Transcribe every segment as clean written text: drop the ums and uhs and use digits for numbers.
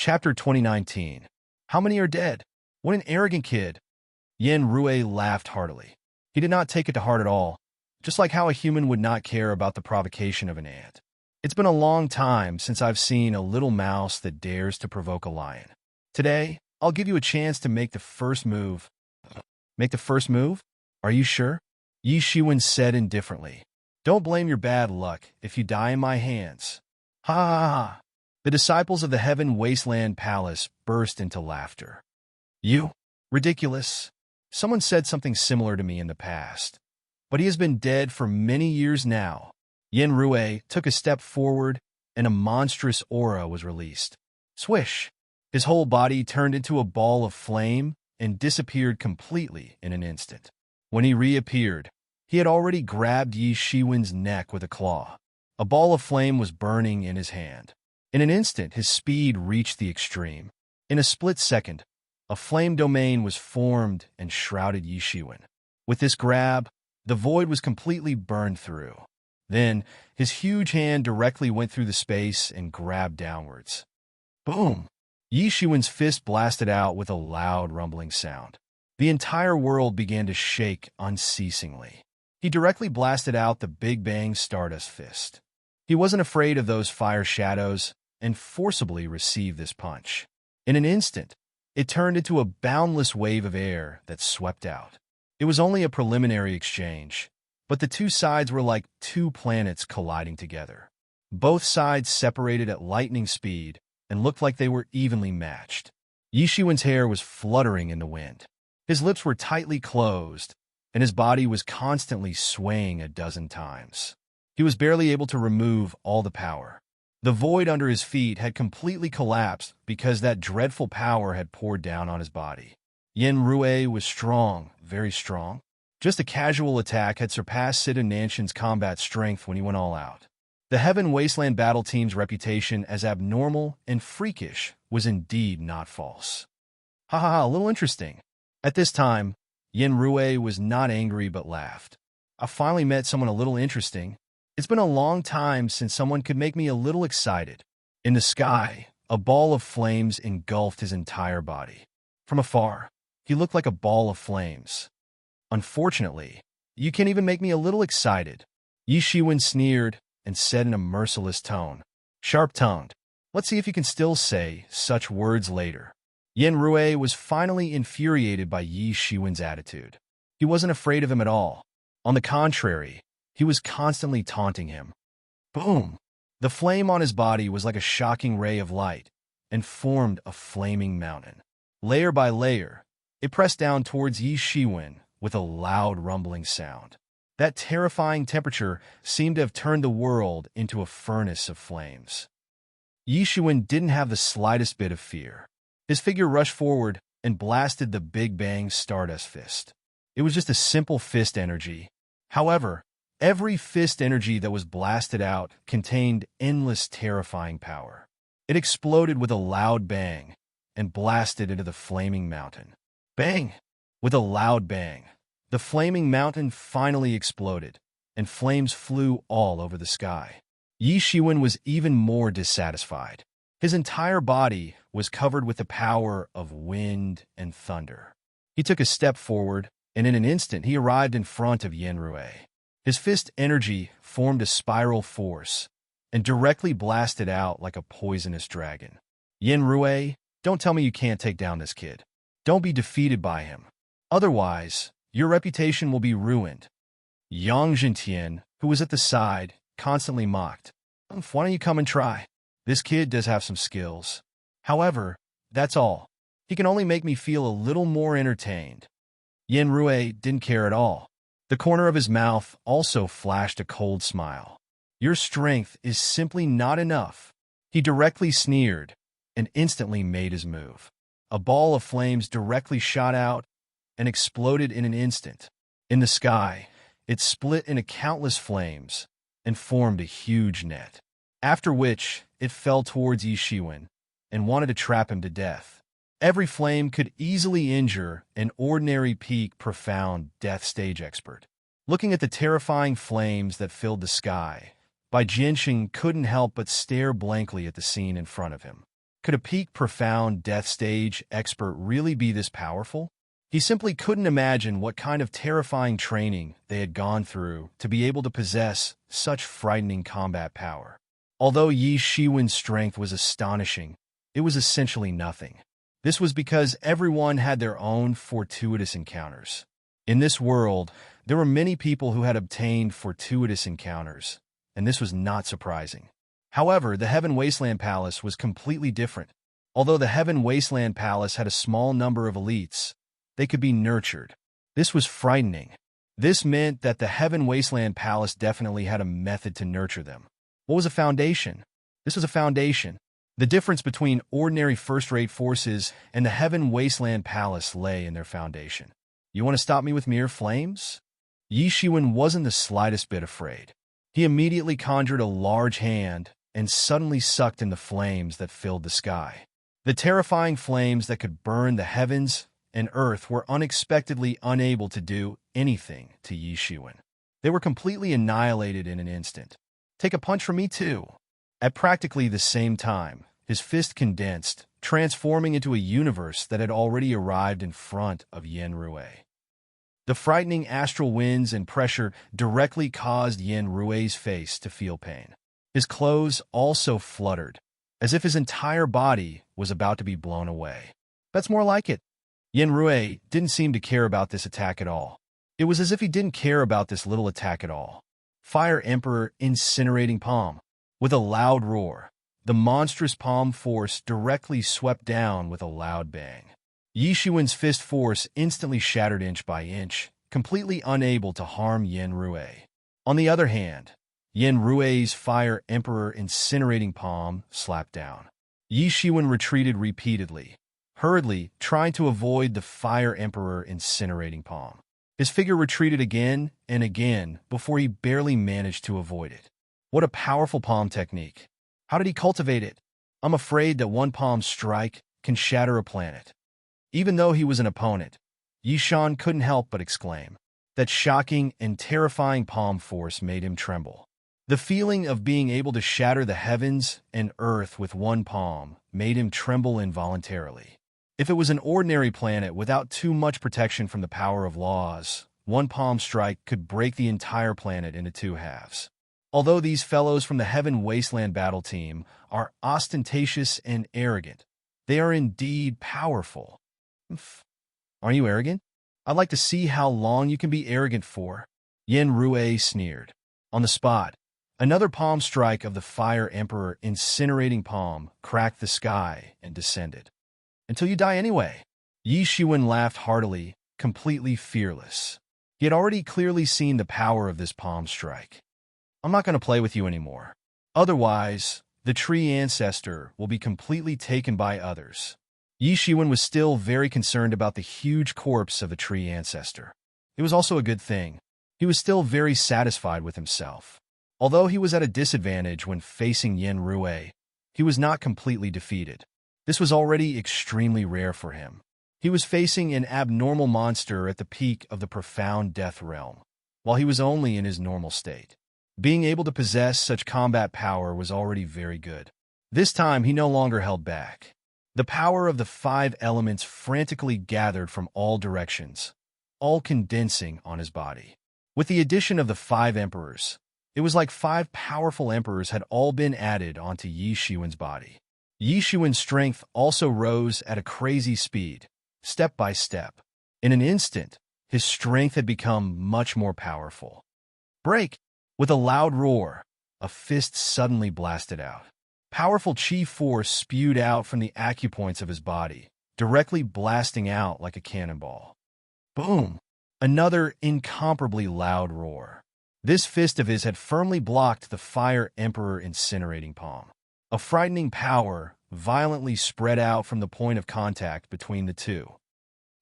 Chapter 2019. How many are dead? What an arrogant kid. Yen Rue laughed heartily. He did not take it to heart at all, just like how a human would not care about the provocation of an ant. It's been a long time since I've seen a little mouse that dares to provoke a lion. Today, I'll give you a chance to make the first move. Make the first move? Are you sure? Yi Shiwen said indifferently. Don't blame your bad luck if you die in my hands. Ha ha ha. The disciples of the Heaven Wasteland Palace burst into laughter. You? Ridiculous. Someone said something similar to me in the past. But he has been dead for many years now. Yen Rue took a step forward, and a monstrous aura was released. Swish! His whole body turned into a ball of flame and disappeared completely in an instant. When he reappeared, he had already grabbed Yi Shiwen's neck with a claw. A ball of flame was burning in his hand. In an instant, his speed reached the extreme. In a split second, a flame domain was formed and shrouded Yi Shiwen. With this grab, the void was completely burned through. Then, his huge hand directly went through the space and grabbed downwards. Boom! Yi Shiwen's fist blasted out with a loud rumbling sound. The entire world began to shake unceasingly. He directly blasted out the Big Bang Stardust Fist. He wasn't afraid of those fire shadows and forcibly received this punch. In an instant, it turned into a boundless wave of air that swept out. It was only a preliminary exchange, but the two sides were like two planets colliding together. Both sides separated at lightning speed and looked like they were evenly matched. Yi Shiwen's hair was fluttering in the wind. His lips were tightly closed, and his body was constantly swaying a dozen times. He was barely able to remove all the power. The void under his feet had completely collapsed because that dreadful power had poured down on his body. Yen Rue was strong, very strong. Just a casual attack had surpassed Sid and Nanshan's combat strength when he went all out. The Heaven Wasteland battle team's reputation as abnormal and freakish was indeed not false. Ha ha ha, a little interesting. At this time, Yen Rue was not angry but laughed. I finally met someone a little interesting. It's been a long time since someone could make me a little excited. In the sky, a ball of flames engulfed his entire body. From afar, he looked like a ball of flames. Unfortunately, you can't even make me a little excited. Yi Shiwen sneered and said in a merciless tone, sharp-tongued, let's see if you can still say such words later. Yen Rue was finally infuriated by Yi Shiwen's attitude. He wasn't afraid of him at all. On the contrary, he was constantly taunting him. Boom! The flame on his body was like a shocking ray of light and formed a flaming mountain. Layer by layer, it pressed down towards Yi Shiwen with a loud rumbling sound. That terrifying temperature seemed to have turned the world into a furnace of flames. Yi Shiwen didn't have the slightest bit of fear. His figure rushed forward and blasted the Big Bang Stardust Fist. It was just a simple fist energy. However, every fist energy that was blasted out contained endless terrifying power. It exploded with a loud bang and blasted into the flaming mountain. Bang! With a loud bang, the flaming mountain finally exploded, and flames flew all over the sky. Yi Shiwen was even more dissatisfied. His entire body was covered with the power of wind and thunder. He took a step forward, and in an instant he arrived in front of Yen Rue. His fist energy formed a spiral force and directly blasted out like a poisonous dragon. Yen Rue, don't tell me you can't take down this kid. Don't be defeated by him. Otherwise, your reputation will be ruined. Yang Zhentian, who was at the side, constantly mocked. Why don't you come and try? This kid does have some skills. However, that's all. He can only make me feel a little more entertained. Yen Rue didn't care at all. The corner of his mouth also flashed a cold smile. Your strength is simply not enough. He directly sneered and instantly made his move. A ball of flames directly shot out and exploded in an instant. In the sky, it split into countless flames and formed a huge net. After which, it fell towards Yi Shiwen and wanted to trap him to death. Every flame could easily injure an ordinary peak profound death stage expert. Looking at the terrifying flames that filled the sky, Bai Jianxing couldn't help but stare blankly at the scene in front of him. Could a peak profound death stage expert really be this powerful? He simply couldn't imagine what kind of terrifying training they had gone through to be able to possess such frightening combat power. Although Yi Shiwen's strength was astonishing, it was essentially nothing. This was because everyone had their own fortuitous encounters. In this world, there were many people who had obtained fortuitous encounters, and this was not surprising. However, the Heaven Wasteland Palace was completely different. Although the Heaven Wasteland Palace had a small number of elites, they could be nurtured. This was frightening. This meant that the Heaven Wasteland Palace definitely had a method to nurture them. What was a foundation? This was a foundation. The difference between ordinary first-rate forces and the Heaven Wasteland Palace lay in their foundation. You want to stop me with mere flames? Yi Shiwen wasn't the slightest bit afraid. He immediately conjured a large hand and suddenly sucked in the flames that filled the sky. The terrifying flames that could burn the heavens and earth were unexpectedly unable to do anything to Yi Shiwen. They were completely annihilated in an instant. Take a punch from me too. At practically the same time, his fist condensed, transforming into a universe that had already arrived in front of Yen Rue. The frightening astral winds and pressure directly caused Yen Rue's face to feel pain. His clothes also fluttered, as if his entire body was about to be blown away. That's more like it. Yen Rue didn't seem to care about this attack at all. It was as if he didn't care about this little attack at all. Fire Emperor incinerating palm. With a loud roar, the monstrous palm force directly swept down with a loud bang. Yi Shiwen's fist force instantly shattered inch by inch, completely unable to harm Yen Rue. On the other hand, Yen Rue's Fire Emperor incinerating palm slapped down. Yi Shiwen retreated repeatedly, hurriedly trying to avoid the Fire Emperor incinerating palm. His figure retreated again and again before he barely managed to avoid it. What a powerful palm technique. How did he cultivate it? I'm afraid that one palm strike can shatter a planet. Even though he was an opponent, Yi Shan couldn't help but exclaim. That shocking and terrifying palm force made him tremble. The feeling of being able to shatter the heavens and earth with one palm made him tremble involuntarily. If it was an ordinary planet without too much protection from the power of laws, one palm strike could break the entire planet into two halves. Although these fellows from the Heaven Wasteland battle team are ostentatious and arrogant, they are indeed powerful. Aren't you arrogant? I'd like to see how long you can be arrogant for. Yen Rue sneered. On the spot, another palm strike of the Fire Emperor incinerating palm cracked the sky and descended. Until you die anyway. Yi Shiwen laughed heartily, completely fearless. He had already clearly seen the power of this palm strike. I'm not going to play with you anymore. Otherwise, the tree ancestor will be completely taken by others. Yi Shiwen was still very concerned about the huge corpse of the tree ancestor. It was also a good thing. He was still very satisfied with himself. Although he was at a disadvantage when facing Yen Rue, he was not completely defeated. This was already extremely rare for him. He was facing an abnormal monster at the peak of the profound death realm, while he was only in his normal state. Being able to possess such combat power was already very good. This time, he no longer held back. The power of the five elements frantically gathered from all directions, all condensing on his body. With the addition of the five emperors, it was like five powerful emperors had all been added onto Yi Shiwen's body. Yi Shiwen's strength also rose at a crazy speed, step by step. In an instant, his strength had become much more powerful. Break! With a loud roar, a fist suddenly blasted out. Powerful chi force spewed out from the acupoints of his body, directly blasting out like a cannonball. Boom! Another incomparably loud roar. This fist of his had firmly blocked the Fire Emperor incinerating palm. A frightening power violently spread out from the point of contact between the two.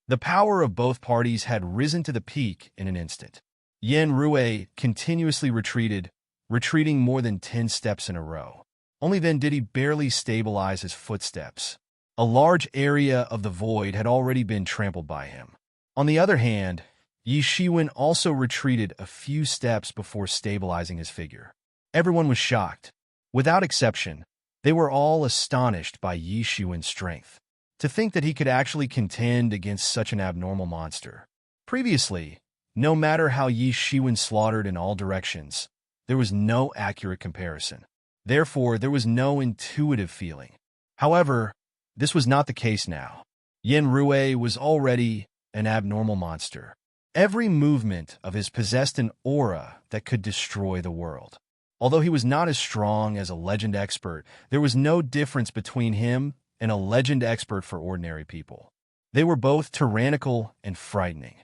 The power of both parties had risen to the peak in an instant. Yen Rue continuously retreating more than 10 steps in a row. Only then did he barely stabilize his footsteps. A large area of the void had already been trampled by him. On the other hand, Yi Shiwen also retreated a few steps before stabilizing his figure. Everyone was shocked. Without exception, They were all astonished by Yi Shiwen's strength. To think that he could actually contend against such an abnormal monster. Previously, no matter how Yi Shiwen slaughtered in all directions, there was no accurate comparison. Therefore, there was no intuitive feeling. However, this was not the case now. Yin Rui was already an abnormal monster. Every movement of his possessed an aura that could destroy the world. Although he was not as strong as a legend expert, there was no difference between him and a legend expert for ordinary people. They were both tyrannical and frightening.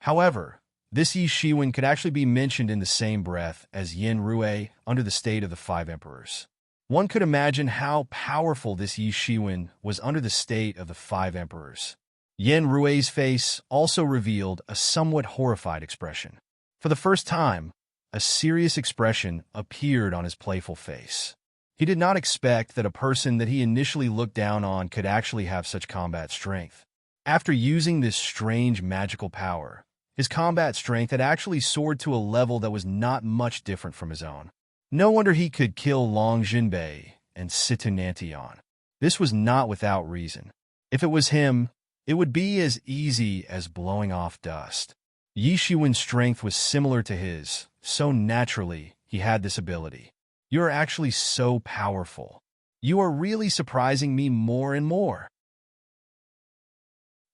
However, this Yi Shiwen could actually be mentioned in the same breath as Yin Rui under the state of the Five Emperors. One could imagine how powerful this Yi Shiwen was under the state of the Five Emperors. Yin Rui's face also revealed a somewhat horrified expression. For the first time, a serious expression appeared on his playful face. He did not expect that a person that he initially looked down on could actually have such combat strength. After using this strange magical power, his combat strength had actually soared to a level that was not much different from his own. No wonder he could kill Long Jinbei and Situ Nantian. This was not without reason. If it was him, it would be as easy as blowing off dust. Yi Shiwen's strength was similar to his, so naturally he had this ability. You are actually so powerful. You are really surprising me more and more.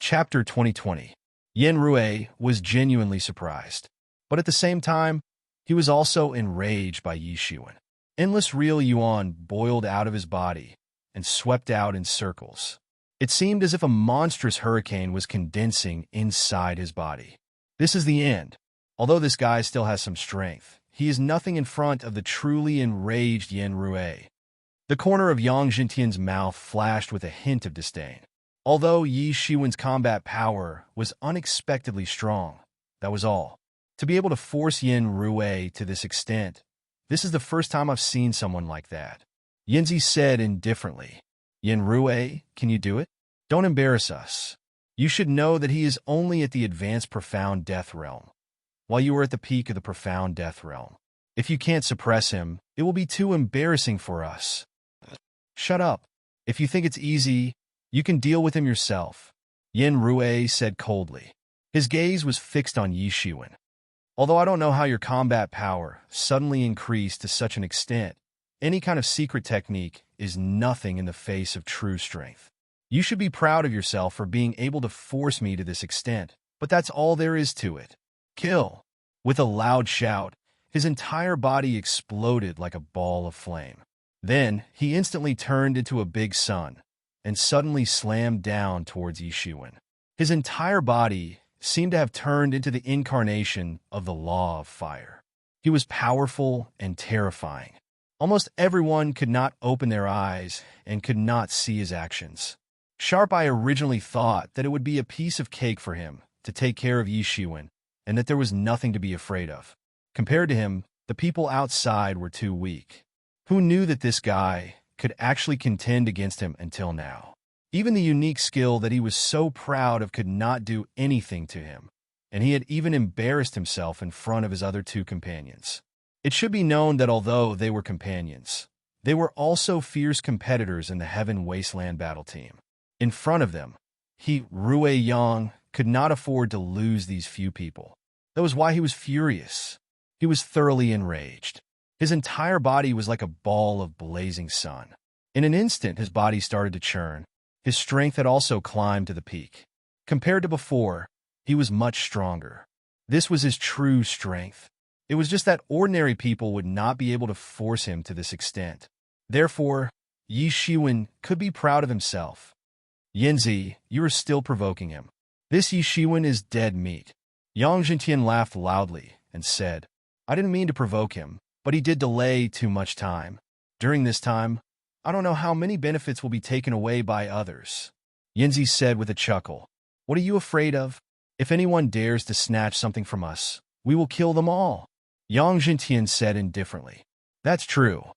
Chapter 2020. Yin Rui was genuinely surprised, but at the same time, he was also enraged by Yi Shiwen. Endless real yuan boiled out of his body and swept out in circles. It seemed as if a monstrous hurricane was condensing inside his body. This is the end. Although this guy still has some strength, he is nothing in front of the truly enraged Yin Rui. The corner of Yang Jintian's mouth flashed with a hint of disdain. Although Yi Shiwen's combat power was unexpectedly strong, that was all. To be able to force Yin Rui to this extent, this is the first time I've seen someone like that. Yinzi said indifferently, Yin Rui, can you do it? Don't embarrass us. You should know that he is only at the advanced profound death realm, while you are at the peak of the profound death realm. If you can't suppress him, it will be too embarrassing for us. Shut up. If you think it's easy, you can deal with him yourself, Yin Rui said coldly. His gaze was fixed on Yi Shiwen. Although I don't know how your combat power suddenly increased to such an extent, any kind of secret technique is nothing in the face of true strength. You should be proud of yourself for being able to force me to this extent, but that's all there is to it. Kill. With a loud shout, his entire body exploded like a ball of flame. Then, he instantly turned into a big sun and suddenly slammed down towards Yi Shiwen. His entire body seemed to have turned into the incarnation of the law of fire. He was powerful and terrifying. Almost everyone could not open their eyes and could not see his actions. Sharp Eye originally thought that it would be a piece of cake for him to take care of Yi Shiwen, and that there was nothing to be afraid of. Compared to him, the people outside were too weak. Who knew that this guy could actually contend against him until now? Even the unique skill that he was so proud of could not do anything to him, and he had even embarrassed himself in front of his other two companions. It should be known that although they were companions, they were also fierce competitors in the Heaven Wasteland battle team. In front of them, Rui Yang could not afford to lose these few people. That was why he was furious. He was thoroughly enraged. His entire body was like a ball of blazing sun. In an instant, his body started to churn. His strength had also climbed to the peak. Compared to before, he was much stronger. This was his true strength. It was just that ordinary people would not be able to force him to this extent. Therefore, Yi Shiwen could be proud of himself. Yinzi, you are still provoking him. This Yi Shiwen is dead meat. Yang Jintian laughed loudly and said, I didn't mean to provoke him, but he did delay too much time. During this time, I don't know how many benefits will be taken away by others. Yinzi said with a chuckle, What are you afraid of? If anyone dares to snatch something from us, we will kill them all. Yang Jintian said indifferently, That's true.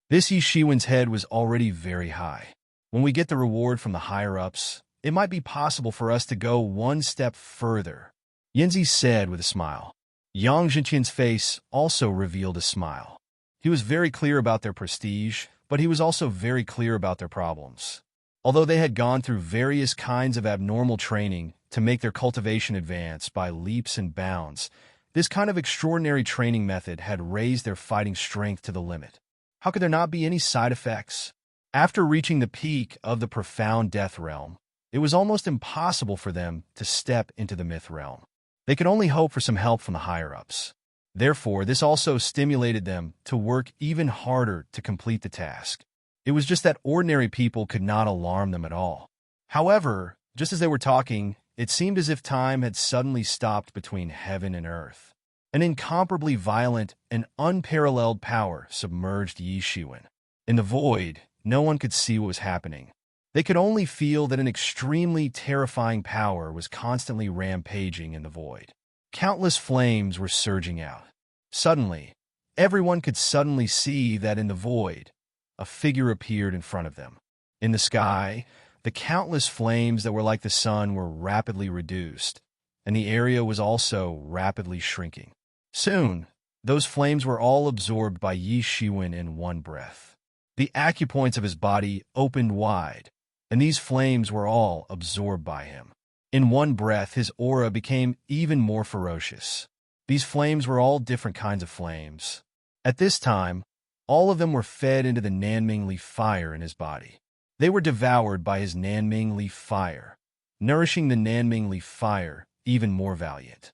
This Yi Shiwen's head was already very high. When we get the reward from the higher-ups, it might be possible for us to go one step further, Yinzi said with a smile. Yang Jintian's face also revealed a smile. He was very clear about their prestige, but he was also very clear about their problems. Although they had gone through various kinds of abnormal training to make their cultivation advance by leaps and bounds, this kind of extraordinary training method had raised their fighting strength to the limit. How could there not be any side effects? After reaching the peak of the profound death realm, it was almost impossible for them to step into the myth realm. They could only hope for some help from the higher-ups. Therefore, this also stimulated them to work even harder to complete the task. It was just that ordinary people could not alarm them at all. However, just as they were talking, it seemed as if time had suddenly stopped between heaven and earth. An incomparably violent and unparalleled power submerged Yi Shiwen. In the void, no one could see what was happening. They could only feel that an extremely terrifying power was constantly rampaging in the void. Countless flames were surging out. Suddenly, everyone could suddenly see that in the void, a figure appeared in front of them. In the sky, the countless flames that were like the sun were rapidly reduced, and the area was also rapidly shrinking. Soon, those flames were all absorbed by Yi Shiwen in one breath. The acupoints of his body opened wide, and these flames were all absorbed by him. In one breath, his aura became even more ferocious. These flames were all different kinds of flames. At this time, all of them were fed into the Nanming leaf fire in his body. They were devoured by his Nanming leaf fire, nourishing the Nanming leaf fire even more valiant.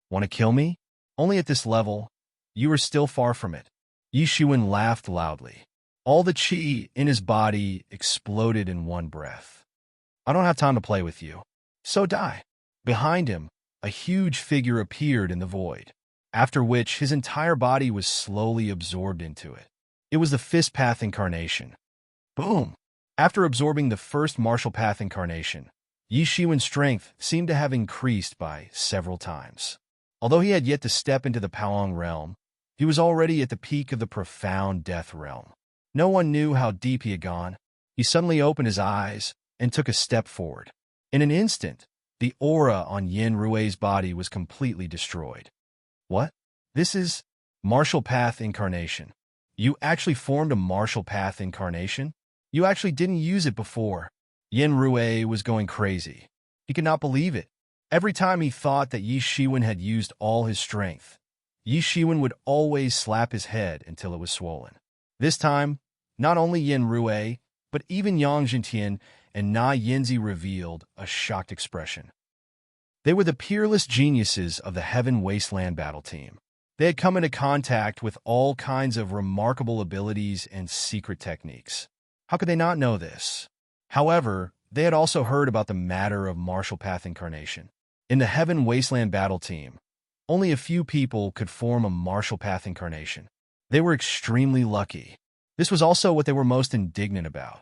Want to kill me? Only at this level. You are still far from it. Yi Shiwen laughed loudly. All the qi in his body exploded in one breath. I don't have time to play with you. So die. Behind him, a huge figure appeared in the void, after which his entire body was slowly absorbed into it. It was the Fist Path incarnation. Boom! After absorbing the first martial path incarnation, Yi Shiwen's strength seemed to have increased by several times. Although he had yet to step into the Paong realm, he was already at the peak of the profound death realm. No one knew how deep he had gone. He suddenly opened his eyes and took a step forward. In an instant, the aura on Yin Rue's body was completely destroyed. What? This is martial path incarnation. You actually formed a martial path incarnation? You actually didn't use it before. Yin Rue was going crazy. He could not believe it. Every time he thought that Yi Shiwen had used all his strength, Yi Shiwen would always slap his head until it was swollen. This time, not only Yin Rue, but even Yang Jintian and Na Yinzi revealed a shocked expression. They were the peerless geniuses of the Heaven Wasteland battle team. They had come into contact with all kinds of remarkable abilities and secret techniques. How could they not know this? However, they had also heard about the matter of martial path incarnation. In the Heaven Wasteland battle team, only a few people could form a martial path incarnation. They were extremely lucky. This was also what they were most indignant about.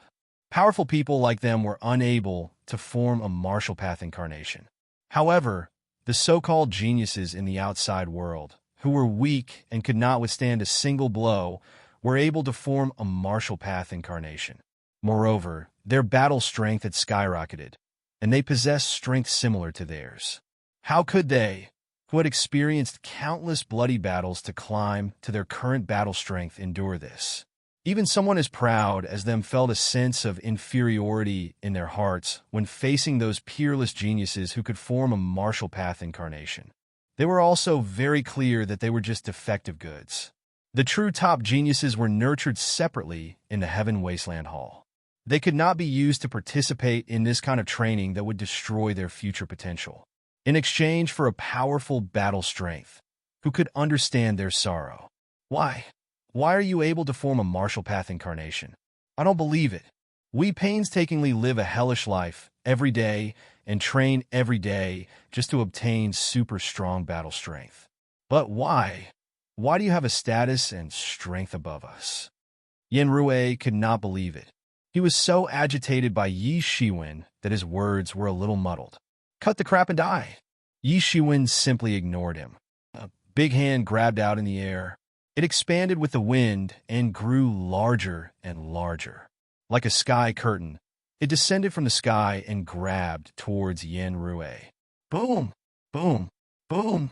Powerful people like them were unable to form a martial path incarnation. However, the so-called geniuses in the outside world, who were weak and could not withstand a single blow, were able to form a martial path incarnation. Moreover, their battle strength had skyrocketed, and they possessed strength similar to theirs. How could they, who had experienced countless bloody battles to climb to their current battle strength, endure this? Even someone as proud as them felt a sense of inferiority in their hearts when facing those peerless geniuses who could form a martial path incarnation. They were also very clear that they were just defective goods. The true top geniuses were nurtured separately in the Heaven Wasteland Hall. They could not be used to participate in this kind of training that would destroy their future potential. In exchange for a powerful battle strength, who could understand their sorrow. Why? Why are you able to form a martial path incarnation? I don't believe it. We painstakingly live a hellish life every day and train every day just to obtain super strong battle strength. But why? Why do you have a status and strength above us? Yin Rue could not believe it. He was so agitated by Yi Shiwen that his words were a little muddled. Cut the crap and die. Yi Shiwen simply ignored him. A big hand grabbed out in the air. It expanded with the wind and grew larger and larger. Like a sky curtain, it descended from the sky and grabbed towards Yin Rue. Boom! Boom! Boom!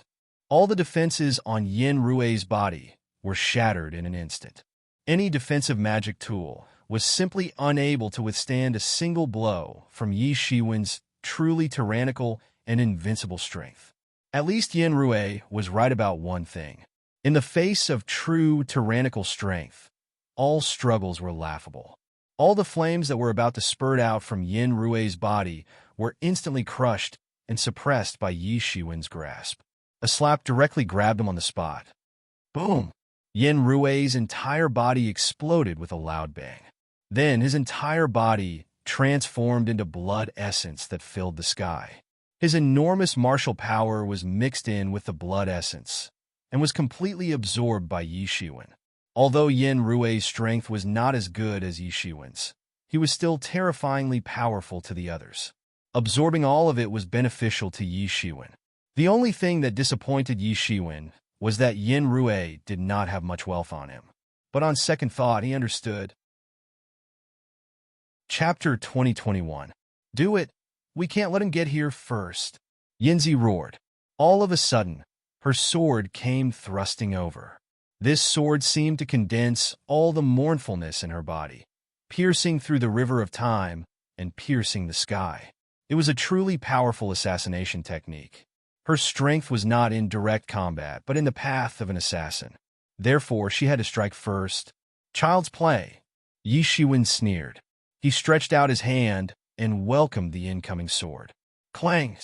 All the defenses on Yin Rue's body were shattered in an instant. Any defensive magic tool was simply unable to withstand a single blow from Yi Shiwen's truly tyrannical and invincible strength. At least Yin Rui was right about one thing. In the face of true tyrannical strength, all struggles were laughable. All the flames that were about to spurt out from Yin Rui's body were instantly crushed and suppressed by Yi Shiwen's grasp. A slap directly grabbed him on the spot. Boom! Yin Rui's entire body exploded with a loud bang. Then his entire body transformed into blood essence that filled the sky. His enormous martial power was mixed in with the blood essence and was completely absorbed by Yi Shiwen. Although Yin Rui's strength was not as good as Yi Shiwen's, he was still terrifyingly powerful to the others. Absorbing all of it was beneficial to Yi Shiwen. The only thing that disappointed Yi Shiwen was that Yin Rui did not have much wealth on him. But on second thought, he understood. Chapter 2021. Do it. We can't let him get here first. Yinzi roared. All of a sudden, her sword came thrusting over. This sword seemed to condense all the mournfulness in her body, piercing through the river of time and piercing the sky. It was a truly powerful assassination technique. Her strength was not in direct combat, but in the path of an assassin. Therefore, she had to strike first. Child's play. Yi Shiwen sneered. He stretched out his hand and welcomed the incoming sword. Clang!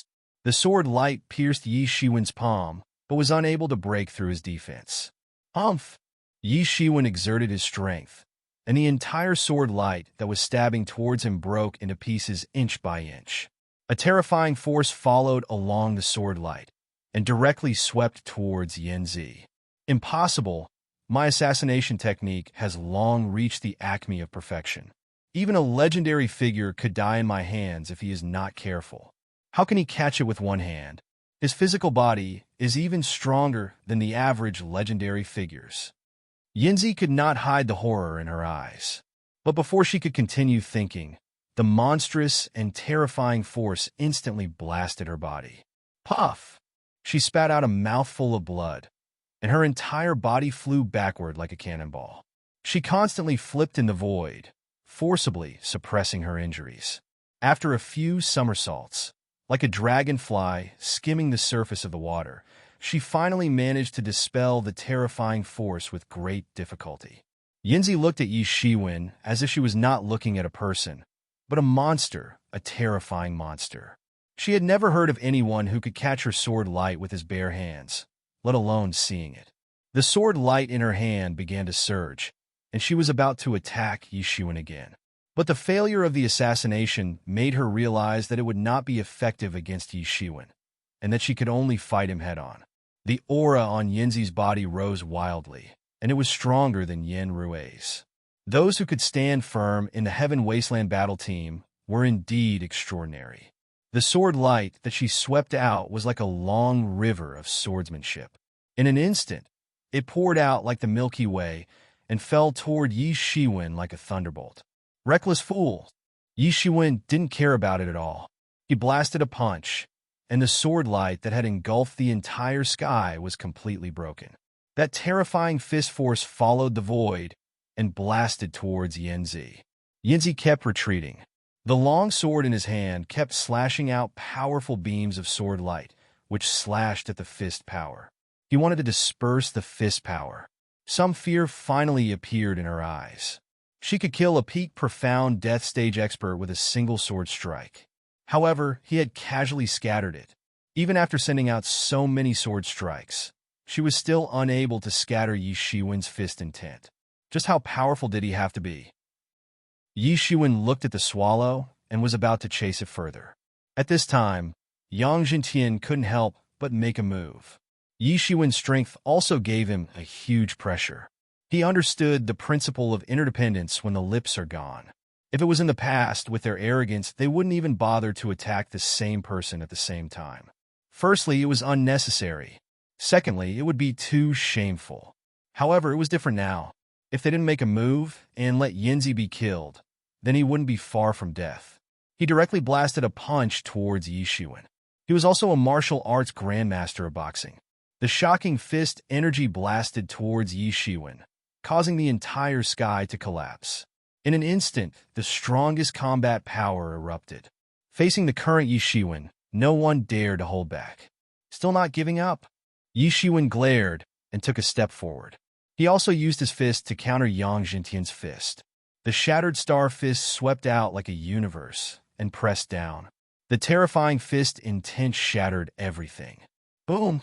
The sword light pierced Yi Shiwen's palm, but was unable to break through his defense. Humph! Yi Shiwen exerted his strength, and the entire sword light that was stabbing towards him broke into pieces inch by inch. A terrifying force followed along the sword light and directly swept towards Yinzi. Impossible! My assassination technique has long reached the acme of perfection. Even a legendary figure could die in my hands if he is not careful. How can he catch it with one hand? His physical body is even stronger than the average legendary figures. Yinzi could not hide the horror in her eyes. But before she could continue thinking, the monstrous and terrifying force instantly blasted her body. Puff! She spat out a mouthful of blood, and her entire body flew backward like a cannonball. She constantly flipped in the void, forcibly suppressing her injuries. After a few somersaults, like a dragonfly skimming the surface of the water, she finally managed to dispel the terrifying force with great difficulty. Yinzi looked at Yi Shiwen as if she was not looking at a person, but a monster, a terrifying monster. She had never heard of anyone who could catch her sword light with his bare hands, let alone seeing it. The sword light in her hand began to surge, and she was about to attack Yi Shiwen again. But the failure of the assassination made her realize that it would not be effective against Yi Shiwen, and that she could only fight him head-on. The aura on Yinzi's body rose wildly, and it was stronger than Yin Rui's. Those who could stand firm in the Heaven Wasteland battle team were indeed extraordinary. The sword light that she swept out was like a long river of swordsmanship. In an instant, it poured out like the Milky Way and fell toward Yi Shiwen like a thunderbolt. Reckless fool! Yi Shiwen didn't care about it at all. He blasted a punch, and the sword light that had engulfed the entire sky was completely broken. That terrifying fist force followed the void and blasted towards Yinzi. Yinzi kept retreating. The long sword in his hand kept slashing out powerful beams of sword light, which slashed at the fist power. He wanted to disperse the fist power. Some fear finally appeared in her eyes. She could kill a peak profound death stage expert with a single sword strike. However, he had casually scattered it. Even after sending out so many sword strikes, she was still unable to scatter Yi Shiwen's fist intent. Just how powerful did he have to be? Yi Shiwen looked at the swallow and was about to chase it further. At this time, Yang Jintian couldn't help but make a move. Yi Shiwen's strength also gave him a huge pressure. He understood the principle of interdependence when the lips are gone. If it was in the past, with their arrogance, they wouldn't even bother to attack the same person at the same time. Firstly, it was unnecessary. Secondly, it would be too shameful. However, it was different now. If they didn't make a move and let Yinzi be killed, then he wouldn't be far from death. He directly blasted a punch towards Yi Shiwen. He was also a martial arts grandmaster of boxing. The shocking fist energy blasted towards Yi Shiwen, causing the entire sky to collapse. In an instant, the strongest combat power erupted. Facing the current Yi Shiwen, no one dared to hold back. Still not giving up, Yi Shiwen glared and took a step forward. He also used his fist to counter Yang Jintian's fist. The shattered star fist swept out like a universe and pressed down. The terrifying fist intent shattered everything. Boom!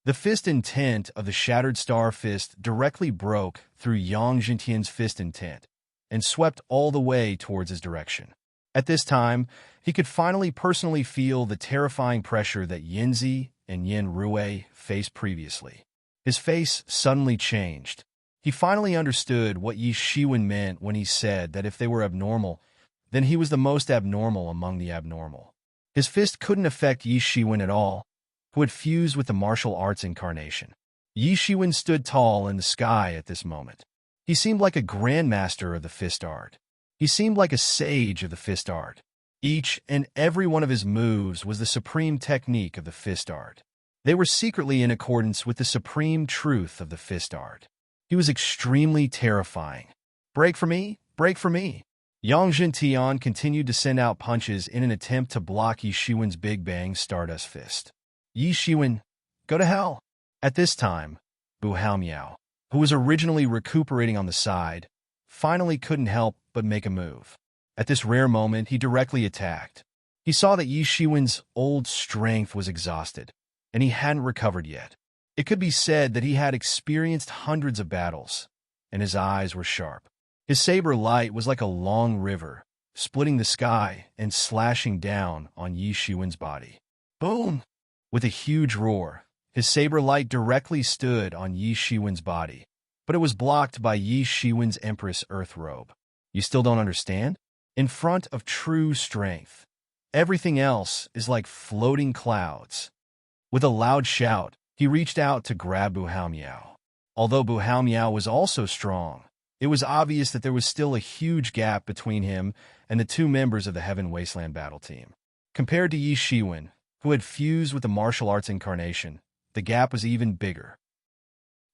The fist intent of the shattered star fist directly broke through Yang Jintian's fist intent and swept all the way towards his direction. At this time, he could finally personally feel the terrifying pressure that Yinzi and Yin Rui faced previously. His face suddenly changed. He finally understood what Yi Shiwen meant when he said that if they were abnormal, then he was the most abnormal among the abnormal. His fist couldn't affect Yi Shiwen at all, who had fused with the martial arts incarnation. Yi Shiwen stood tall in the sky at this moment. He seemed like a grandmaster of the fist art. He seemed like a sage of the fist art. Each and every one of his moves was the supreme technique of the fist art. They were secretly in accordance with the supreme truth of the fist art. He was extremely terrifying. Break for me! Break for me! Yang Jintian continued to send out punches in an attempt to block Yi Shiwen's Big Bang Stardust fist. Yi Shiwen, go to hell! At this time, Bu Haomiao, who was originally recuperating on the side, finally couldn't help but make a move. At this rare moment, he directly attacked. He saw that Yi Shiwen's old strength was exhausted, and he hadn't recovered yet. It could be said that he had experienced hundreds of battles, and his eyes were sharp. His saber light was like a long river, splitting the sky and slashing down on Yi Shiwen's body. Boom! With a huge roar, his saber light directly stood on Yi Shiwen's body, but it was blocked by Yi Shiwen's Empress Earth Robe. You still don't understand? In front of true strength, everything else is like floating clouds. With a loud shout, he reached out to grab Bu Haomiao. Although Bu Haomiao was also strong, it was obvious that there was still a huge gap between him and the two members of the Heaven Wasteland battle team. Compared to Yi Shiwen, who had fused with the martial arts incarnation, the gap was even bigger.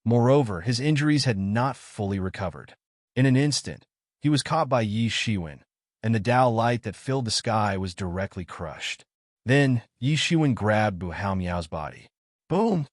Moreover, his injuries had not fully recovered. In an instant, he was caught by Yi Shiwen, and the Tao light that filled the sky was directly crushed. Then, Yi Shiwen grabbed Bu Haomiao's body. Boom!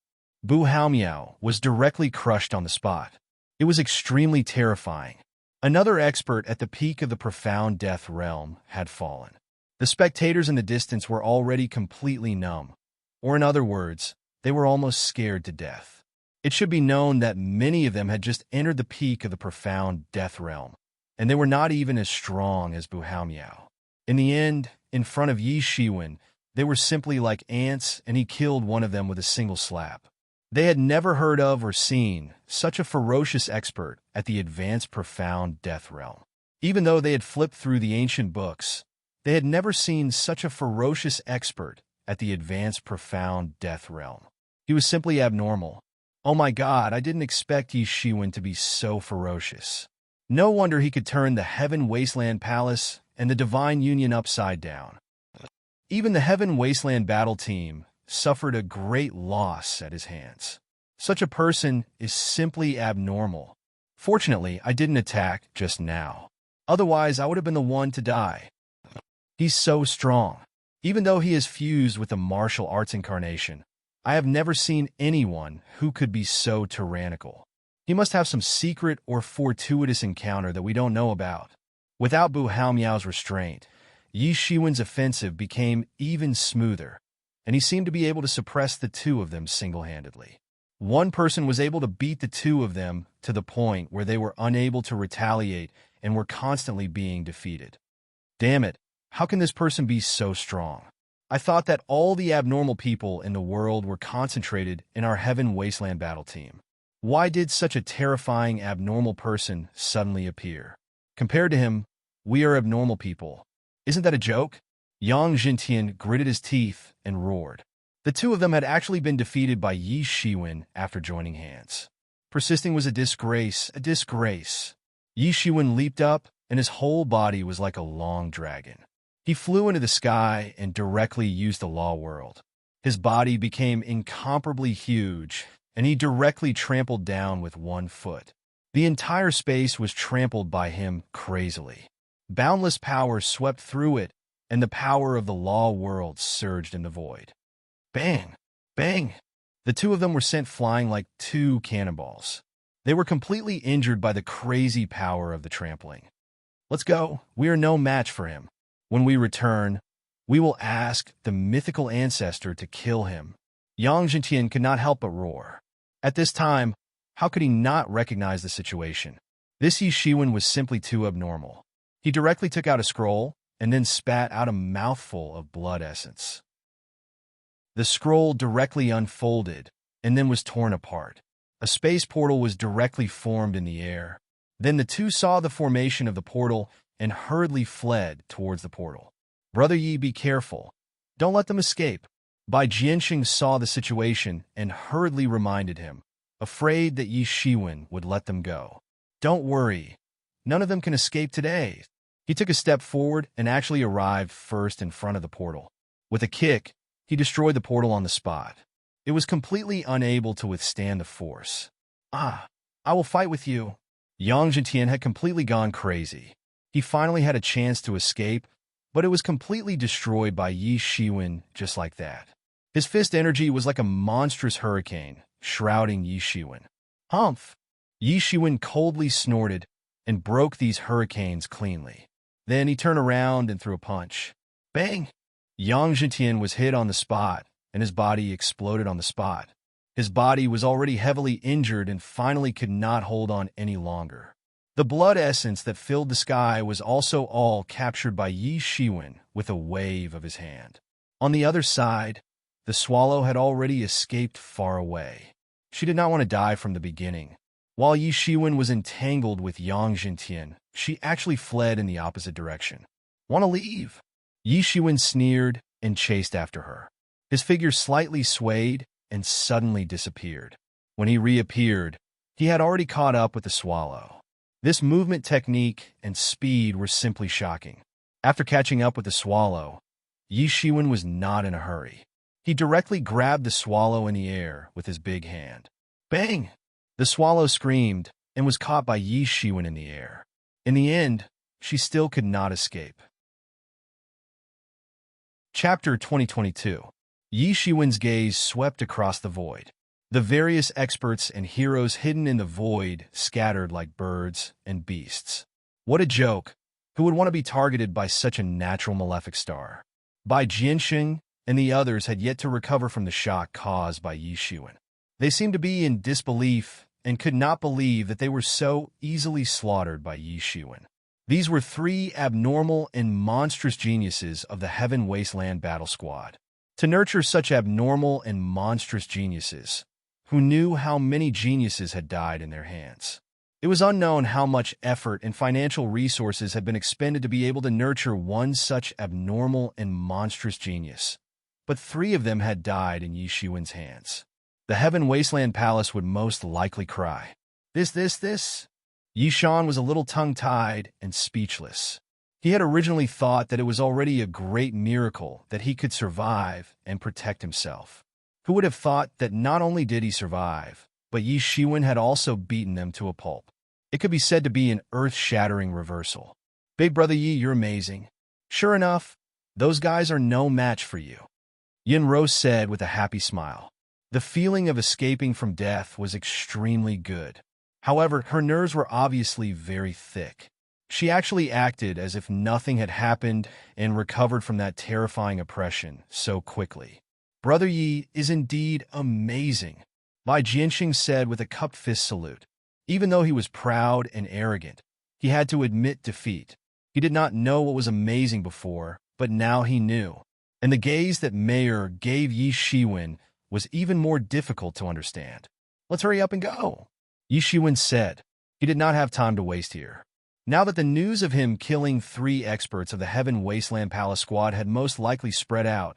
Bu Haomiao was directly crushed on the spot. It was extremely terrifying. Another expert at the peak of the profound death realm had fallen. The spectators in the distance were already completely numb, or in other words, they were almost scared to death. It should be known that many of them had just entered the peak of the profound death realm, and they were not even as strong as Bu Haomiao. In the end, in front of Yi Shiwen, they were simply like ants, and he killed one of them with a single slap. They had never heard of or seen such a ferocious expert at the advanced profound death realm. Even though they had flipped through the ancient books, they had never seen such a ferocious expert at the advanced profound death realm. He was simply abnormal. Oh my God, I didn't expect Yi Shiwen to be so ferocious. No wonder he could turn the Heaven Wasteland Palace and the Divine Union upside down. Even the Heaven Wasteland battle team suffered a great loss at his hands. Such a person is simply abnormal. Fortunately, I didn't attack just now. Otherwise, I would have been the one to die. He's so strong. Even though he is fused with the martial arts incarnation, I have never seen anyone who could be so tyrannical. He must have some secret or fortuitous encounter that we don't know about. Without Bu Haomiao's restraint, Yi Shiwen's offensive became even smoother, and he seemed to be able to suppress the two of them single-handedly. One person was able to beat the two of them to the point where they were unable to retaliate and were constantly being defeated. Damn it, how can this person be so strong? I thought that all the abnormal people in the world were concentrated in our Heaven Wasteland battle team. Why did such a terrifying abnormal person suddenly appear? Compared to him, we are abnormal people. Isn't that a joke? Yang Jintian gritted his teeth and roared. The two of them had actually been defeated by Yi Shiwen after joining hands. Persisting was a disgrace, a disgrace. Yi Shiwen leaped up, and his whole body was like a long dragon. He flew into the sky and directly used the law world. His body became incomparably huge, and he directly trampled down with one foot. The entire space was trampled by him crazily. Boundless power swept through it, and the power of the law world surged in the void. Bang! Bang! The two of them were sent flying like two cannonballs. They were completely injured by the crazy power of the trampling. Let's go. We are no match for him. When we return, we will ask the mythical ancestor to kill him. Yang Zhentian could not help but roar. At this time, how could he not recognize the situation? This Yi Shiwen was simply too abnormal. He directly took out a scroll and then spat out a mouthful of blood essence. The scroll directly unfolded and then was torn apart. A space portal was directly formed in the air. Then the two saw the formation of the portal and hurriedly fled towards the portal. Brother Yi, be careful. Don't let them escape. Bai Jianxing saw the situation and hurriedly reminded him, afraid that Yi Shiwen would let them go. Don't worry. None of them can escape today. He took a step forward and actually arrived first in front of the portal. With a kick, he destroyed the portal on the spot. It was completely unable to withstand the force. I will fight with you. Yang Zhentian had completely gone crazy. He finally had a chance to escape, but it was completely destroyed by Yi Shiwen just like that. His fist energy was like a monstrous hurricane, shrouding Yi Shiwen. Humph! Yi Shiwen coldly snorted and broke these hurricanes cleanly. Then he turned around and threw a punch. Bang! Yang Zhentian was hit on the spot, and his body exploded on the spot. His body was already heavily injured and finally could not hold on any longer. The blood essence that filled the sky was also all captured by Yi Shiwen with a wave of his hand. On the other side, the swallow had already escaped far away. She did not want to die from the beginning. While Yi Shiwen was entangled with Yang Zhentian, she actually fled in the opposite direction. Want to leave? Yi Shiwen sneered and chased after her. His figure slightly swayed and suddenly disappeared. When he reappeared, he had already caught up with the swallow. This movement technique and speed were simply shocking. After catching up with the swallow, Yi Shiwen was not in a hurry. He directly grabbed the swallow in the air with his big hand. Bang! The swallow screamed and was caught by Yi Shiwen in the air. In the end, she still could not escape. Chapter 2022. Yi Shiwen's gaze swept across the void. The various experts and heroes hidden in the void scattered like birds and beasts. What a joke! Who would want to be targeted by such a natural malefic star? Bai Jianxing and the others had yet to recover from the shock caused by Yi Shiwen. They seemed to be in disbelief and could not believe that they were so easily slaughtered by Yi Shiwen. These were three abnormal and monstrous geniuses of the Heaven Wasteland Battle Squad. To nurture such abnormal and monstrous geniuses, who knew how many geniuses had died in their hands. It was unknown how much effort and financial resources had been expended to be able to nurture one such abnormal and monstrous genius. But three of them had died in Yi Shiwen's hands. The Heaven Wasteland Palace would most likely cry. This. Yi Shan was a little tongue-tied and speechless. He had originally thought that it was already a great miracle that he could survive and protect himself. Who would have thought that not only did he survive, but Yi Shiwen had also beaten them to a pulp? It could be said to be an earth-shattering reversal. Big Brother Yi, you're amazing. Sure enough, those guys are no match for you. Yin Rose said with a happy smile. The feeling of escaping from death was extremely good. However, her nerves were obviously very thick. She actually acted as if nothing had happened and recovered from that terrifying oppression so quickly. Brother Yi is indeed amazing, Bai Jianxing said with a cupped fist salute. Even though he was proud and arrogant, he had to admit defeat. He did not know what was amazing before, but now he knew. And the gaze that Mayor gave Yi Shiwen was even more difficult to understand. Let's hurry up and go, Yi Shiwen said. He did not have time to waste here. Now that the news of him killing three experts of the Heaven Wasteland Palace squad had most likely spread out,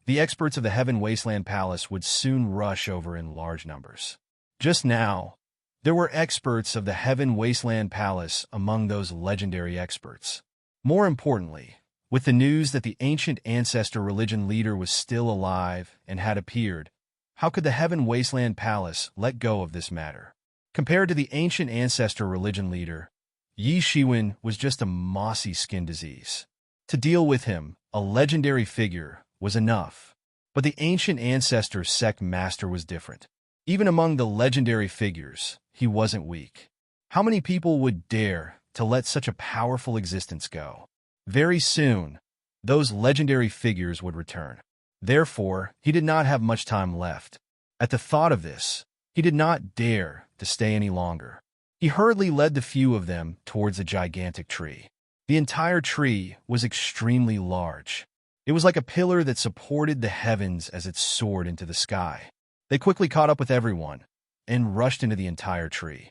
the experts of the Heaven Wasteland Palace would soon rush over in large numbers. Just now, there were experts of the Heaven Wasteland Palace among those legendary experts. More importantly, with the news that the ancient ancestor religion leader was still alive and had appeared, how could the Heaven Wasteland Palace let go of this matter? Compared to the ancient ancestor religion leader, Yi Shiwen was just a mossy skin disease. To deal with him, a legendary figure was enough. But the ancient ancestor sect master was different. Even among the legendary figures, he wasn't weak. How many people would dare to let such a powerful existence go? Very soon, those legendary figures would return. Therefore, he did not have much time left. At the thought of this, he did not dare to stay any longer. He hurriedly led the few of them towards a gigantic tree. The entire tree was extremely large. It was like a pillar that supported the heavens as it soared into the sky. They quickly caught up with everyone and rushed into the entire tree.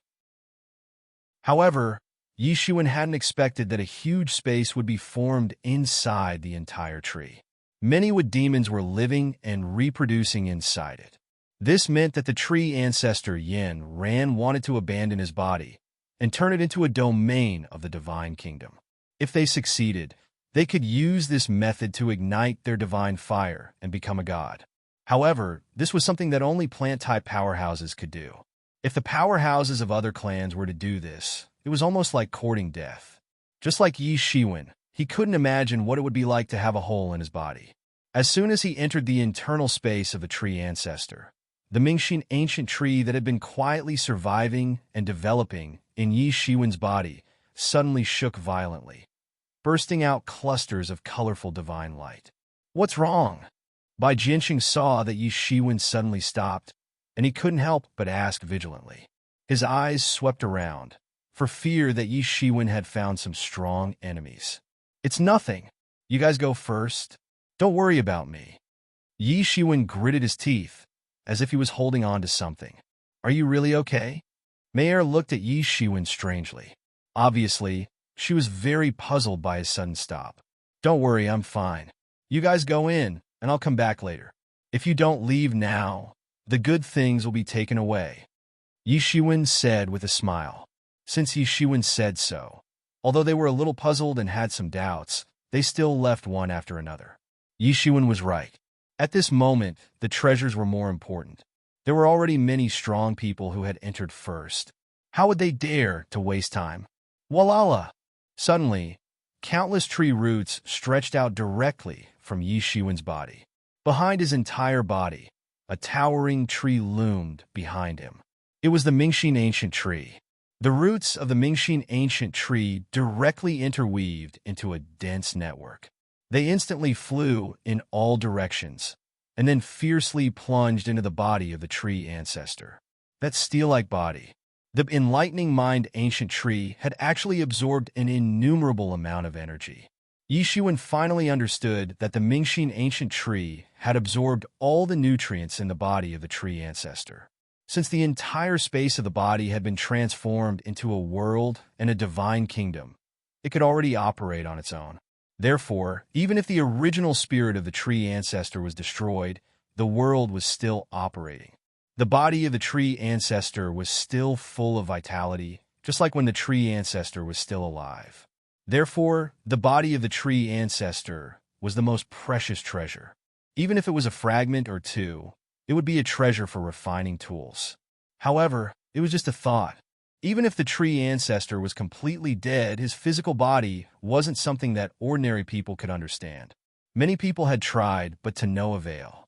However, Yi Shiwen hadn't expected that a huge space would be formed inside the entire tree. Many wood demons were living and reproducing inside it. This meant that the tree ancestor Yin Ran wanted to abandon his body and turn it into a domain of the divine kingdom. If they succeeded, they could use this method to ignite their divine fire and become a god. However, this was something that only plant-type powerhouses could do. If the powerhouses of other clans were to do this, it was almost like courting death. Just like Yi Shiwen, he couldn't imagine what it would be like to have a hole in his body. As soon as he entered the internal space of a tree ancestor, the Mingxin ancient tree that had been quietly surviving and developing in Yi Shiwen's body suddenly shook violently, bursting out clusters of colorful divine light. What's wrong? Bai Jianxing saw that Yi Shiwen suddenly stopped, and he couldn't help but ask vigilantly. His eyes swept around, for fear that Yi Shiwen had found some strong enemies. It's nothing. You guys go first. Don't worry about me. Yi Shiwen gritted his teeth, as if he was holding on to something. Are you really okay? Mayer looked at Yi Shiwen strangely. Obviously, she was very puzzled by his sudden stop. Don't worry, I'm fine. You guys go in, and I'll come back later. If you don't leave now, the good things will be taken away. Yi Shiwen said with a smile. Since Yi Shiwen said so, although they were a little puzzled and had some doubts, they still left one after another. Yi Shiwen was right. At this moment, the treasures were more important. There were already many strong people who had entered first. How would they dare to waste time? Walala! Suddenly, countless tree roots stretched out directly from Yi Shiwen's body. Behind his entire body, a towering tree loomed behind him. It was the Mingxin ancient tree. The roots of the Mingxin ancient tree directly interweaved into a dense network. They instantly flew in all directions, and then fiercely plunged into the body of the tree ancestor. That steel-like body, the enlightening mind ancient tree, had actually absorbed an innumerable amount of energy. Yi Shiwen finally understood that the Mingxin ancient tree had absorbed all the nutrients in the body of the tree ancestor. Since the entire space of the body had been transformed into a world and a divine kingdom, it could already operate on its own. Therefore, even if the original spirit of the tree ancestor was destroyed, the world was still operating. The body of the tree ancestor was still full of vitality, just like when the tree ancestor was still alive. Therefore, the body of the tree ancestor was the most precious treasure. Even if it was a fragment or two, it would be a treasure for refining tools. However, it was just a thought. Even if the tree ancestor was completely dead, his physical body wasn't something that ordinary people could understand. Many people had tried, but to no avail.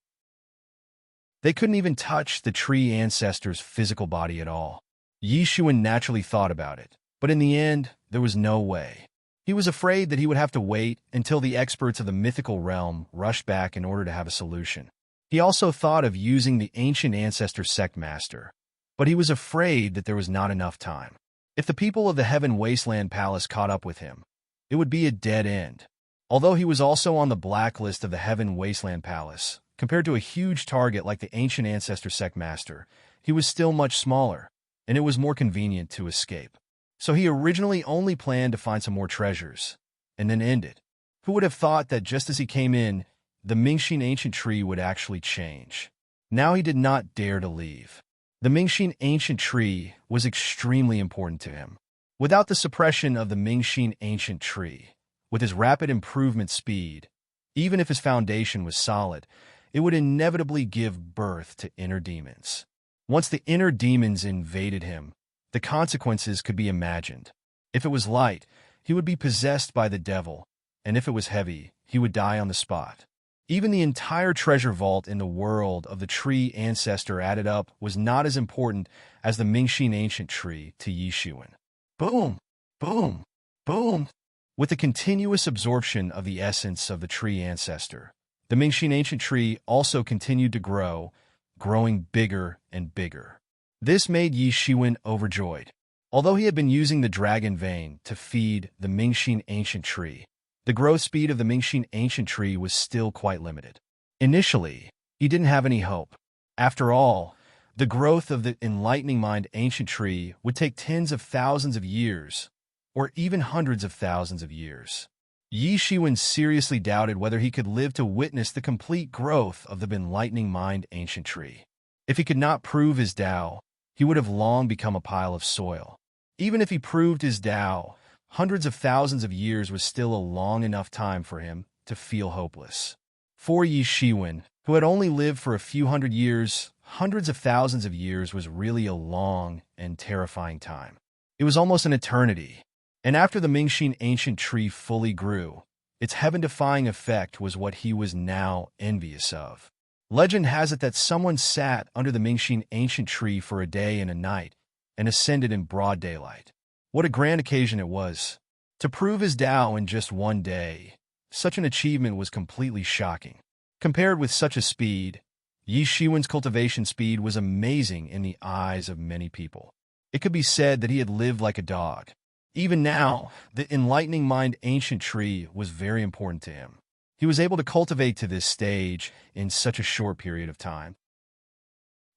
They couldn't even touch the tree ancestor's physical body at all. Yi Shiwen naturally thought about it, but in the end, there was no way. He was afraid that he would have to wait until the experts of the mythical realm rushed back in order to have a solution. He also thought of using the ancient ancestor sect master, but he was afraid that there was not enough time. If the people of the Heaven Wasteland Palace caught up with him, it would be a dead end. Although he was also on the blacklist of the Heaven Wasteland Palace, compared to a huge target like the ancient ancestor sect master, he was still much smaller, and it was more convenient to escape. So he originally only planned to find some more treasures, and then end it. Who would have thought that just as he came in, the Mingxin ancient tree would actually change? Now he did not dare to leave. The Mingxin ancient tree was extremely important to him. Without the suppression of the Mingxin ancient tree, with his rapid improvement speed, even if his foundation was solid, it would inevitably give birth to inner demons. Once the inner demons invaded him, The consequences could be imagined. If it was light, he would be possessed by the devil, and if it was heavy, he would die on the spot. Even the entire treasure vault in the world of the tree ancestor added up was not as important as the Mingxin ancient tree to Yi Shiwen. Boom! Boom! Boom! With the continuous absorption of the essence of the tree ancestor, the Mingxin ancient tree also continued to grow, growing bigger and bigger. This made Yi Shiwen overjoyed. Although he had been using the dragon vein to feed the Mingxin ancient tree, the growth speed of the Mingxin ancient tree was still quite limited. Initially, he didn't have any hope. After all, the growth of the enlightening mind ancient tree would take tens of thousands of years, or even hundreds of thousands of years. Yi Shiwen seriously doubted whether he could live to witness the complete growth of the enlightening mind ancient tree. If he could not prove his Tao, he would have long become a pile of soil. Even if he proved his Tao, hundreds of thousands of years was still a long enough time for him to feel hopeless. For Yi Shiwen, who had only lived for a few hundred years, hundreds of thousands of years was really a long and terrifying time. It was almost an eternity. And after the Mingxin ancient tree fully grew, its heaven-defying effect was what he was now envious of. Legend has it that someone sat under the Mingxin ancient tree for a day and a night and ascended in broad daylight. What a grand occasion it was. To prove his Tao in just one day, such an achievement was completely shocking. Compared with such a speed, Yi Shiwen's cultivation speed was amazing in the eyes of many people. It could be said that he had lived like a dog. Even now, the enlightening mind ancient tree was very important to him. He was able to cultivate to this stage in such a short period of time.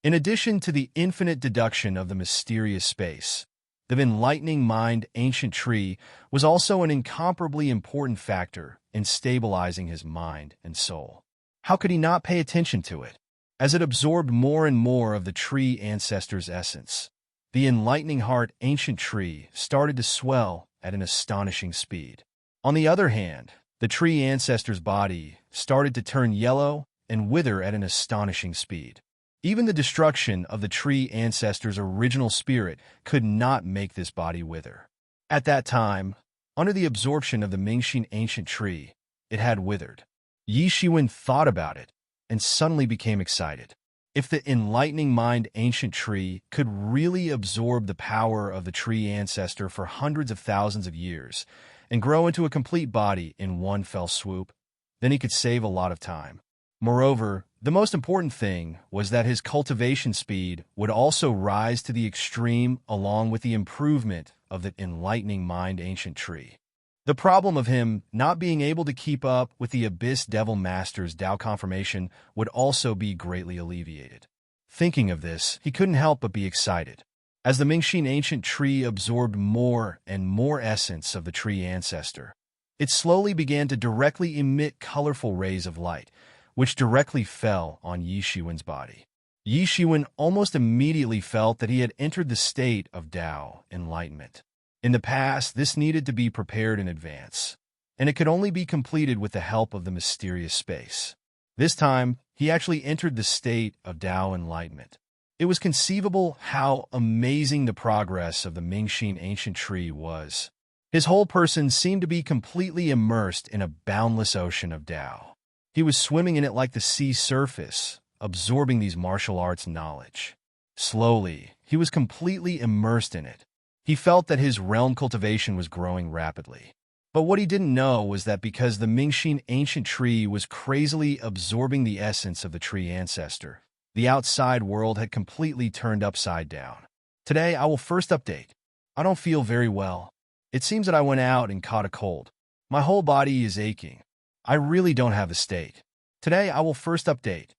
In addition to the infinite deduction of the mysterious space, the enlightening mind ancient tree was also an incomparably important factor in stabilizing his mind and soul. How could he not pay attention to it? As it absorbed more and more of the tree ancestor's essence, the enlightening heart ancient tree started to swell at an astonishing speed. On the other hand, the tree ancestor's body started to turn yellow and wither at an astonishing speed. Even the destruction of the tree ancestor's original spirit could not make this body wither. At that time, under the absorption of the Mingxin ancient tree, it had withered. Yi Shiwen thought about it and suddenly became excited. If the enlightening mind ancient tree could really absorb the power of the tree ancestor for hundreds of thousands of years and grow into a complete body in one fell swoop, then he could save a lot of time. Moreover, the most important thing was that his cultivation speed would also rise to the extreme along with the improvement of the enlightening mind ancient tree. The problem of him not being able to keep up with the Abyss Devil Master's Tao confirmation would also be greatly alleviated. Thinking of this, he couldn't help but be excited. As the Mingxin ancient tree absorbed more and more essence of the tree ancestor, it slowly began to directly emit colorful rays of light, which directly fell on Yi Shiwen's body. Yi Shiwen almost immediately felt that he had entered the state of Tao enlightenment. In the past, this needed to be prepared in advance, and it could only be completed with the help of the mysterious space. This time, he actually entered the state of Tao enlightenment. It was conceivable how amazing the progress of the Mingxin ancient tree was. His whole person seemed to be completely immersed in a boundless ocean of Tao. He was swimming in it like the sea surface, absorbing these martial arts knowledge. Slowly, he was completely immersed in it. He felt that his realm cultivation was growing rapidly. But what he didn't know was that because the Mingxin ancient tree was crazily absorbing the essence of the tree ancestor, the outside world had completely turned upside down. Today, I will first update. I don't feel very well. It seems that I went out and caught a cold. My whole body is aching. I really don't have a state. Today, I will first update.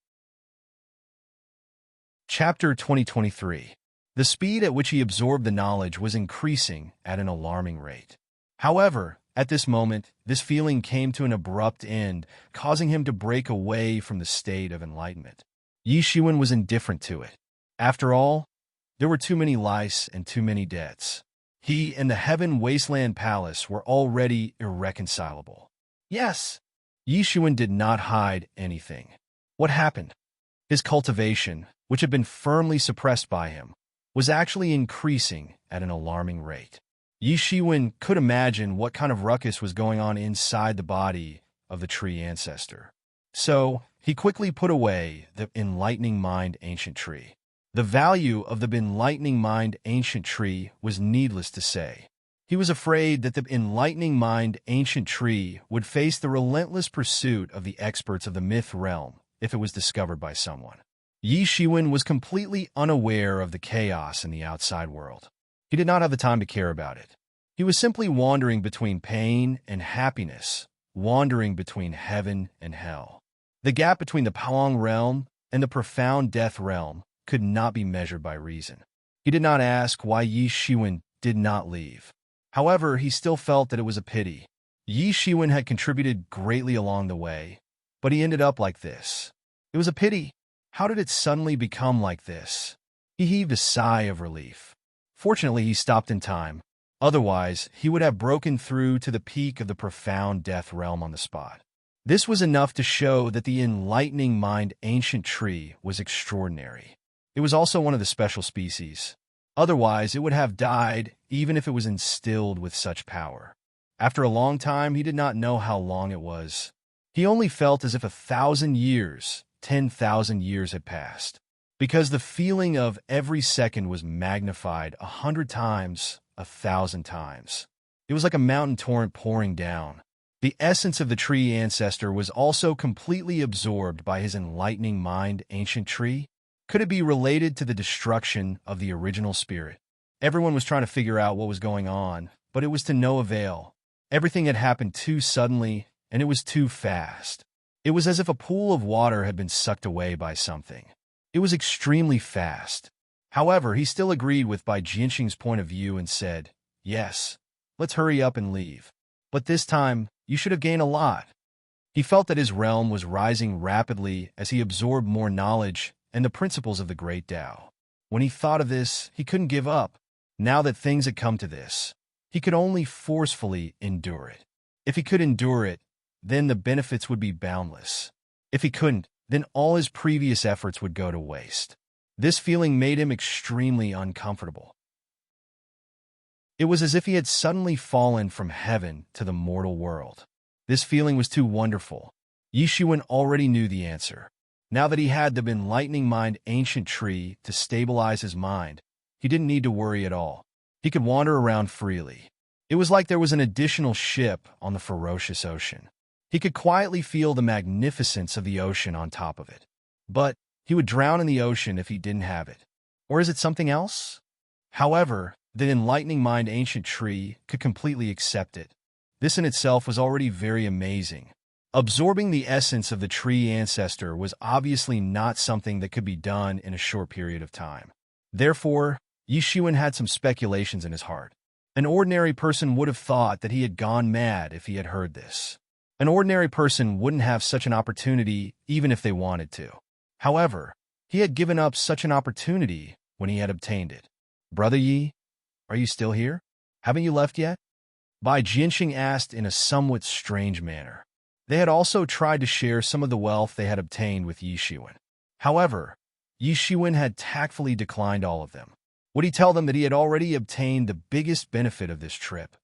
Chapter 2023. The speed at which he absorbed the knowledge was increasing at an alarming rate. However, at this moment, this feeling came to an abrupt end, causing him to break away from the state of enlightenment. Yi Shiwen was indifferent to it. After all, there were too many lice and too many deaths. He and the Heaven Wasteland Palace were already irreconcilable. Yes, Yi Shiwen did not hide anything. What happened? His cultivation, which had been firmly suppressed by him, was actually increasing at an alarming rate. Yi Shiwen could imagine what kind of ruckus was going on inside the body of the tree ancestor. So, he quickly put away the enlightening mind ancient tree. The value of the enlightening mind ancient tree was needless to say. He was afraid that the enlightening mind ancient tree would face the relentless pursuit of the experts of the myth realm if it was discovered by someone. Yi Shiwen was completely unaware of the chaos in the outside world. He did not have the time to care about it. He was simply wandering between pain and happiness, wandering between heaven and hell. The gap between the Pawang realm and the profound death realm could not be measured by reason. He did not ask why Yi Shiwen did not leave. However, he still felt that it was a pity. Yi Shiwen had contributed greatly along the way, but he ended up like this. It was a pity. How did it suddenly become like this? He heaved a sigh of relief. Fortunately, he stopped in time. Otherwise, he would have broken through to the peak of the profound death realm on the spot. This was enough to show that the enlightening mind ancient tree was extraordinary. It was also one of the special species. Otherwise, it would have died even if it was instilled with such power. After a long time, he did not know how long it was. He only felt as if 1,000 years, 10,000 years had passed, because the feeling of every second was magnified 100 times, 1,000 times. It was like a mountain torrent pouring down. The essence of the tree ancestor was also completely absorbed by his enlightening mind ancient tree. Could it be related to the destruction of the original spirit? Everyone was trying to figure out what was going on, but it was to no avail. Everything had happened too suddenly, and it was too fast. It was as if a pool of water had been sucked away by something. It was extremely fast. However, he still agreed with Bai Jianxing's point of view and said, "Yes, let's hurry up and leave. But this time, you should have gained a lot." He felt that his realm was rising rapidly as he absorbed more knowledge and the principles of the great Tao. When he thought of this, he couldn't give up. Now that things had come to this, he could only forcefully endure it. If he could endure it, then the benefits would be boundless. If he couldn't, then all his previous efforts would go to waste. This feeling made him extremely uncomfortable. It was as if he had suddenly fallen from heaven to the mortal world. This feeling was too wonderful. Yi Shiwen already knew the answer. Now that he had the enlightening mind ancient tree to stabilize his mind, he didn't need to worry at all. He could wander around freely. It was like there was an additional ship on the ferocious ocean. He could quietly feel the magnificence of the ocean on top of it. But he would drown in the ocean if he didn't have it. Or is it something else? However, the enlightening mind ancient tree could completely accept it. This in itself was already very amazing. Absorbing the essence of the tree ancestor was obviously not something that could be done in a short period of time. Therefore, Yi Shiwen had some speculations in his heart. An ordinary person would have thought that he had gone mad if he had heard this. An ordinary person wouldn't have such an opportunity even if they wanted to. However, he had given up such an opportunity when he had obtained it. "Brother Yi, are you still here? Haven't you left yet?" Bai Jianxing asked in a somewhat strange manner. They had also tried to share some of the wealth they had obtained with Yi Shiwen. However, Yi Shiwen had tactfully declined all of them. Would he tell them that he had already obtained the biggest benefit of this trip?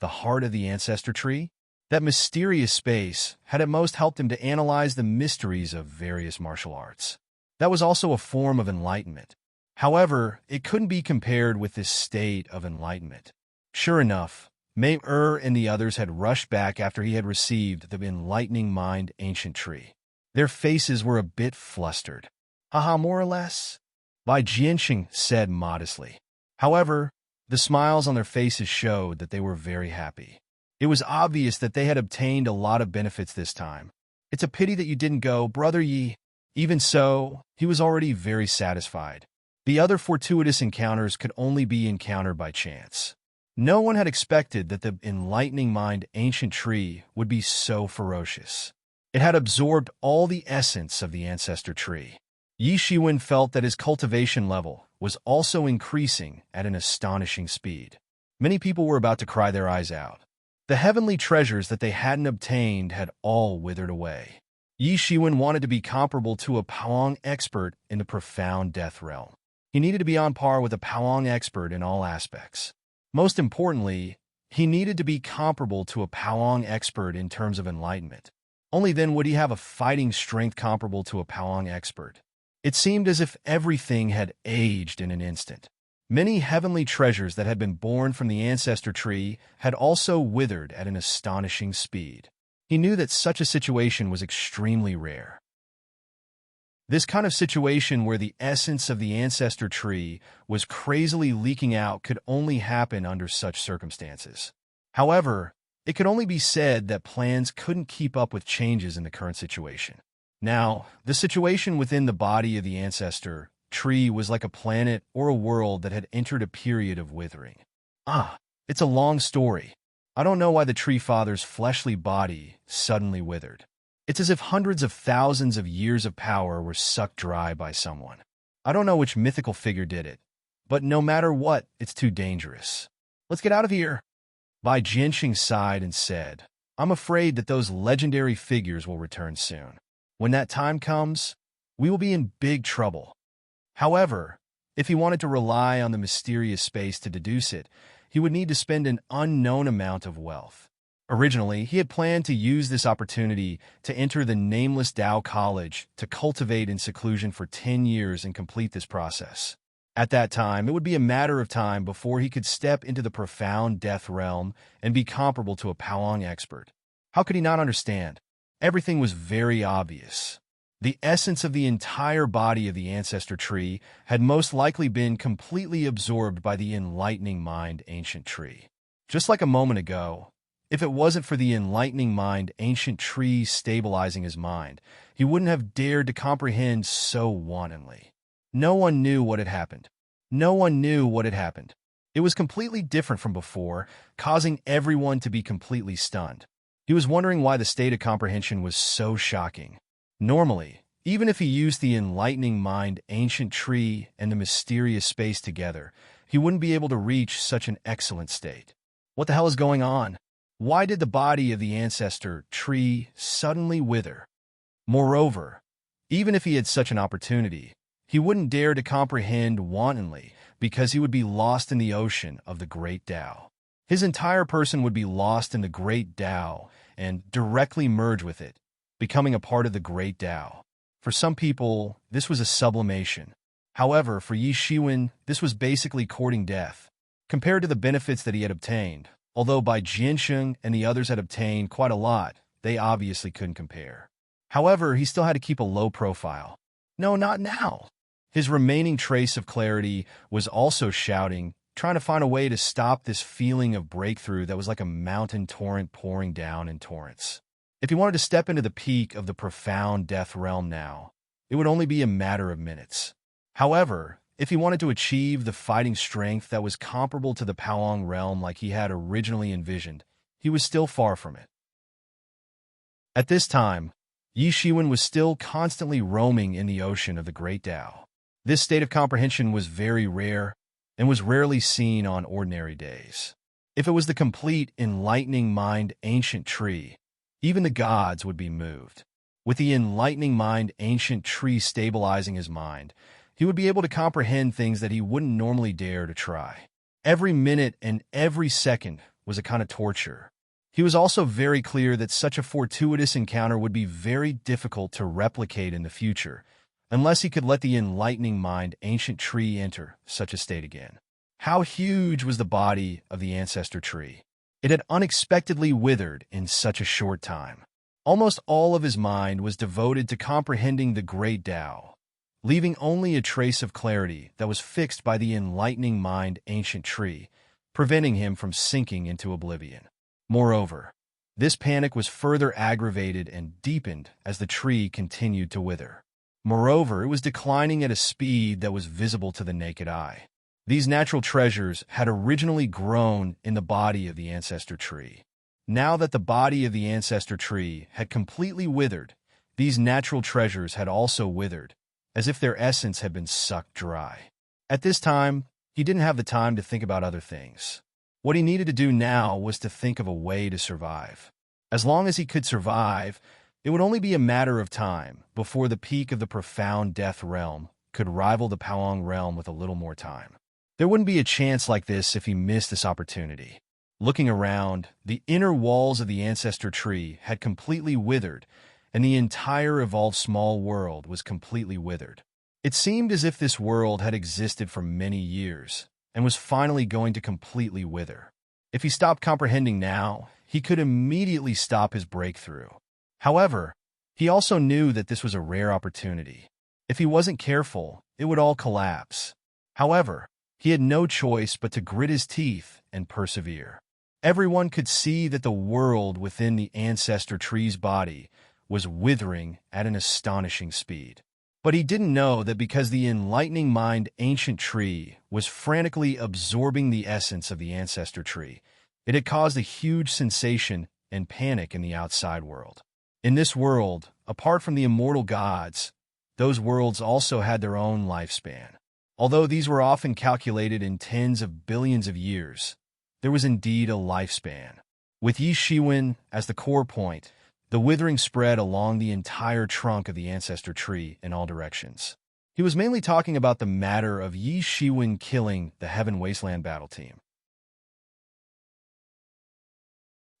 The heart of the ancestor tree? That mysterious space had at most helped him to analyze the mysteries of various martial arts. That was also a form of enlightenment. However, it couldn't be compared with this state of enlightenment. Sure enough, Mei and the others had rushed back after he had received the enlightening mind ancient tree. Their faces were a bit flustered. "Haha, more or less," Bai Jianxing said modestly. However, the smiles on their faces showed that they were very happy. It was obvious that they had obtained a lot of benefits this time. "It's a pity that you didn't go, Brother Yi." Even so, he was already very satisfied. The other fortuitous encounters could only be encountered by chance. No one had expected that the enlightening mind ancient tree would be so ferocious. It had absorbed all the essence of the ancestor tree. Yi Shiwen felt that his cultivation level was also increasing at an astonishing speed. Many people were about to cry their eyes out. The heavenly treasures that they hadn't obtained had all withered away. Yi Shiwen wanted to be comparable to a Pawang expert in the profound death realm. He needed to be on par with a Palong expert in all aspects. Most importantly, he needed to be comparable to a Palong expert in terms of enlightenment. Only then would he have a fighting strength comparable to a Palong expert. It seemed as if everything had aged in an instant. Many heavenly treasures that had been born from the ancestor tree had also withered at an astonishing speed. He knew that such a situation was extremely rare. This kind of situation where the essence of the ancestor tree was crazily leaking out could only happen under such circumstances. However, it could only be said that plans couldn't keep up with changes in the current situation. Now, the situation within the body of the ancestor tree was like a planet or a world that had entered a period of withering. It's a long story. I don't know why the tree father's fleshly body suddenly withered. It's as if hundreds of thousands of years of power were sucked dry by someone. I don't know which mythical figure did it, but no matter what, it's too dangerous. Let's get out of here. Bai Jianxing sighed and said, I'm afraid that those legendary figures will return soon. When that time comes, we will be in big trouble. However, if he wanted to rely on the mysterious space to deduce it, he would need to spend an unknown amount of wealth. Originally, he had planned to use this opportunity to enter the nameless Tao College to cultivate in seclusion for 10 years and complete this process. At that time, it would be a matter of time before he could step into the profound death realm and be comparable to a Palong expert. How could he not understand? Everything was very obvious. The essence of the entire body of the ancestor tree had most likely been completely absorbed by the enlightening mind ancient tree. Just like a moment ago, if it wasn't for the enlightening mind ancient tree stabilizing his mind, he wouldn't have dared to comprehend so wantonly. No one knew what had happened. No one knew what had happened. It was completely different from before, causing everyone to be completely stunned. He was wondering why the state of comprehension was so shocking. Normally, even if he used the enlightening mind ancient tree and the mysterious space together, he wouldn't be able to reach such an excellent state. What the hell is going on? Why did the body of the ancestor tree suddenly wither? Moreover, even if he had such an opportunity, he wouldn't dare to comprehend wantonly because he would be lost in the ocean of the great Tao. His entire person would be lost in the great Tao and directly merge with it, becoming a part of the great Tao. For some people, this was a sublimation. However, for Yi Shiwen, this was basically courting death. Compared to the benefits that he had obtained, although Bai Jianxing and the others had obtained quite a lot, they obviously couldn't compare. However, he still had to keep a low profile. No, not now. His remaining trace of clarity was also shouting, trying to find a way to stop this feeling of breakthrough that was like a mountain torrent pouring down in torrents. If he wanted to step into the peak of the profound death realm now, it would only be a matter of minutes. However, if he wanted to achieve the fighting strength that was comparable to the Palong realm like he had originally envisioned, he was still far from it. At this time, Yi Shiwen was still constantly roaming in the ocean of the Great Tao. This state of comprehension was very rare and was rarely seen on ordinary days. If it was the complete enlightening mind ancient tree, even the gods would be moved. With the enlightening mind ancient tree stabilizing his mind, he would be able to comprehend things that he wouldn't normally dare to try. Every minute and every second was a kind of torture. He was also very clear that such a fortuitous encounter would be very difficult to replicate in the future, unless he could let the enlightening mind ancient tree enter such a state again. How huge was the body of the ancestor tree? It had unexpectedly withered in such a short time. Almost all of his mind was devoted to comprehending the great Tao, leaving only a trace of clarity that was fixed by the enlightening mind ancient tree, preventing him from sinking into oblivion. Moreover, this panic was further aggravated and deepened as the tree continued to wither. Moreover, it was declining at a speed that was visible to the naked eye. These natural treasures had originally grown in the body of the ancestor tree. Now that the body of the ancestor tree had completely withered, these natural treasures had also withered, as if their essence had been sucked dry. At this time, he didn't have the time to think about other things. What he needed to do now was to think of a way to survive. As long as he could survive, it would only be a matter of time before the peak of the profound death realm could rival the Pawang realm with a little more time. There wouldn't be a chance like this if he missed this opportunity. Looking around, the inner walls of the ancestor tree had completely withered, and the entire evolved small world was completely withered. It seemed as if this world had existed for many years and was finally going to completely wither. If he stopped comprehending now, he could immediately stop his breakthrough. However, he also knew that this was a rare opportunity. If he wasn't careful, it would all collapse. However, he had no choice but to grit his teeth and persevere. Everyone could see that the world within the ancestor tree's body was withering at an astonishing speed. But he didn't know that because the enlightening mind ancient tree was frantically absorbing the essence of the ancestor tree, it had caused a huge sensation and panic in the outside world. In this world, apart from the immortal gods, those worlds also had their own lifespan. Although these were often calculated in tens of billions of years, there was indeed a lifespan. With Yi Shiwen as the core point, the withering spread along the entire trunk of the ancestor tree in all directions. He was mainly talking about the matter of Yi Shiwen killing the Heaven Wasteland battle team.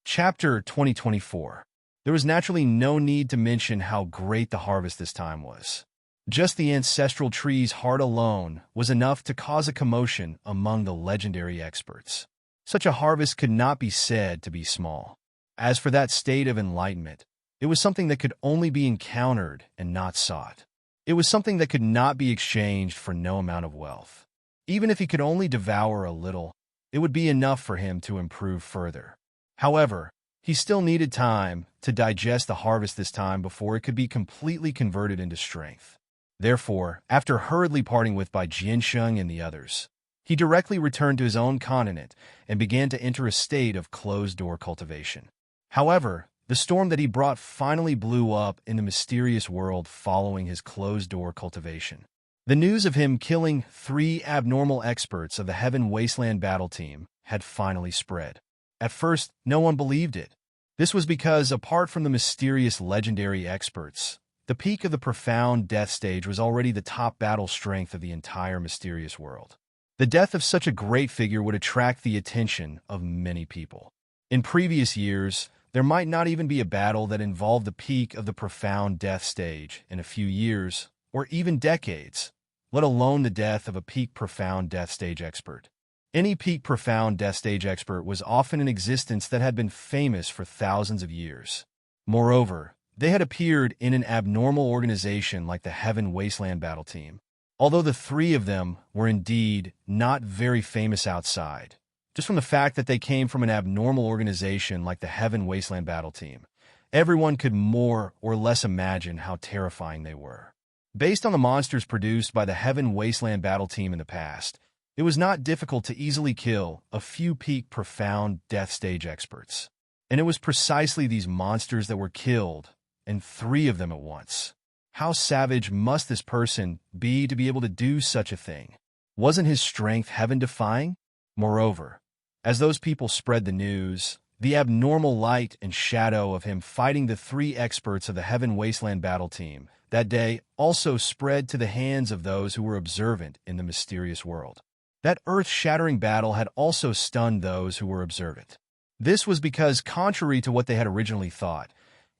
Chapter 2024. There was naturally no need to mention how great the harvest this time was. Just the ancestral tree's heart alone was enough to cause a commotion among the legendary experts. Such a harvest could not be said to be small. As for that state of enlightenment, it was something that could only be encountered and not sought. It was something that could not be exchanged for no amount of wealth. Even if he could only devour a little, it would be enough for him to improve further. However, he still needed time to digest the harvest this time before it could be completely converted into strength. Therefore, after hurriedly parting with Bai Jiansheng and the others, he directly returned to his own continent and began to enter a state of closed-door cultivation. However, the storm that he brought finally blew up in the mysterious world following his closed-door cultivation. The news of him killing 3 abnormal experts of the Heaven Wasteland battle team had finally spread. At first, no one believed it. This was because, apart from the mysterious legendary experts, the peak of the profound death stage was already the top battle strength of the entire mysterious world. The death of such a great figure would attract the attention of many people. In previous years, there might not even be a battle that involved the peak of the profound death stage in a few years, or even decades, let alone the death of a peak profound death stage expert. Any peak profound death stage expert was often in existence that had been famous for thousands of years. Moreover, they had appeared in an abnormal organization like the Heaven Wasteland battle team. Although the 3 of them were indeed not very famous outside, just from the fact that they came from an abnormal organization like the Heaven Wasteland battle team, everyone could more or less imagine how terrifying they were. Based on the monsters produced by the Heaven Wasteland battle team in the past, it was not difficult to easily kill a few peak profound death stage experts. And it was precisely these monsters that were killed, and 3 of them at once. How savage must this person be to be able to do such a thing? Wasn't his strength heaven-defying? Moreover, as those people spread the news, the abnormal light and shadow of him fighting the 3 experts of the Heaven Wasteland battle team that day also spread to the hands of those who were observant in the mysterious world. That earth-shattering battle had also stunned those who were observant. This was because, contrary to what they had originally thought,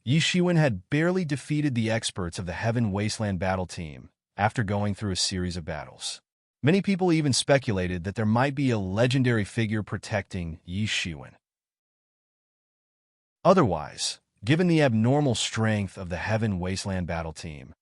Yi Shiwen had barely defeated the experts of the Heaven Wasteland battle team after going through a series of battles. Many people even speculated that there might be a legendary figure protecting Yi Shiwen. Otherwise, given the abnormal strength of the Heaven Wasteland battle team,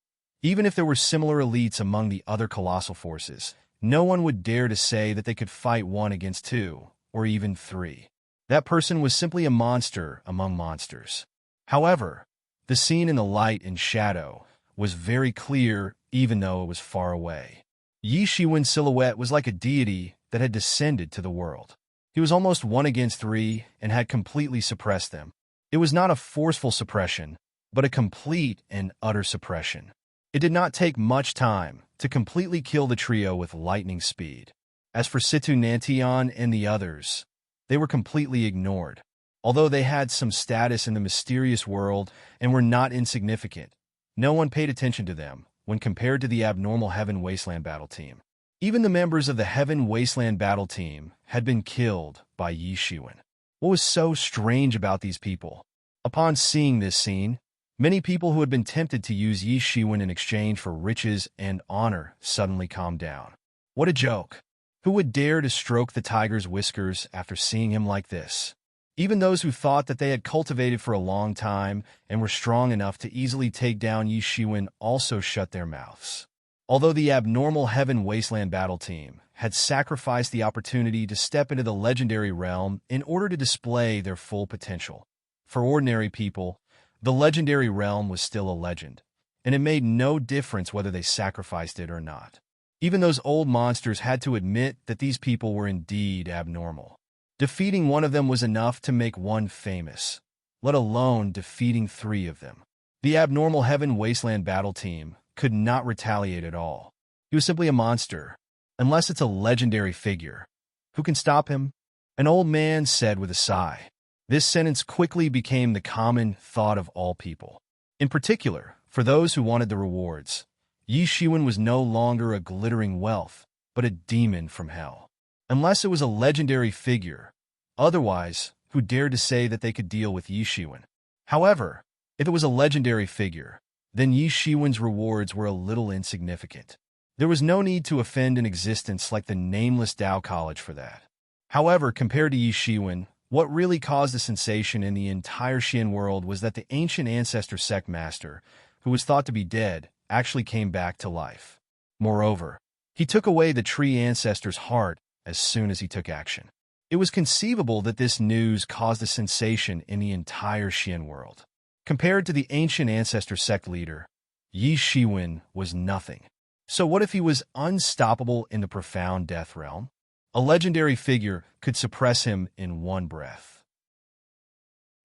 even if there were similar elites among the other colossal forces, no one would dare to say that they could fight 1 against 2, or even 3. That person was simply a monster among monsters. However, the scene in the light and shadow was very clear even though it was far away. Yi Shiwen's silhouette was like a deity that had descended to the world. He was almost 1 against 3 and had completely suppressed them. It was not a forceful suppression, but a complete and utter suppression. It did not take much time to completely kill the trio with lightning speed. As for Situ Nantian and the others, they were completely ignored. Although they had some status in the mysterious world and were not insignificant, no one paid attention to them when compared to the abnormal Heaven Wasteland battle team. Even the members of the Heaven Wasteland battle team had been killed by Yi Shiwen. What was so strange about these people? Upon seeing this scene, many people who had been tempted to use Yi Shiwen in exchange for riches and honor suddenly calmed down. What a joke! Who would dare to stroke the tiger's whiskers after seeing him like this? Even those who thought that they had cultivated for a long time and were strong enough to easily take down Yi Shiwen also shut their mouths. Although the abnormal Heaven Wasteland battle team had sacrificed the opportunity to step into the legendary realm in order to display their full potential, for ordinary people, the legendary realm was still a legend, and it made no difference whether they sacrificed it or not. Even those old monsters had to admit that these people were indeed abnormal. Defeating one of them was enough to make one famous, let alone defeating 3 of them. The abnormal Heaven Wasteland battle team could not retaliate at all. He was simply a monster, unless it's a legendary figure. Who can stop him? An old man said with a sigh. This sentence quickly became the common thought of all people. In particular, for those who wanted the rewards, Yi Shiwen was no longer a glittering wealth, but a demon from hell. Unless it was a legendary figure, otherwise, who dared to say that they could deal with Yi Shiwen? However, if it was a legendary figure, then Yi Shiwen's rewards were a little insignificant. There was no need to offend an existence like the nameless Tao College for that. However, compared to Yi Shiwen, what really caused a sensation in the entire Xian world was that the ancient ancestor sect master, who was thought to be dead, actually came back to life. Moreover, he took away the tree ancestor's heart as soon as he took action. It was conceivable that this news caused a sensation in the entire Xian world. Compared to the ancient ancestor sect leader, Yi Shiwen was nothing. So what if he was unstoppable in the profound death realm? A legendary figure could suppress him in one breath.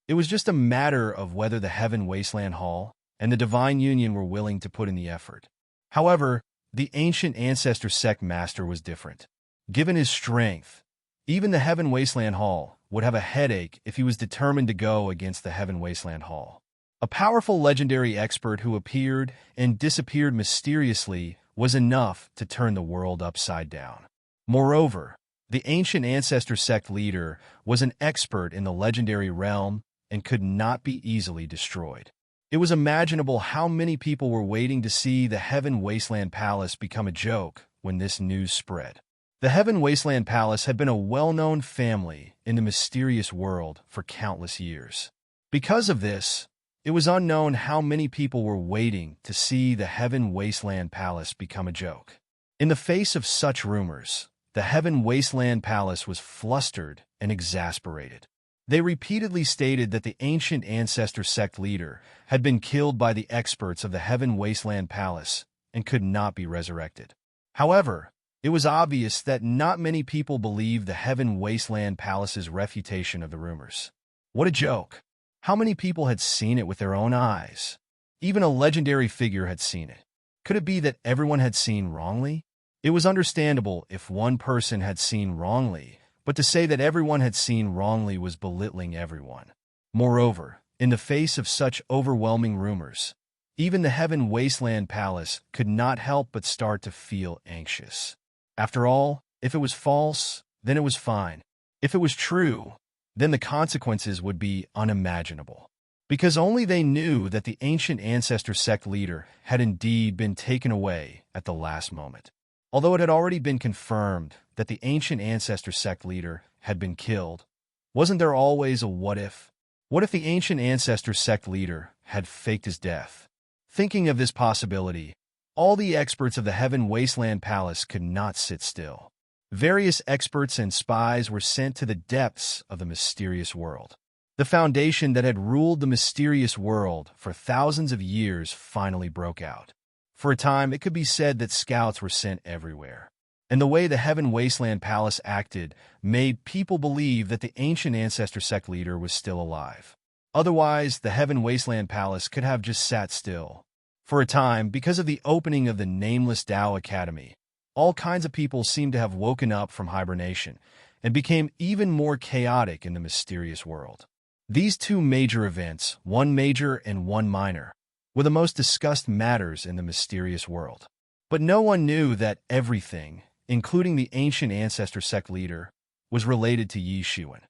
It was just a matter of whether the Heaven Wasteland Hall and the Divine Union were willing to put in the effort. However, the ancient ancestor sect master was different. Given his strength, even the Heaven Wasteland Hall would have a headache if he was determined to go against the Heaven Wasteland Hall. A powerful legendary expert who appeared and disappeared mysteriously was enough to turn the world upside down. Moreover, the ancient ancestor sect leader was an expert in the legendary realm and could not be easily destroyed. It was imaginable how many people were waiting to see the Heaven Wasteland Palace become a joke when this news spread. The Heaven Wasteland Palace had been a well-known family in the mysterious world for countless years. Because of this, it was unknown how many people were waiting to see the Heaven Wasteland Palace become a joke. In the face of such rumors, the Heaven Wasteland Palace was flustered and exasperated. They repeatedly stated that the ancient ancestor sect leader had been killed by the experts of the Heaven Wasteland Palace and could not be resurrected. However, it was obvious that not many people believed the Heaven Wasteland Palace's refutation of the rumors. What a joke! How many people had seen it with their own eyes? Even a legendary figure had seen it. Could it be that everyone had seen wrongly? It was understandable if one person had seen wrongly, but to say that everyone had seen wrongly was belittling everyone. Moreover, in the face of such overwhelming rumors, even the Heaven Wasteland Palace could not help but start to feel anxious. After all, if it was false, then it was fine. If it was true, then the consequences would be unimaginable. Because only they knew that the ancient ancestor sect leader had indeed been taken away at the last moment. Although it had already been confirmed that the ancient ancestor sect leader had been killed, wasn't there always a what if? What if the ancient ancestor sect leader had faked his death? Thinking of this possibility, all the experts of the Heaven Wasteland Palace could not sit still. Various experts and spies were sent to the depths of the mysterious world. The foundation that had ruled the mysterious world for thousands of years finally broke out. For a time, it could be said that scouts were sent everywhere. And the way the Heaven Wasteland Palace acted made people believe that the ancient ancestor sect leader was still alive. Otherwise, the Heaven Wasteland Palace could have just sat still. For a time, because of the opening of the nameless Tao Academy, all kinds of people seemed to have woken up from hibernation and became even more chaotic in the mysterious world. These two major events, one major and one minor, were the most discussed matters in the mysterious world. But no one knew that everything, including the ancient ancestor sect leader, was related to Yi Shiwen.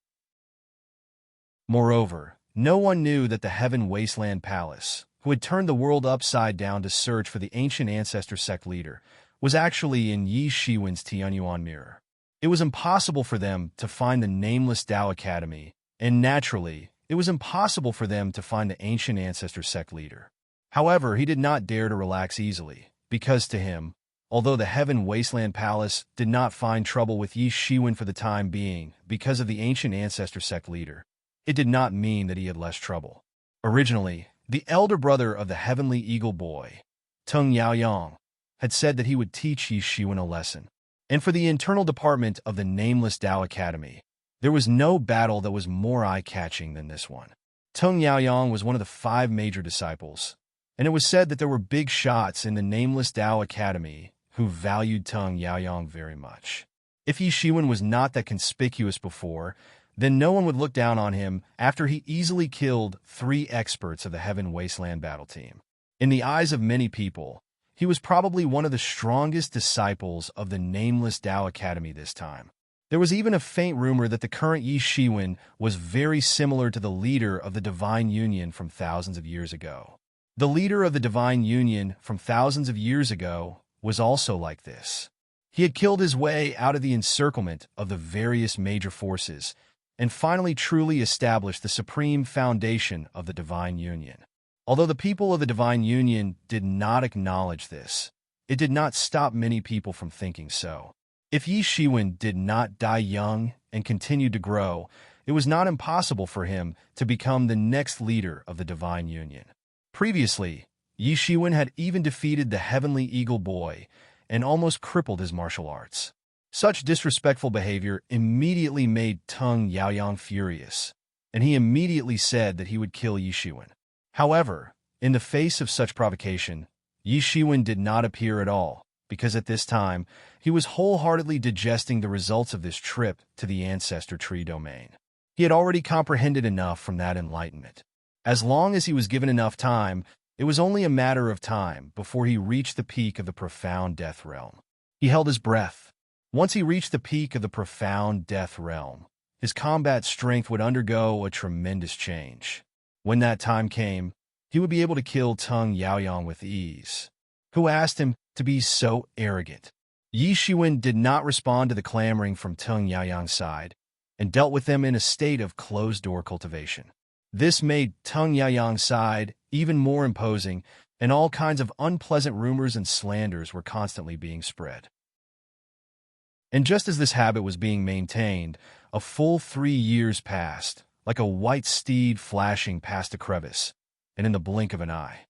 Moreover, no one knew that the Heaven Wasteland Palace, who had turned the world upside down to search for the ancient ancestor sect leader, was actually in Yi Shiwen's Tianyuan mirror. It was impossible for them to find the nameless Tao Academy, and naturally, it was impossible for them to find the ancient ancestor sect leader. However, he did not dare to relax easily, because to him, although the Heaven Wasteland Palace did not find trouble with Yi Shiwen for the time being because of the ancient ancestor sect leader, it did not mean that he had less trouble. Originally, the elder brother of the Heavenly Eagle Boy, Tung Yaoyang, had said that he would teach Yi Shiwen a lesson. And for the internal department of the nameless Tao Academy, there was no battle that was more eye-catching than this one. Tung Yaoyang was one of the 5 major disciples, and it was said that there were big shots in the nameless Tao Academy who valued Tung Yaoyang very much. If Yi Shiwen was not that conspicuous before, then no one would look down on him after he easily killed 3 experts of the Heaven Wasteland battle team. In the eyes of many people, he was probably one of the strongest disciples of the nameless Tao Academy this time. There was even a faint rumor that the current Yi Shiwen was very similar to the leader of the Divine Union from thousands of years ago. The leader of the Divine Union from thousands of years ago was also like this. He had killed his way out of the encirclement of the various major forces and finally truly established the supreme foundation of the Divine Union. Although the people of the Divine Union did not acknowledge this, it did not stop many people from thinking so. If Yi Shiwen did not die young and continued to grow, it was not impossible for him to become the next leader of the Divine Union. Previously, Yi Shiwen had even defeated the Heavenly Eagle Boy and almost crippled his martial arts. Such disrespectful behavior immediately made Tung Yaoyang furious, and he immediately said that he would kill Yi Shiwen. However, in the face of such provocation, Yi Shiwen did not appear at all, because at this time, he was wholeheartedly digesting the results of this trip to the Ancestor Tree domain. He had already comprehended enough from that enlightenment. As long as he was given enough time, it was only a matter of time before he reached the peak of the profound death realm. He held his breath. Once he reached the peak of the profound death realm, his combat strength would undergo a tremendous change. When that time came, he would be able to kill Tung Yaoyang with ease. Who asked him to be so arrogant? Yi Shiwen did not respond to the clamoring from Tung Yaoyang's side, and dealt with them in a state of closed-door cultivation. This made Tung Yaoyang's side even more imposing, and all kinds of unpleasant rumors and slanders were constantly being spread. And just as this habit was being maintained, a full 3 years passed, like a white steed flashing past a crevice, and in the blink of an eye.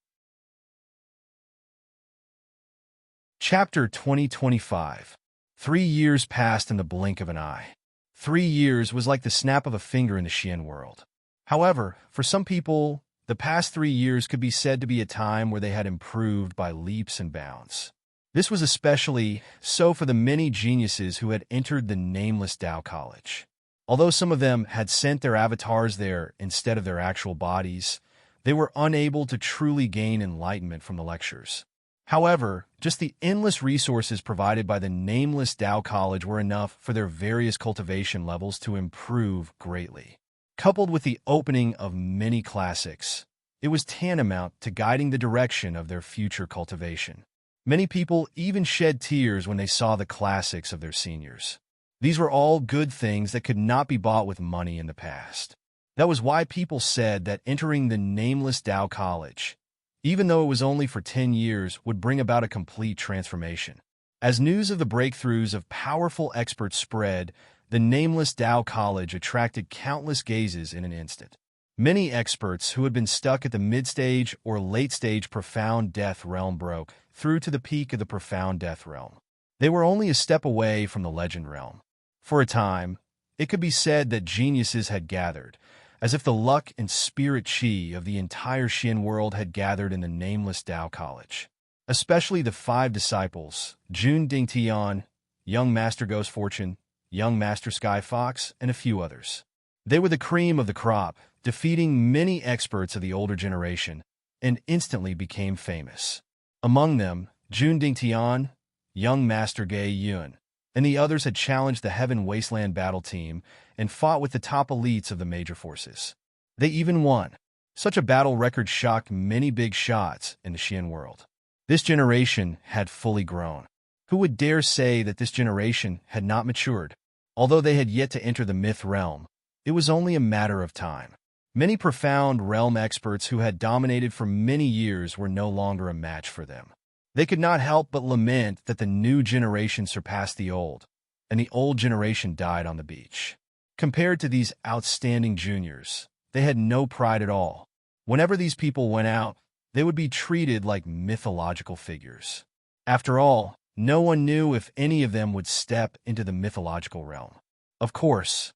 Chapter 2025. 3 years passed in the blink of an eye. 3 years was like the snap of a finger in the Xian world. However, for some people, the past 3 years could be said to be a time where they had improved by leaps and bounds. This was especially so for the many geniuses who had entered the nameless Tao College. Although some of them had sent their avatars there instead of their actual bodies, they were unable to truly gain enlightenment from the lectures. However, just the endless resources provided by the nameless Tao College were enough for their various cultivation levels to improve greatly. Coupled with the opening of many classics, it was tantamount to guiding the direction of their future cultivation. Many people even shed tears when they saw the classics of their seniors. These were all good things that could not be bought with money in the past. That was why people said that entering the nameless Tao College, even though it was only for 10 years, would bring about a complete transformation. As news of the breakthroughs of powerful experts spread, the nameless Tao College attracted countless gazes in an instant. Many experts who had been stuck at the mid-stage or late-stage profound death realm broke through to the peak of the profound death realm. They were only a step away from the legend realm. For a time, it could be said that geniuses had gathered, as if the luck and spirit chi of the entire Xian world had gathered in the nameless Tao College. Especially the 5 disciples, Jun Dingtian, Young Master Ghost Fortune, Young Master Sky Fox, and a few others. They were the cream of the crop, defeating many experts of the older generation, and instantly became famous. Among them, Jun Dingtian, young Master Ge Yun, and the others had challenged the Heaven Wasteland battle team and fought with the top elites of the major forces. They even won. Such a battle record shocked many big shots in the Xian world. This generation had fully grown. Who would dare say that this generation had not matured? Although they had yet to enter the myth realm, it was only a matter of time. Many profound realm experts who had dominated for many years were no longer a match for them. They could not help but lament that the new generation surpassed the old, and the old generation died on the beach. Compared to these outstanding juniors, they had no pride at all. Whenever these people went out, they would be treated like mythological figures. After all, no one knew if any of them would step into the mythological realm. Of course,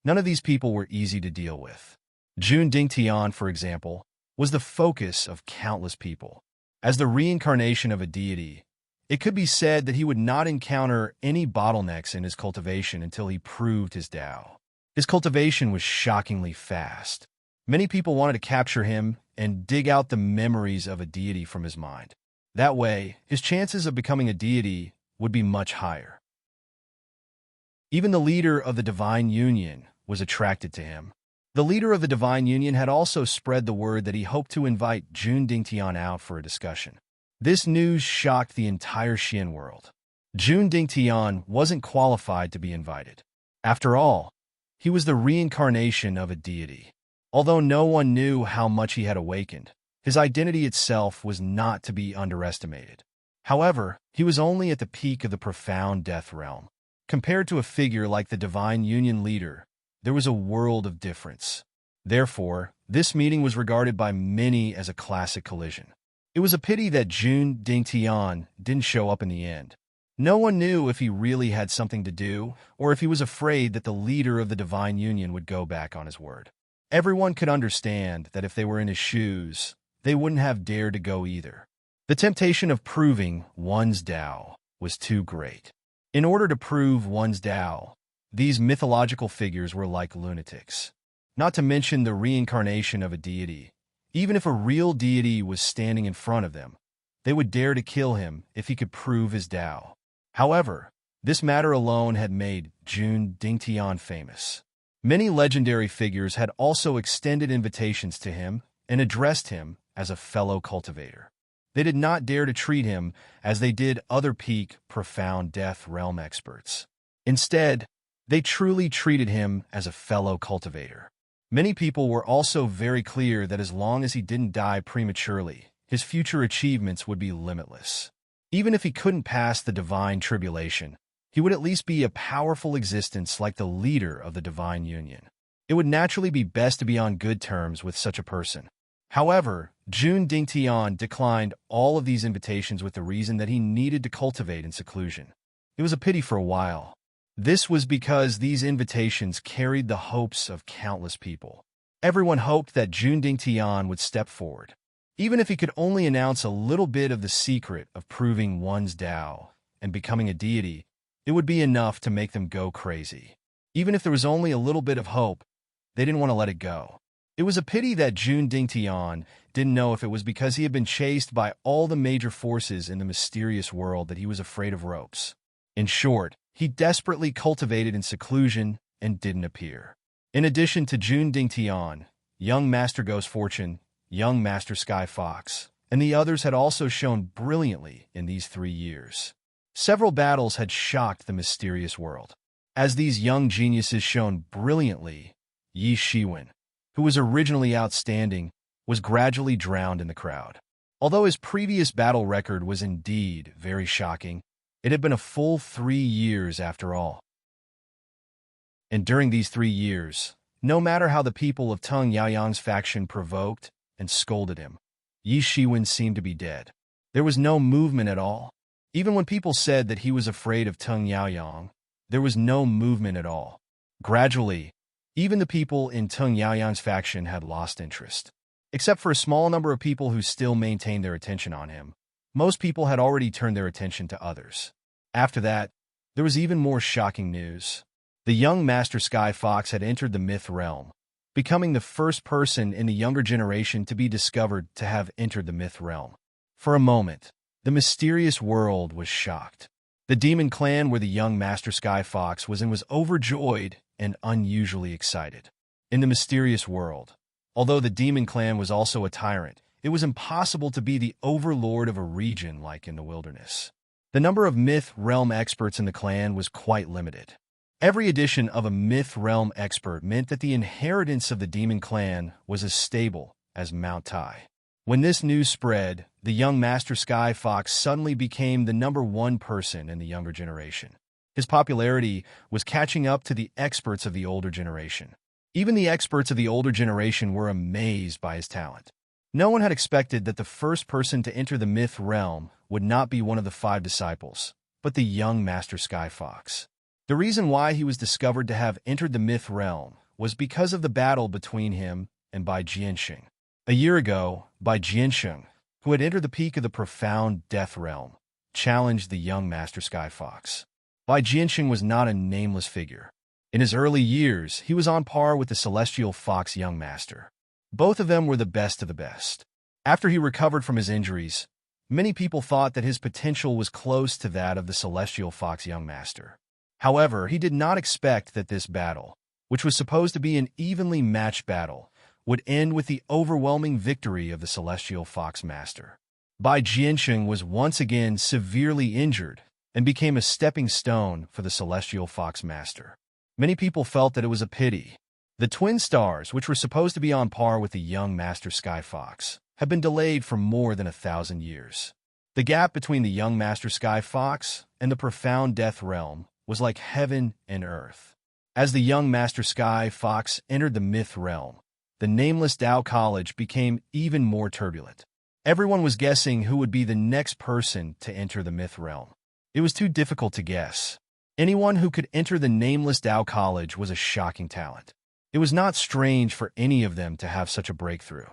none of these people were easy to deal with. Jun Dingtian, for example, was the focus of countless people. As the reincarnation of a deity, it could be said that he would not encounter any bottlenecks in his cultivation until he proved his Tao. His cultivation was shockingly fast. Many people wanted to capture him and dig out the memories of a deity from his mind. That way, his chances of becoming a deity would be much higher. Even the leader of the Divine Union was attracted to him. The leader of the Divine Union had also spread the word that he hoped to invite Jun Dingtian out for a discussion. This news shocked the entire Xian world. Jun Dingtian wasn't qualified to be invited. After all, he was the reincarnation of a deity. Although no one knew how much he had awakened, his identity itself was not to be underestimated. However, he was only at the peak of the profound death realm. Compared to a figure like the Divine Union leader, there was a world of difference. Therefore, this meeting was regarded by many as a classic collision. It was a pity that Jun Dingtian didn't show up in the end. No one knew if he really had something to do, or if he was afraid that the leader of the Divine Union would go back on his word. Everyone could understand that if they were in his shoes, they wouldn't have dared to go either. The temptation of proving one's Tao was too great. In order to prove one's Tao, these mythological figures were like lunatics. Not to mention the reincarnation of a deity. Even if a real deity was standing in front of them, they would dare to kill him if he could prove his Tao. However, this matter alone had made Jun Dingtian famous. Many legendary figures had also extended invitations to him and addressed him as a fellow cultivator. They did not dare to treat him as they did other peak, profound death realm experts. Instead, they truly treated him as a fellow cultivator. Many people were also very clear that as long as he didn't die prematurely, his future achievements would be limitless. Even if he couldn't pass the divine tribulation, he would at least be a powerful existence like the leader of the Divine Union. It would naturally be best to be on good terms with such a person. However, Jun Dingtian declined all of these invitations with the reason that he needed to cultivate in seclusion. It was a pity for a while. This was because these invitations carried the hopes of countless people. Everyone hoped that Jun Dingtian would step forward. Even if he could only announce a little bit of the secret of proving one's Tao and becoming a deity, it would be enough to make them go crazy. Even if there was only a little bit of hope, they didn't want to let it go. It was a pity that Jun Dingtian didn't know if it was because he had been chased by all the major forces in the mysterious world that he was afraid of ropes. In short, he desperately cultivated in seclusion and didn't appear. In addition to Jun Dingtian, young Master Ghost Fortune, young Master Sky Fox, and the others had also shown brilliantly in these 3 years. Several battles had shocked the mysterious world. As these young geniuses shone brilliantly, Yi Shiwen, who was originally outstanding, was gradually drowned in the crowd. Although his previous battle record was indeed very shocking, it had been a full 3 years after all. And during these 3 years, no matter how the people of Teng Yaoyang's faction provoked and scolded him, Yi Shiwen seemed to be dead. There was no movement at all. Even when people said that he was afraid of Teng Yaoyang, there was no movement at all. Gradually, even the people in Teng Yaoyang's faction had lost interest. Except for a small number of people who still maintained their attention on him, most people had already turned their attention to others. After that, there was even more shocking news. The young Master Sky Fox had entered the myth realm, becoming the first person in the younger generation to be discovered to have entered the myth realm. For a moment, the mysterious world was shocked. The demon clan where the young Master Sky Fox was in was overjoyed and unusually excited. In the mysterious world, although the demon clan was also a tyrant, it was impossible to be the overlord of a region like in the wilderness. The number of myth realm experts in the clan was quite limited. Every addition of a myth realm expert meant that the inheritance of the demon clan was as stable as Mount Tai. When this news spread, the young Master Sky Fox suddenly became the #1 person in the younger generation. His popularity was catching up to the experts of the older generation. Even the experts of the older generation were amazed by his talent. No one had expected that the first person to enter the myth realm would not be one of the 5 disciples, but the young Master Sky Fox. The reason why he was discovered to have entered the myth realm was because of the battle between him and Bai Jianxing. A year ago, Bai Jianxing, who had entered the peak of the profound death realm, challenged the young Master Sky Fox. Bai Jianxing was not a nameless figure. In his early years, he was on par with the celestial fox young master. Both of them were the best of the best. After he recovered from his injuries, many people thought that his potential was close to that of the celestial fox young master. However, he did not expect that this battle, which was supposed to be an evenly matched battle, would end with the overwhelming victory of the celestial fox master. Bai Jianxing was once again severely injured and became a stepping stone for the celestial fox master. Many people felt that it was a pity. The twin stars, which were supposed to be on par with the young Master Sky Fox, had been delayed for more than 1,000 years. The gap between the young Master Sky Fox and the profound death realm was like heaven and earth. As the young Master Sky Fox entered the myth realm, the nameless Tao College became even more turbulent. Everyone was guessing who would be the next person to enter the myth realm. It was too difficult to guess. Anyone who could enter the nameless Tao College was a shocking talent. It was not strange for any of them to have such a breakthrough.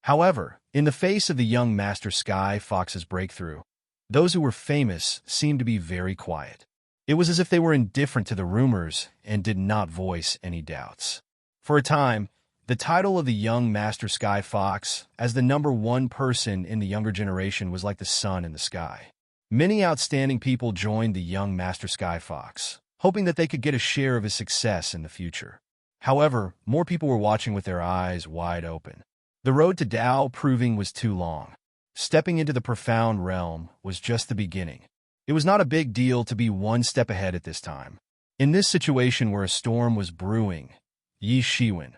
However, in the face of the young Master Sky Fox's breakthrough, those who were famous seemed to be very quiet. It was as if they were indifferent to the rumors and did not voice any doubts. For a time, the title of the young Master Sky Fox as the #1 person in the younger generation was like the sun in the sky. Many outstanding people joined the young Master Sky Fox, hoping that they could get a share of his success in the future. However, more people were watching with their eyes wide open. The road to Tao proving was too long. Stepping into the profound realm was just the beginning. It was not a big deal to be one step ahead at this time. In this situation where a storm was brewing, Yi Shiwen,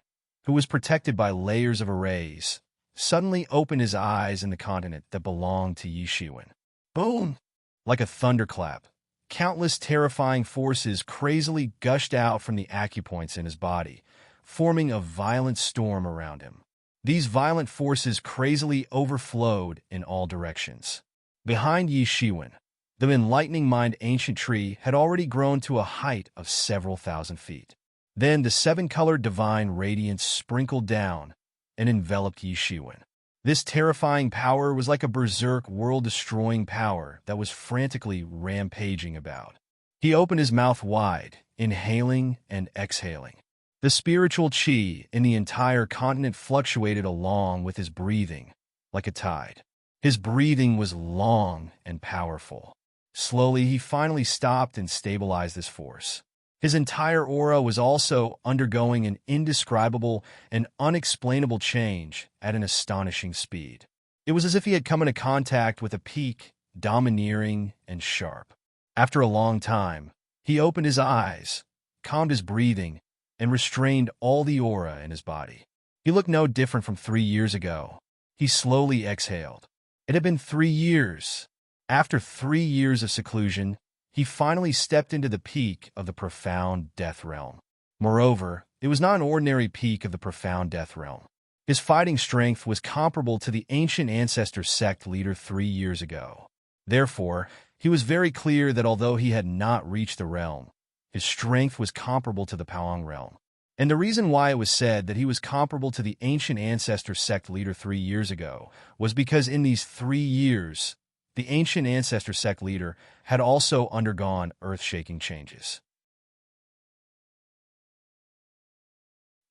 who was protected by layers of arrays, suddenly opened his eyes in the continent that belonged to Yi Shiwen. Boom! Like a thunderclap, countless terrifying forces crazily gushed out from the acupoints in his body, forming a violent storm around him. These violent forces crazily overflowed in all directions. Behind Yi Shiwen, the enlightening mind ancient tree had already grown to a height of several thousand feet. Then the 7-colored divine radiance sprinkled down and enveloped Yi Shiwen. This terrifying power was like a berserk world-destroying power that was frantically rampaging about. He opened his mouth wide, inhaling and exhaling. The spiritual chi in the entire continent fluctuated along with his breathing, like a tide. His breathing was long and powerful. Slowly, he finally stopped and stabilized this force. His entire aura was also undergoing an indescribable and unexplainable change at an astonishing speed. It was as if he had come into contact with a peak, domineering and sharp. After a long time, he opened his eyes, calmed his breathing, and restrained all the aura in his body. He looked no different from 3 years ago. He slowly exhaled. It had been 3 years. After 3 years of seclusion, he finally stepped into the peak of the profound death realm. Moreover, it was not an ordinary peak of the profound death realm. His fighting strength was comparable to the ancient ancestor sect leader 3 years ago. Therefore, he was very clear that although he had not reached the realm, his strength was comparable to the Paong realm. And the reason why it was said that he was comparable to the ancient ancestor sect leader 3 years ago was because in these 3 years, the ancient ancestor sect leader had also undergone earth-shaking changes.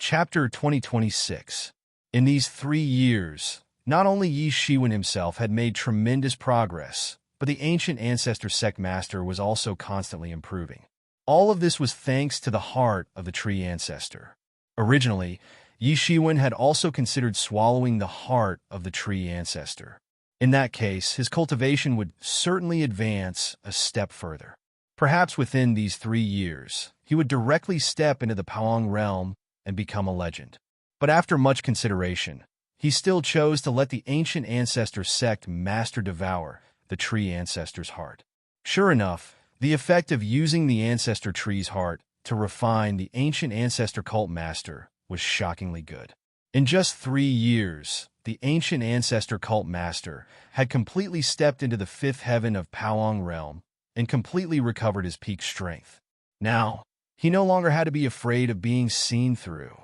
Chapter 2026. In these 3 years, not only Yi Shiwen himself had made tremendous progress, but the ancient ancestor sect master was also constantly improving. All of this was thanks to the heart of the tree ancestor. Originally, Yi Shiwen had also considered swallowing the heart of the tree ancestor. In that case, his cultivation would certainly advance a step further. Perhaps within these 3 years, he would directly step into the Paong realm and become a legend. But after much consideration, he still chose to let the ancient ancestor sect master devour the tree ancestor's heart. Sure enough, the effect of using the ancestor tree's heart to refine the ancient ancestor cult master was shockingly good. In just 3 years, the ancient ancestor cult master had completely stepped into the 5th heaven of Paong realm and completely recovered his peak strength. Now, he no longer had to be afraid of being seen through.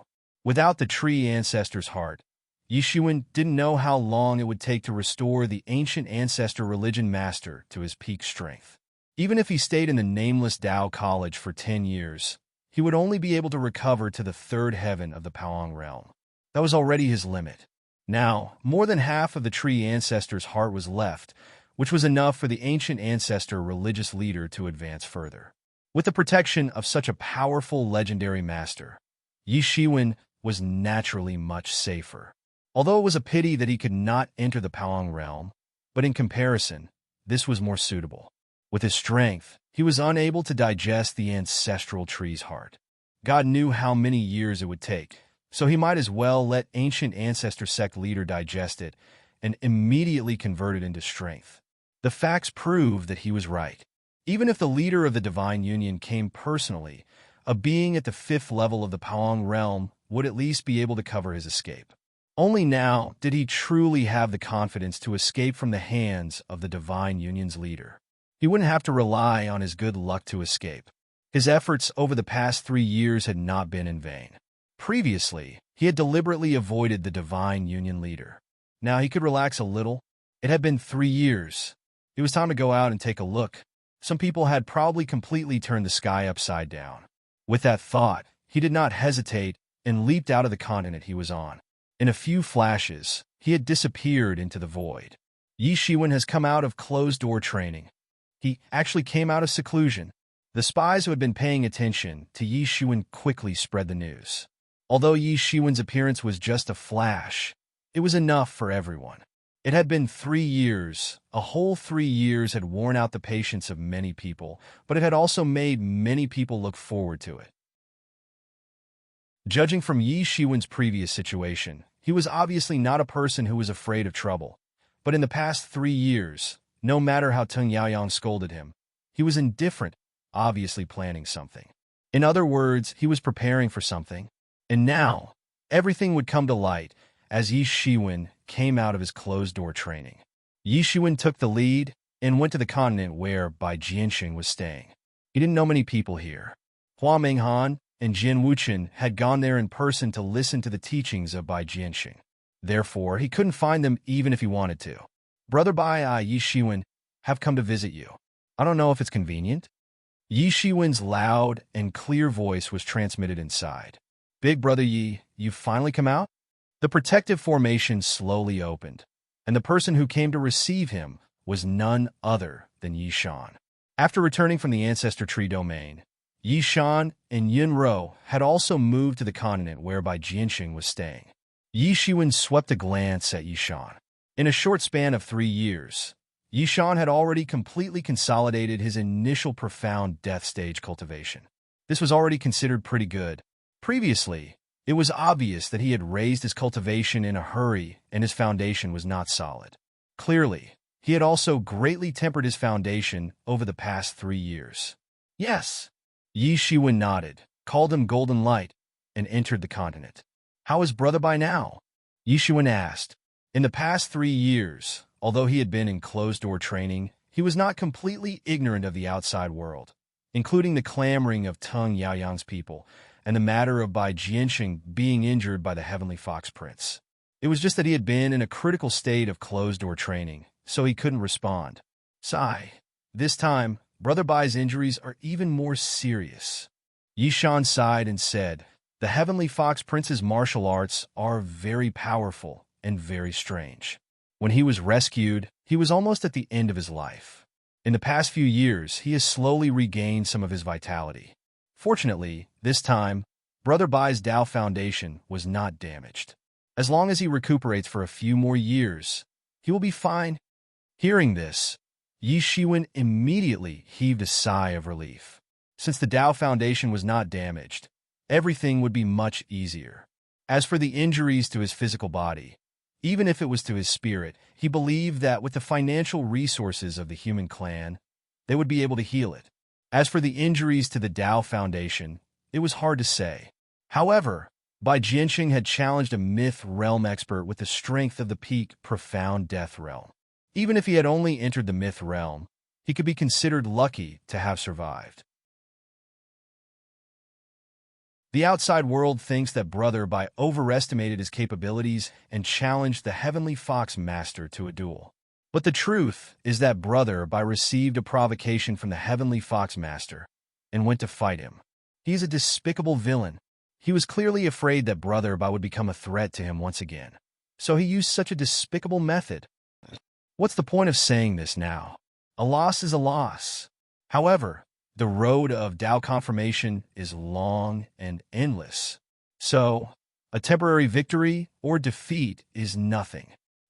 Without the tree ancestor's heart, Yi Shiwen didn't know how long it would take to restore the ancient ancestor religion master to his peak strength. Even if he stayed in the nameless Tao college for 10 years, he would only be able to recover to the 3rd heaven of the Paong realm. That was already his limit. Now, more than half of the tree ancestor's heart was left, which was enough for the ancient ancestor religious leader to advance further. With the protection of such a powerful legendary master, Yi Shiwen was naturally much safer. Although it was a pity that he could not enter the Paong realm, but in comparison, this was more suitable. With his strength, he was unable to digest the ancestral tree's heart. God knew how many years it would take, so he might as well let ancient ancestor sect leader digest it and immediately convert it into strength. The facts prove that he was right. Even if the leader of the Divine Union came personally, a being at the 5th level of the Paong realm would at least be able to cover his escape. Only now did he truly have the confidence to escape from the hands of the Divine Union's leader. He wouldn't have to rely on his good luck to escape. His efforts over the past 3 years had not been in vain. Previously, he had deliberately avoided the Divine Union leader. Now he could relax a little. It had been 3 years. It was time to go out and take a look. Some people had probably completely turned the sky upside down. With that thought, he did not hesitate and leaped out of the continent he was on. In a few flashes, he had disappeared into the void. Yi Shiwen has come out of closed-door training. He actually came out of seclusion. The spies who had been paying attention to Yi Shiwen quickly spread the news. Although Yi Shiwen's appearance was just a flash, it was enough for everyone. It had been 3 years. A whole 3 years had worn out the patience of many people, but it had also made many people look forward to it. Judging from Yi Shiwen's previous situation, he was obviously not a person who was afraid of trouble. But in the past 3 years, no matter how Teng Yaoyang scolded him, he was indifferent, obviously planning something. In other words, he was preparing for something. And now, everything would come to light as Yi Shiwen came out of his closed-door training. Yi Shiwen took the lead and went to the continent where Bai Jianxing was staying. He didn't know many people here. Hua Menghan and Jian Wuchen had gone there in person to listen to the teachings of Bai Jianxing. Therefore, he couldn't find them even if he wanted to. Brother Bai, Yi Shiwen, have come to visit you. I don't know if it's convenient. Yi Shiwen's loud and clear voice was transmitted inside. Big Brother Yi, you've finally come out? The protective formation slowly opened, and the person who came to receive him was none other than Yi Shan. After returning from the ancestor tree domain, Yi Shan and Yin Ro had also moved to the continent whereby Jianxing was staying. Yi Shiwen swept a glance at Yi Shan. In a short span of 3 years, Yi Shan had already completely consolidated his initial profound death stage cultivation. This was already considered pretty good. Previously, it was obvious that he had raised his cultivation in a hurry and his foundation was not solid. Clearly, he had also greatly tempered his foundation over the past 3 years. Yes. Yi Shiwen nodded, called him Golden Light, and entered the continent. How is Brother Bai now? Yi Shiwen asked. In the past 3 years, although he had been in closed-door training, he was not completely ignorant of the outside world, including the clamoring of Teng Yaoyang's people, and the matter of Bai Jianxing being injured by the Heavenly Fox Prince. It was just that he had been in a critical state of closed-door training, so he couldn't respond. Sigh. This time, Brother Bai's injuries are even more serious. Yi Shan sighed and said, The Heavenly Fox Prince's martial arts are very powerful and very strange. When he was rescued, he was almost at the end of his life. In the past few years, he has slowly regained some of his vitality. Fortunately, this time, Brother Bai's Tao foundation was not damaged. As long as he recuperates for a few more years, he will be fine. Hearing this, Yi Shiwen immediately heaved a sigh of relief. Since the Tao foundation was not damaged, everything would be much easier. As for the injuries to his physical body, even if it was to his spirit, he believed that with the financial resources of the human clan, they would be able to heal it. As for the injuries to the Tao foundation, it was hard to say. However, Bai Jianxing had challenged a myth realm expert with the strength of the peak profound death realm. Even if he had only entered the myth realm, he could be considered lucky to have survived. The outside world thinks that Brother Bai overestimated his capabilities and challenged the Heavenly Fox Master to a duel. But the truth is that Brother Bai received a provocation from the Heavenly Fox Master and went to fight him. He is a despicable villain. He was clearly afraid that Brother Bai would become a threat to him once again. So he used such a despicable method. What's the point of saying this now? A loss is a loss. However, the road of Tao confirmation is long and endless. So, a temporary victory or defeat is nothing.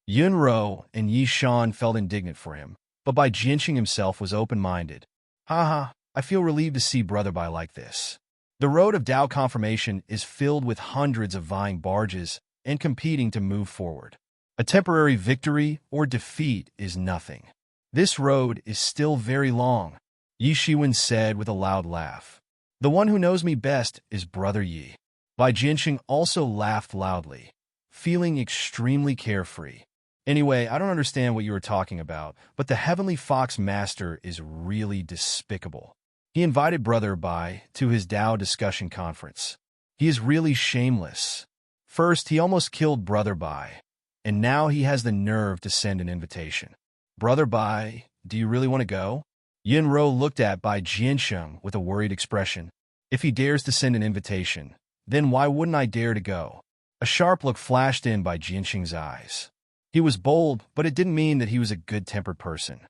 Yunro and Yi Shan felt indignant for him, but Bai Jianxing himself was open-minded. Haha, I feel relieved to see Brother Bai like this. The road of Tao confirmation is filled with hundreds of vying barges and competing to move forward. A temporary victory or defeat is nothing. This road is still very long, Yi Shiwen said with a loud laugh. The one who knows me best is Brother Yi. Bai Jianxing also laughed loudly, feeling extremely carefree. Anyway, I don't understand what you were talking about, but the Heavenly Fox Master is really despicable. He invited Brother Bai to his Tao discussion conference. He is really shameless. First, he almost killed Brother Bai, and now he has the nerve to send an invitation. Brother Bai, do you really want to go? Yunro looked at Bai Jianxing with a worried expression. If he dares to send an invitation, then why wouldn't I dare to go? A sharp look flashed in Bai Jianxing's eyes. He was bold, but it didn't mean that he was a good-tempered person.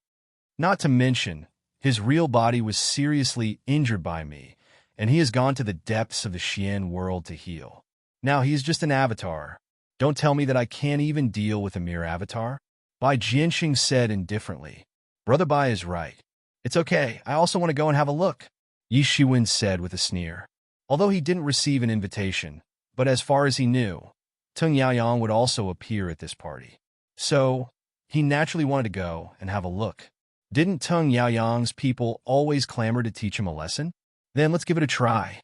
Not to mention, his real body was seriously injured by me, and he has gone to the depths of the Xian world to heal. Now he is just an avatar. Don't tell me that I can't even deal with a mere avatar. Bai Jianxing said indifferently. Brother Bai is right. It's okay, I also want to go and have a look, Yi Shiwen said with a sneer. Although he didn't receive an invitation, but as far as he knew, Tung Yaoyang would also appear at this party. So, he naturally wanted to go and have a look. Didn't Tung Yaoyang's people always clamor to teach him a lesson? Then let's give it a try.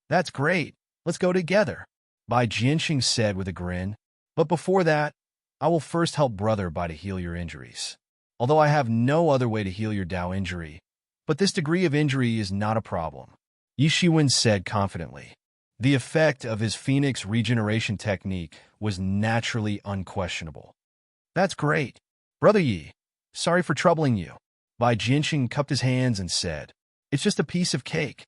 That's great, let's go together, Bai Jianxing said with a grin. But before that, I will first help Brother Bai to heal your injuries. Although I have no other way to heal your Tao injury, but this degree of injury is not a problem, Yi Shiwen said confidently. The effect of his Phoenix regeneration technique was naturally unquestionable. That's great. Brother Yi, sorry for troubling you. Bai Jianxing cupped his hands and said, It's just a piece of cake.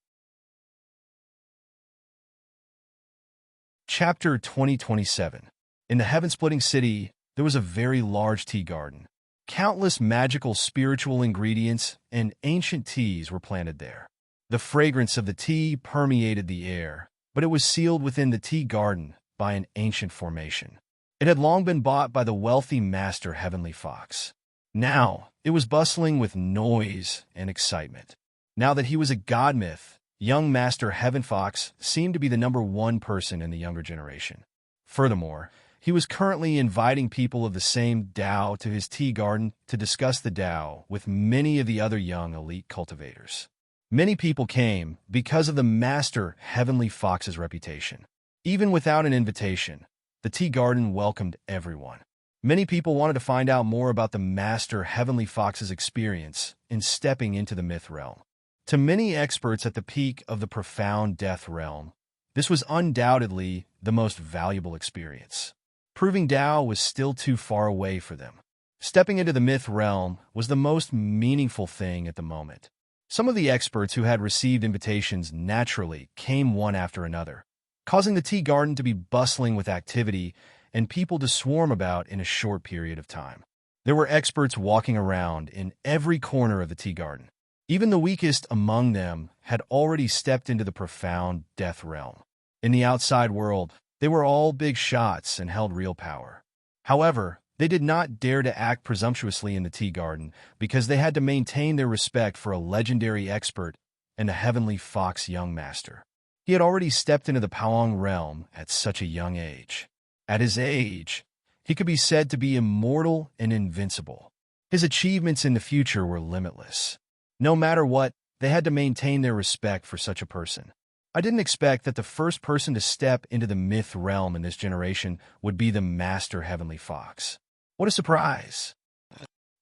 Chapter 2027. In the heaven-splitting city, there was a very large tea garden. Countless magical spiritual ingredients and ancient teas were planted there. The fragrance of the tea permeated the air, but it was sealed within the tea garden by an ancient formation. It had long been bought by the wealthy Master Heavenly Fox. Now, it was bustling with noise and excitement. Now that he was a god myth, young Master Heaven Fox seemed to be the #1 person in the younger generation. Furthermore, he was currently inviting people of the same Tao to his tea garden to discuss the Tao with many of the other young elite cultivators. Many people came because of the Master Heavenly Fox's reputation. Even without an invitation, the tea garden welcomed everyone. Many people wanted to find out more about the Master Heavenly Fox's experience in stepping into the myth realm. To many experts at the peak of the profound death realm, this was undoubtedly the most valuable experience. Proving Tao was still too far away for them. Stepping into the myth realm was the most meaningful thing at the moment. Some of the experts who had received invitations naturally came one after another. causing the tea garden to be bustling with activity and people to swarm about in a short period of time. There were experts walking around in every corner of the tea garden. Even the weakest among them had already stepped into the profound death realm. In the outside world, they were all big shots and held real power. However, they did not dare to act presumptuously in the tea garden because they had to maintain their respect for a legendary expert and a heavenly fox young master. He had already stepped into the Pawang realm at such a young age. At his age, he could be said to be immortal and invincible. His achievements in the future were limitless. No matter what, they had to maintain their respect for such a person. I didn't expect that the first person to step into the myth realm in this generation would be the Master Heavenly Fox. What a surprise!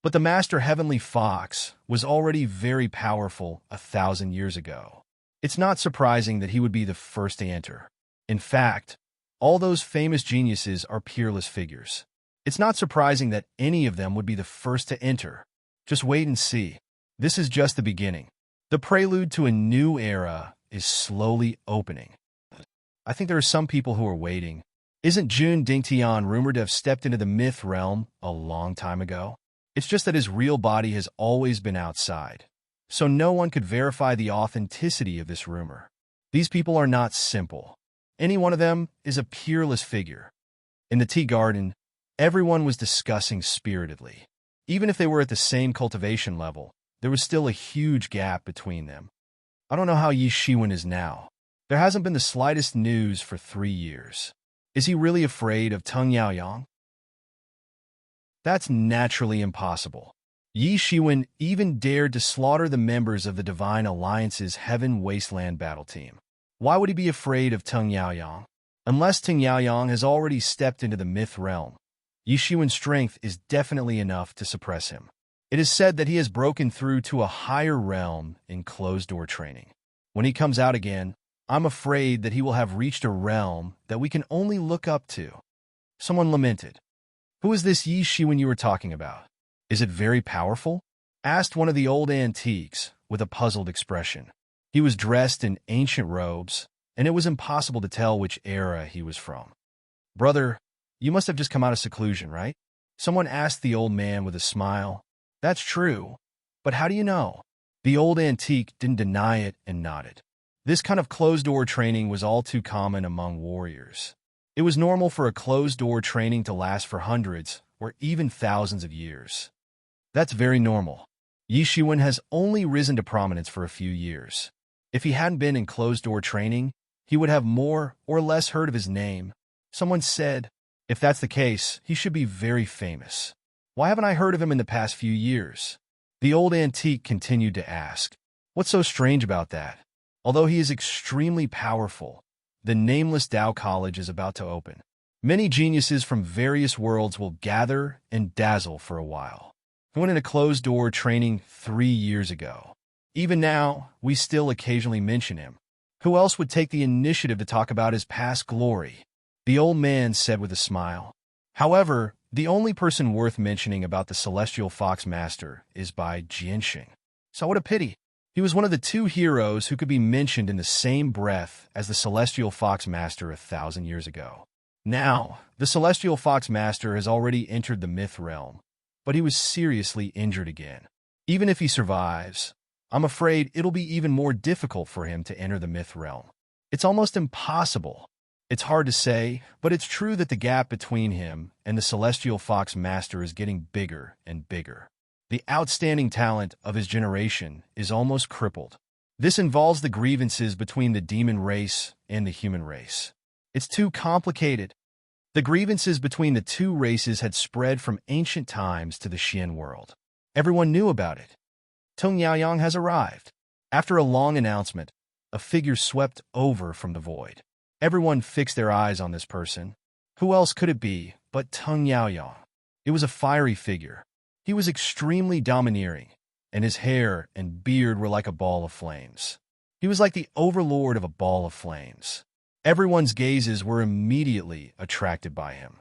But the Master Heavenly Fox was already very powerful 1,000 years ago. It's not surprising that he would be the first to enter. In fact, all those famous geniuses are peerless figures. It's not surprising that any of them would be the first to enter. Just wait and see. This is just the beginning. The prelude to a new era is slowly opening. I think there are some people who are waiting. Isn't Jun Dingtian rumored to have stepped into the myth realm a long time ago? It's just that his real body has always been outside, so no one could verify the authenticity of this rumor. These people are not simple. Any one of them is a peerless figure. In the tea garden, everyone was discussing spiritedly. Even if they were at the same cultivation level, there was still a huge gap between them. I don't know how Yi Shiwen is now. There hasn't been the slightest news for 3 years. Is he really afraid of Tung Yaoyang? That's naturally impossible. Yi Shiwen even dared to slaughter the members of the Divine Alliance's Heaven Wasteland battle team. Why would he be afraid of Tung Yaoyang? Unless Tung Yaoyang has already stepped into the myth realm, Yi Shiwen's strength is definitely enough to suppress him. It is said that he has broken through to a higher realm in closed-door training. When he comes out again, I'm afraid that he will have reached a realm that we can only look up to. Someone lamented. Who is this Yi Shiwen you were talking about? Is it very powerful? Asked one of the old antiques with a puzzled expression. He was dressed in ancient robes, and it was impossible to tell which era he was from. Brother, you must have just come out of seclusion, right? Someone asked the old man with a smile. That's true, but how do you know? The old antique didn't deny it and nodded. This kind of closed-door training was all too common among warriors. It was normal for a closed-door training to last for hundreds or even thousands of years. That's very normal. Yi Shiwen has only risen to prominence for a few years. If he hadn't been in closed-door training, he would have more or less heard of his name. Someone said, if that's the case, he should be very famous. Why haven't I heard of him in the past few years? The old antique continued to ask. What's so strange about that? Although he is extremely powerful, the nameless Dao College is about to open. Many geniuses from various worlds will gather and dazzle for a while. He went into closed-door training 3 years ago. Even now, we still occasionally mention him. Who else would take the initiative to talk about his past glory? The old man said with a smile. However, the only person worth mentioning about the Celestial Fox Master is by Jianxing. So what a pity. He was one of the 2 heroes who could be mentioned in the same breath as the Celestial Fox Master 1,000 years ago. Now, the Celestial Fox Master has already entered the myth realm, but he was seriously injured again. Even if he survives, I'm afraid it'll be even more difficult for him to enter the myth realm. It's almost impossible. It's hard to say, but it's true that the gap between him and the Celestial Fox Master is getting bigger and bigger. The outstanding talent of his generation is almost crippled. This involves the grievances between the demon race and the human race. It's too complicated. The grievances between the 2 races had spread from ancient times to the Xian world. Everyone knew about it. Tung Yaoyang has arrived. After a long announcement, a figure swept over from the void. Everyone fixed their eyes on this person. Who else could it be but Tung Yaoyang? It was a fiery figure. He was extremely domineering, and his hair and beard were like a ball of flames. He was like the overlord of a ball of flames. Everyone's gazes were immediately attracted by him.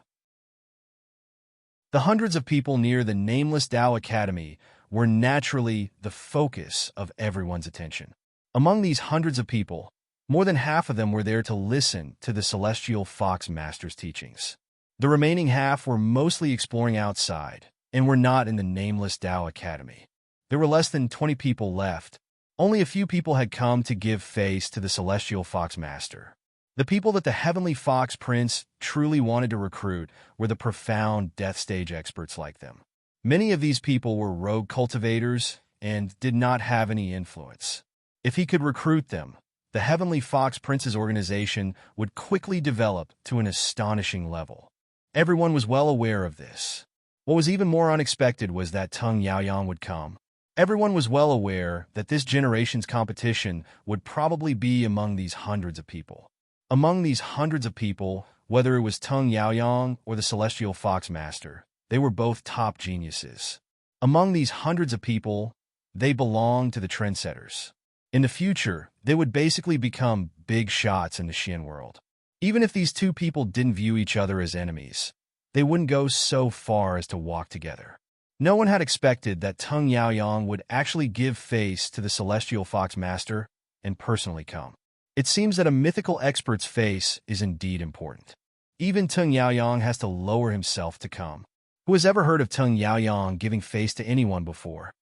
The hundreds of people near the nameless Dao Academy were naturally the focus of everyone's attention. Among these hundreds of people, More than half of them were there to listen to the Celestial Fox Master's teachings. The remaining half were mostly exploring outside and were not in the nameless Tao Academy. There were less than 20 people left. Only a few people had come to give face to the Celestial Fox Master. The people that the Heavenly Fox Prince truly wanted to recruit were the profound death stage experts like them. Many of these people were rogue cultivators and did not have any influence. If he could recruit them, the Heavenly Fox Prince's organization would quickly develop to an astonishing level. Everyone was well aware of this. What was even more unexpected was that Tung Yaoyang would come. Everyone was well aware that this generation's competition would probably be among these hundreds of people. Among these hundreds of people, whether it was Tung Yaoyang or the Celestial Fox Master, they were both top geniuses. Among these hundreds of people, they belonged to the trendsetters. In the future, they would basically become big shots in the Xian world. Even if these two people didn't view each other as enemies, they wouldn't go so far as to walk together. No one had expected that Tung Yaoyang would actually give face to the Celestial Fox Master and personally come. It seems that a mythical expert's face is indeed important. Even Tung Yaoyang has to lower himself to come. Who has ever heard of Tung Yaoyang giving face to anyone before?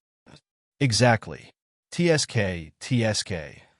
Exactly. TSK.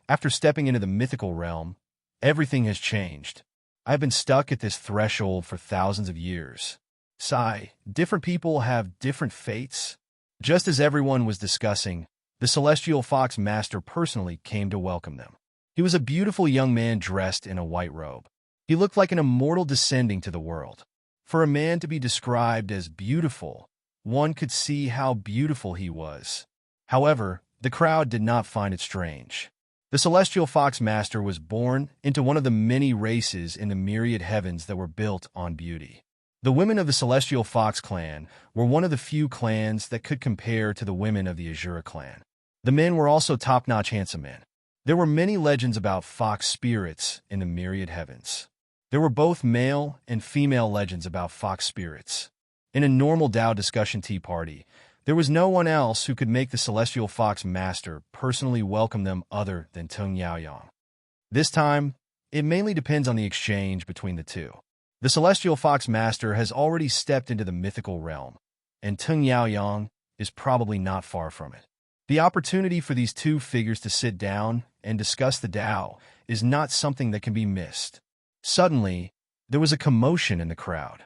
After stepping into the mythical realm, everything has changed. I've been stuck at this threshold for thousands of years. Sigh, different people have different fates. Just as everyone was discussing, the Celestial Fox Master personally came to welcome them. He was a beautiful young man dressed in a white robe. He looked like an immortal descending to the world. For a man to be described as beautiful, one could see how beautiful he was. However, the crowd did not find it strange. The Celestial Fox Master was born into one of the many races in the myriad heavens that were built on beauty. The women of the Celestial Fox clan were one of the few clans that could compare to the women of the Azura clan. The men were also top-notch handsome men. There were many legends about fox spirits in the myriad heavens. There were both male and female legends about fox spirits. In a normal Tao discussion tea party, there was no one else who could make the Celestial Fox Master personally welcome them other than Tung Yaoyang. This time, it mainly depends on the exchange between the two. The Celestial Fox Master has already stepped into the mythical realm, and Tung Yaoyang is probably not far from it. The opportunity for these two figures to sit down and discuss the Tao is not something that can be missed. Suddenly, there was a commotion in the crowd.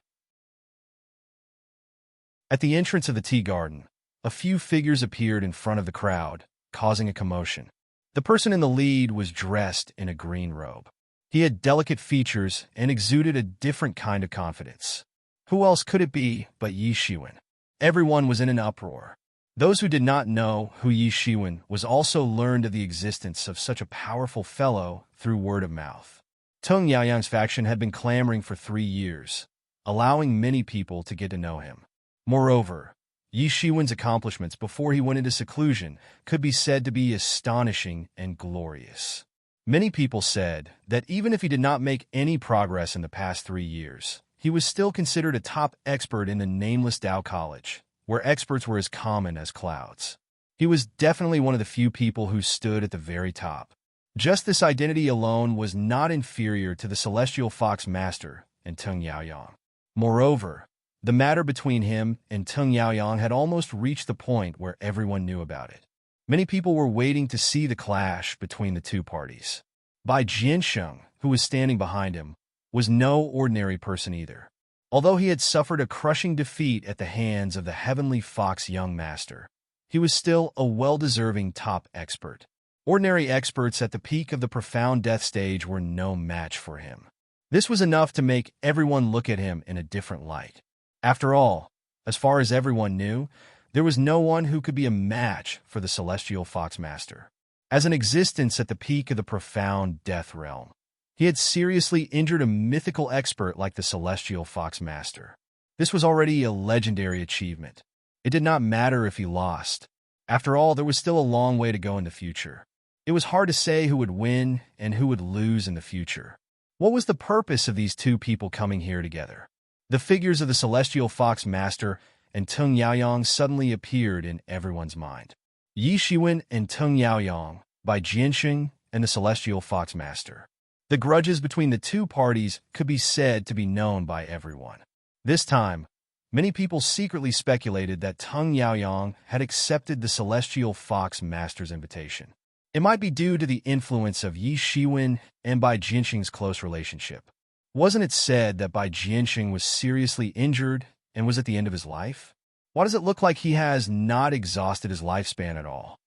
At the entrance of the tea garden, a few figures appeared in front of the crowd, causing a commotion. The person in the lead was dressed in a green robe. He had delicate features and exuded a different kind of confidence. Who else could it be but Yi Shiwen? Everyone was in an uproar. Those who did not know who Yi Shiwen was also learned of the existence of such a powerful fellow through word of mouth. Tung Yaoyang's faction had been clamoring for 3 years, allowing many people to get to know him. Moreover, Yi Shiwen's accomplishments before he went into seclusion could be said to be astonishing and glorious. Many people said that even if he did not make any progress in the past 3 years, he was still considered a top expert in the nameless Tao College, where experts were as common as clouds. He was definitely one of the few people who stood at the very top. Just this identity alone was not inferior to the Celestial Fox Master and Tung Yaoyang. Moreover, the matter between him and Tung Yaoyang had almost reached the point where everyone knew about it. Many people were waiting to see the clash between the two parties. Bai Jiansheng, who was standing behind him, was no ordinary person either. Although he had suffered a crushing defeat at the hands of the Heavenly Fox Young Master, he was still a well-deserving top expert. Ordinary experts at the peak of the profound death stage were no match for him. This was enough to make everyone look at him in a different light. After all, as far as everyone knew, there was no one who could be a match for the Celestial Fox Master. As an existence at the peak of the profound death realm, he had seriously injured a mythical expert like the Celestial Fox Master. This was already a legendary achievement. It did not matter if he lost. After all, there was still a long way to go in the future. It was hard to say who would win and who would lose in the future. What was the purpose of these two people coming here together? The figures of the Celestial Fox Master and Tung Yaoyang suddenly appeared in everyone's mind. Yi Shiwen and Tung Yaoyang, Bai Jiansheng and the celestial fox master. The grudges between the two parties could be said to be known by everyone. This time, many people secretly speculated that Tung Yaoyang had accepted the celestial fox master's invitation. It might be due to the influence of Yi Shiwen and Bai Jianxing's close relationship. Wasn't it said that Bai Jianxing was seriously injured and was at the end of his life? Why does it look like he has not exhausted his lifespan at all?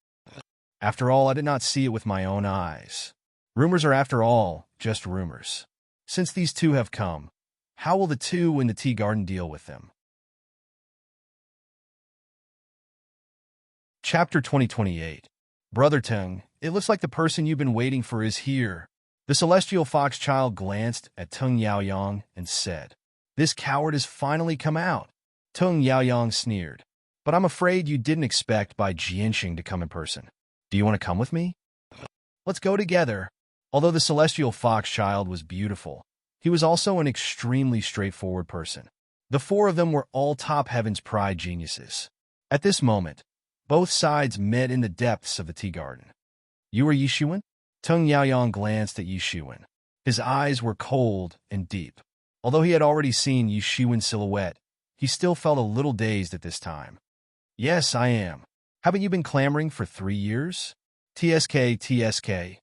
After all, I did not see it with my own eyes. Rumors are, after all, just rumors. Since these two have come, how will the two in the tea garden deal with them? Chapter 2028. Brother Tung, it looks like the person you've been waiting for is here. The celestial fox child glanced at Tung Yaoyang and said, "This coward has finally come out." Tung Yaoyang sneered, "But I'm afraid you didn't expect Bai Jianxing to come in person. Do you want to come with me? Let's go together." Although the celestial fox child was beautiful, he was also an extremely straightforward person. The four of them were all top heaven's pride geniuses. At this moment, both sides met in the depths of the tea garden. "You are Yi Shiwen?" Tung Yaoyang glanced at Yi Shiwen. His eyes were cold and deep. Although he had already seen Yi Shiwen's silhouette, he still felt a little dazed at this time. "Yes, I am. Haven't you been clamoring for 3 years? TSK.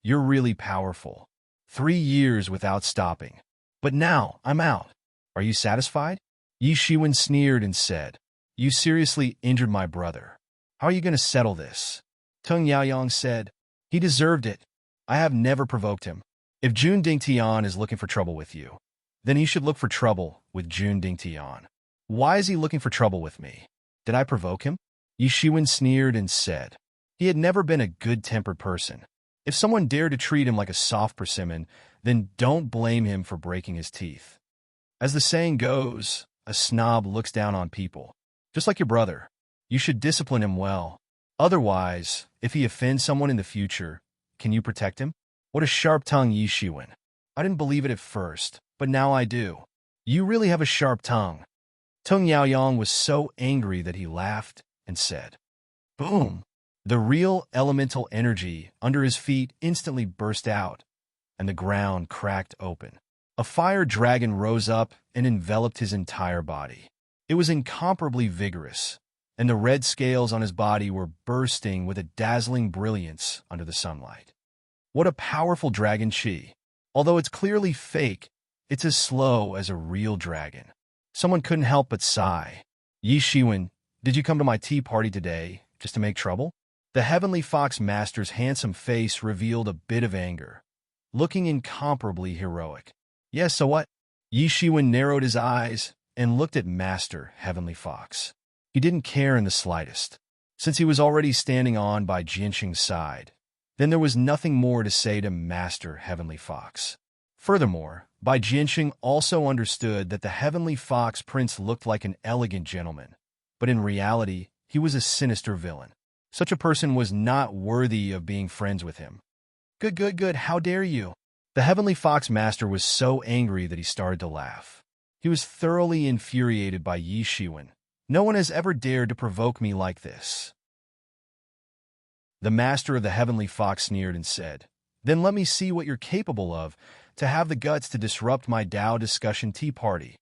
You're really powerful. 3 years without stopping. But now, I'm out. Are you satisfied?" Yi Shiwen sneered and said, "You seriously injured my brother. How are you going to settle this?" Tung Yaoyang said, "He deserved it. I have never provoked him. If Jun Dingtian is looking for trouble with you, then he should look for trouble with Jun Dingtian. Why is he looking for trouble with me? Did I provoke him?" Yi Shiwen sneered and said, he had never been a good-tempered person. If someone dared to treat him like a soft persimmon, then don't blame him for breaking his teeth. As the saying goes, a snob looks down on people. Just like your brother, you should discipline him well. Otherwise, if he offends someone in the future, can you protect him? What a sharp tongue, Yi Shiwen. I didn't believe it at first, but now I do. You really have a sharp tongue. Tung Yaoyang was so angry that he laughed and said, "Boom!" The real elemental energy under his feet instantly burst out, and the ground cracked open. A fire dragon rose up and enveloped his entire body. It was incomparably vigorous, and the red scales on his body were bursting with a dazzling brilliance under the sunlight. What a powerful dragon chi! Although it's clearly fake, it's as slow as a real dragon. Someone couldn't help but sigh. "Yi Shiwen, did you come to my tea party today just to make trouble?" The Heavenly Fox Master's handsome face revealed a bit of anger, looking incomparably heroic. "Yes, so what?" Yi Shiwen narrowed his eyes and looked at Master Heavenly Fox. He didn't care in the slightest. Since he was already standing on Bai Jianxing's side, then there was nothing more to say to Master Heavenly Fox. Furthermore, Bai Jianxing also understood that the Heavenly Fox Prince looked like an elegant gentleman, but in reality, he was a sinister villain. Such a person was not worthy of being friends with him. Good, how dare you?" The Heavenly Fox Master was so angry that he started to laugh. He was thoroughly infuriated by Yi Shiwen. "No one has ever dared to provoke me like this." The Master of the Heavenly Fox sneered and said, "Then let me see what you're capable of to have the guts to disrupt my Tao discussion tea party."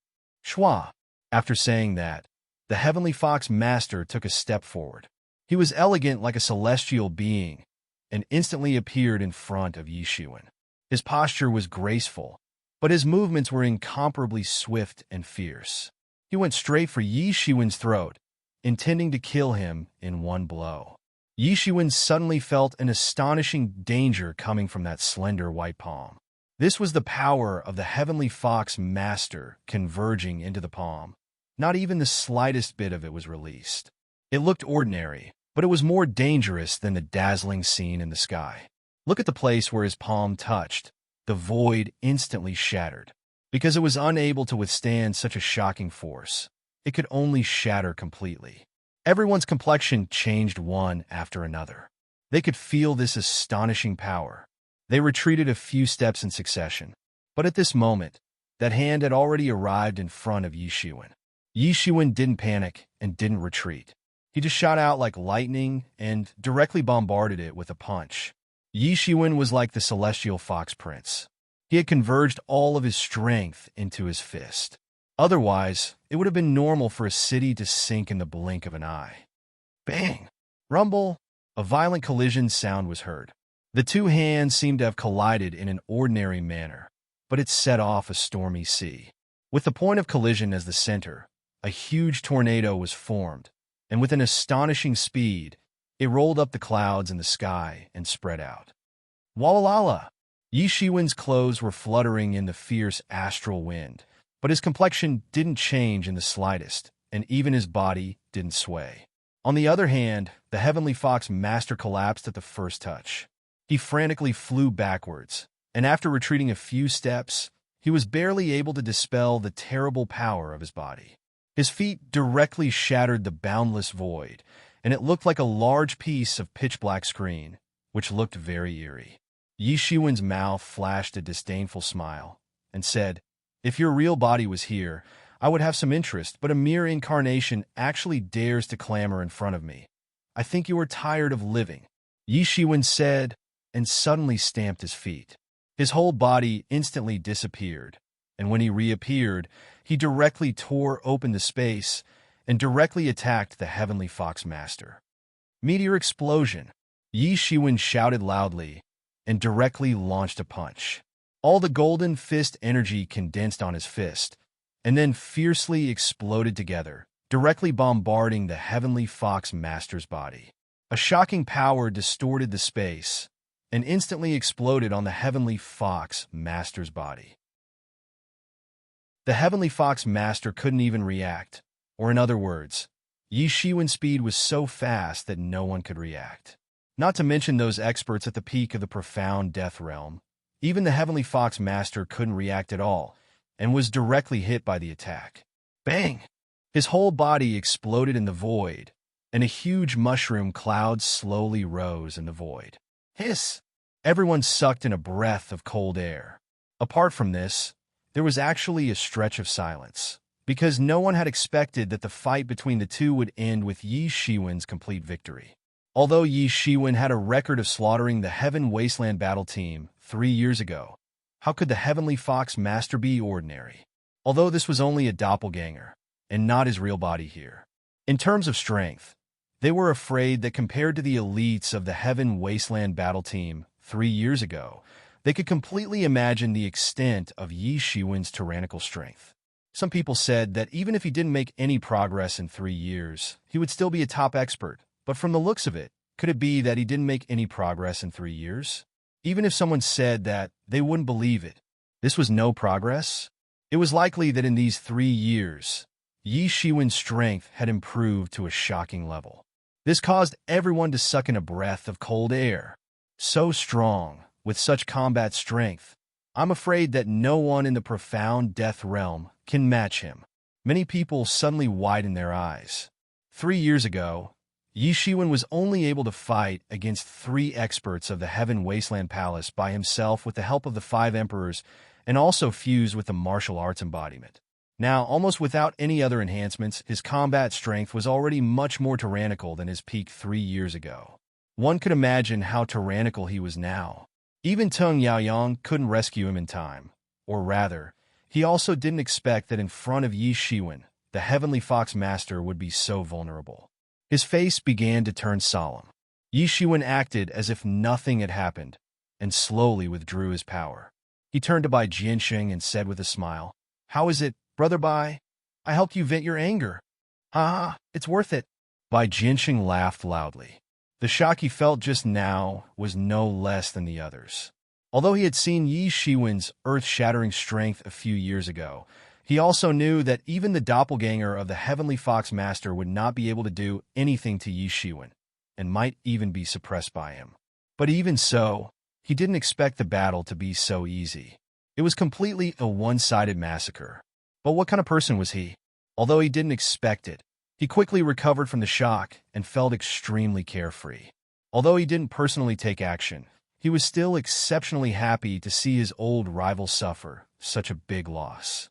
Schwa. After saying that, the Heavenly Fox Master took a step forward. He was elegant like a celestial being and instantly appeared in front of Yi Shiwen. His posture was graceful, but his movements were incomparably swift and fierce. He went straight for Yi Shiwen's throat, intending to kill him in one blow. Yi Shiwen suddenly felt an astonishing danger coming from that slender white palm. This was the power of the Heavenly Fox Master converging into the palm. Not even the slightest bit of it was released. It looked ordinary, but it was more dangerous than the dazzling scene in the sky. Look at the place where his palm touched. The void instantly shattered. Because it was unable to withstand such a shocking force, it could only shatter completely. Everyone's complexion changed one after another. They could feel this astonishing power. They retreated a few steps in succession. But at this moment, that hand had already arrived in front of Yi Shiwen. Yi Shiwen didn't panic and didn't retreat. He just shot out like lightning and directly bombarded it with a punch. Yi Shiwen was like the celestial fox prince. He had converged all of his strength into his fist. Otherwise, it would have been normal for a city to sink in the blink of an eye. Bang! Rumble! A violent collision sound was heard. The two hands seemed to have collided in an ordinary manner, but it set off a stormy sea. With the point of collision as the center, a huge tornado was formed, and with an astonishing speed, it rolled up the clouds in the sky and spread out. Wallalala! Yi Shiwen's clothes were fluttering in the fierce astral wind, but his complexion didn't change in the slightest, and even his body didn't sway. On the other hand, the Heavenly Fox Master collapsed at the first touch. He frantically flew backwards, and after retreating a few steps, he was barely able to dispel the terrible power of his body. His feet directly shattered the boundless void, and it looked like a large piece of pitch-black screen, which looked very eerie. Yi Shiwen's mouth flashed a disdainful smile, and said, "If your real body was here, I would have some interest, but a mere incarnation actually dares to clamor in front of me. I think you are tired of living," Yi Shiwen said, and suddenly stamped his feet. His whole body instantly disappeared, and when he reappeared, he directly tore open the space and directly attacked the Heavenly Fox Master. Meteor explosion! Yi Shiwen shouted loudly and directly launched a punch. All the golden fist energy condensed on his fist, and then fiercely exploded together, directly bombarding the Heavenly Fox Master's body. A shocking power distorted the space and instantly exploded on the Heavenly Fox Master's body. The Heavenly Fox Master couldn't even react, or in other words, Yi Shiwen's speed was so fast that no one could react. Not to mention those experts at the peak of the profound death realm. Even the Heavenly Fox Master couldn't react at all, and was directly hit by the attack. Bang! His whole body exploded in the void, and a huge mushroom cloud slowly rose in the void. Hiss! Everyone sucked in a breath of cold air. Apart from this, there was actually a stretch of silence, because no one had expected that the fight between the two would end with Yi Shiwen's complete victory. Although Yi Shiwen had a record of slaughtering the Heaven Wasteland battle team 3 years ago, how could the Heavenly Fox Master be ordinary? Although this was only a doppelganger, and not his real body here. In terms of strength, they were afraid that compared to the elites of the Heaven Wasteland battle team 3 years ago, they could completely imagine the extent of Yi Shiwen's tyrannical strength. Some people said that even if he didn't make any progress in 3 years, he would still be a top expert. But from the looks of it, could it be that he didn't make any progress in 3 years? Even if someone said that, they wouldn't believe it. This was no progress. It was likely that in these 3 years, Yi Shiwen's strength had improved to a shocking level. This caused everyone to suck in a breath of cold air. So strong, with such combat strength, I'm afraid that no one in the profound death realm can match him. Many people suddenly widened their eyes. 3 years ago, Yi Shiwen was only able to fight against 3 experts of the Heaven Wasteland Palace by himself with the help of the 5 emperors, and also fused with the martial arts embodiment. Now, almost without any other enhancements, his combat strength was already much more tyrannical than his peak 3 years ago. One could imagine how tyrannical he was now. Even Tung Yaoyang couldn't rescue him in time. Or rather, he also didn't expect that in front of Yi Shiwen, the Heavenly Fox Master would be so vulnerable. His face began to turn solemn. Yi Shiwen acted as if nothing had happened, and slowly withdrew his power. He turned to Bai Jianxing and said with a smile, "How is it, Brother Bai? I helped you vent your anger. Ha, it's worth it." Bai Jianxing laughed loudly. The shock he felt just now was no less than the others. Although he had seen Yi Shiwen's earth-shattering strength a few years ago, he also knew that even the doppelganger of the Heavenly Fox Master would not be able to do anything to Yi Shiwen, and might even be suppressed by him. But even so, he didn't expect the battle to be so easy. It was completely a one-sided massacre. But what kind of person was he? Although he didn't expect it, he quickly recovered from the shock and felt extremely carefree. Although he didn't personally take action, he was still exceptionally happy to see his old rival suffer such a big loss.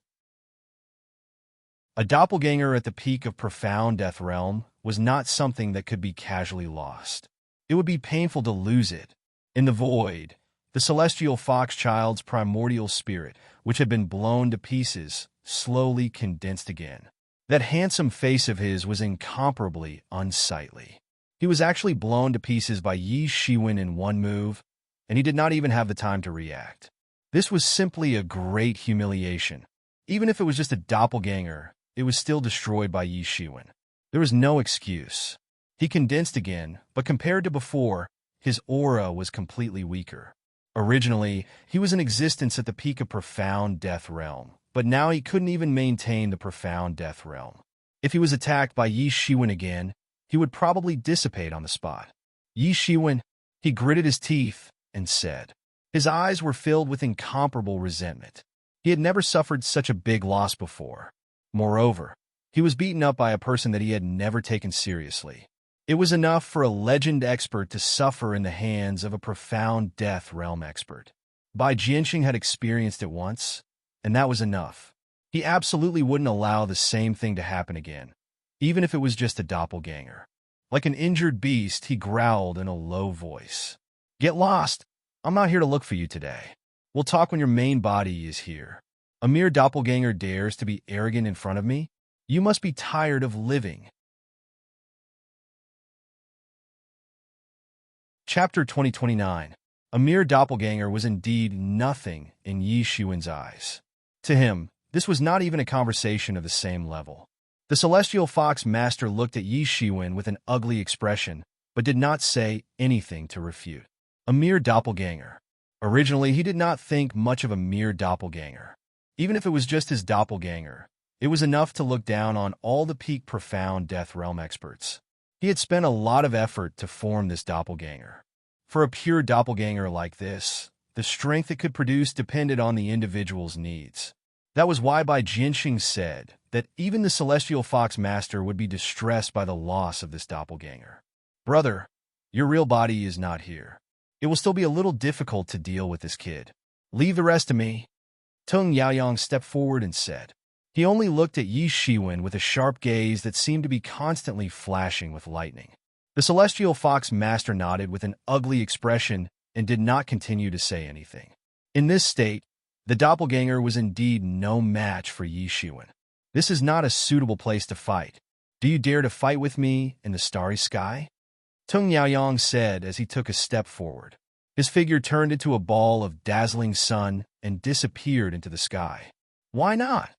A doppelganger at the peak of profound death realm was not something that could be casually lost. It would be painful to lose it, In the void, the celestial fox child's primordial spirit, which had been blown to pieces, slowly condensed again. That handsome face of his was incomparably unsightly. He was actually blown to pieces by Yi Shiwen in one move, and he did not even have the time to react. This was simply a great humiliation. Even if it was just a doppelganger, it was still destroyed by Yi Shiwen. There was no excuse. He condensed again, but compared to before, his aura was completely weaker. Originally, he was in existence at the peak of Profound Death Realm, but now he couldn't even maintain the Profound Death Realm. If he was attacked by Yi Shiwen again, he would probably dissipate on the spot. Yi Shiwen, he gritted his teeth and said. His eyes were filled with incomparable resentment. He had never suffered such a big loss before. Moreover, he was beaten up by a person that he had never taken seriously. It was enough for a legend expert to suffer in the hands of a Profound Death Realm expert. Bai Jianxing had experienced it once, and that was enough. He absolutely wouldn't allow the same thing to happen again, even if it was just a doppelganger. Like an injured beast, he growled in a low voice. Get lost! I'm not here to look for you today. We'll talk when your main body is here. A mere doppelganger dares to be arrogant in front of me? You must be tired of living. Chapter 2029. A mere doppelganger was indeed nothing in Yi Shiwen's eyes. To him, this was not even a conversation of the same level. The Celestial Fox Master looked at Yi Shiwen with an ugly expression, but did not say anything to refute. A mere doppelganger. Originally, he did not think much of a mere doppelganger. Even if it was just his doppelganger, it was enough to look down on all the peak Profound Death Realm experts. He had spent a lot of effort to form this doppelganger. For a pure doppelganger like this, the strength it could produce depended on the individual's needs. That was why Bai Jianxing said that even the Celestial Fox Master would be distressed by the loss of this doppelganger. Brother, your real body is not here. It will still be a little difficult to deal with this kid. Leave the rest to me. Tung Yaoyang stepped forward and said. He only looked at Yi Shiwen with a sharp gaze that seemed to be constantly flashing with lightning. The Celestial Fox Master nodded with an ugly expression and did not continue to say anything. In this state, the doppelganger was indeed no match for Yi Shiwen. This is not a suitable place to fight. Do you dare to fight with me in the starry sky? Tung Yaoyang said as he took a step forward. His figure turned into a ball of dazzling sun and disappeared into the sky. Why not?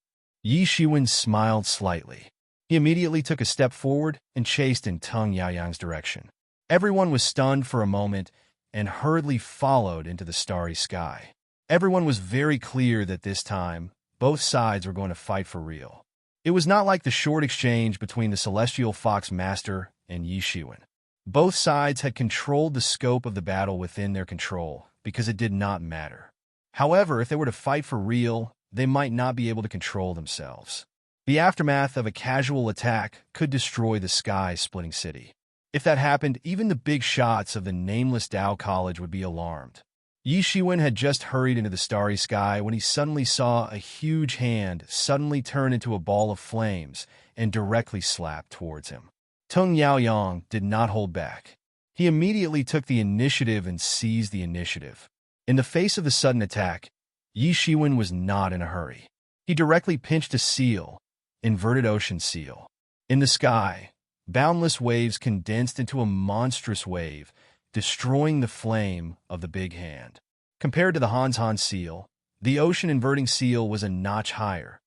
Yi Shiwen smiled slightly. He immediately took a step forward and chased in Tung Yaoyang's direction. Everyone was stunned for a moment and hurriedly followed into the starry sky. Everyone was very clear that this time, both sides were going to fight for real. It was not like the short exchange between the Celestial Fox Master and Yi Shiwen. Both sides had controlled the scope of the battle within their control because it did not matter. However, if they were to fight for real, they might not be able to control themselves. The aftermath of a casual attack could destroy the sky-splitting city. If that happened, even the big shots of the nameless Dao College would be alarmed. Yi Shiwen had just hurried into the starry sky when he suddenly saw a huge hand suddenly turn into a ball of flames and directly slap towards him. Tung Yaoyang did not hold back. He immediately took the initiative and seized the initiative. In the face of the sudden attack, Yi Shiwen was not in a hurry. He directly pinched a seal, inverted ocean seal. In the sky, boundless waves condensed into a monstrous wave, destroying the flame of the big hand. Compared to the Hanzhan seal, the ocean-inverting seal was a notch higher,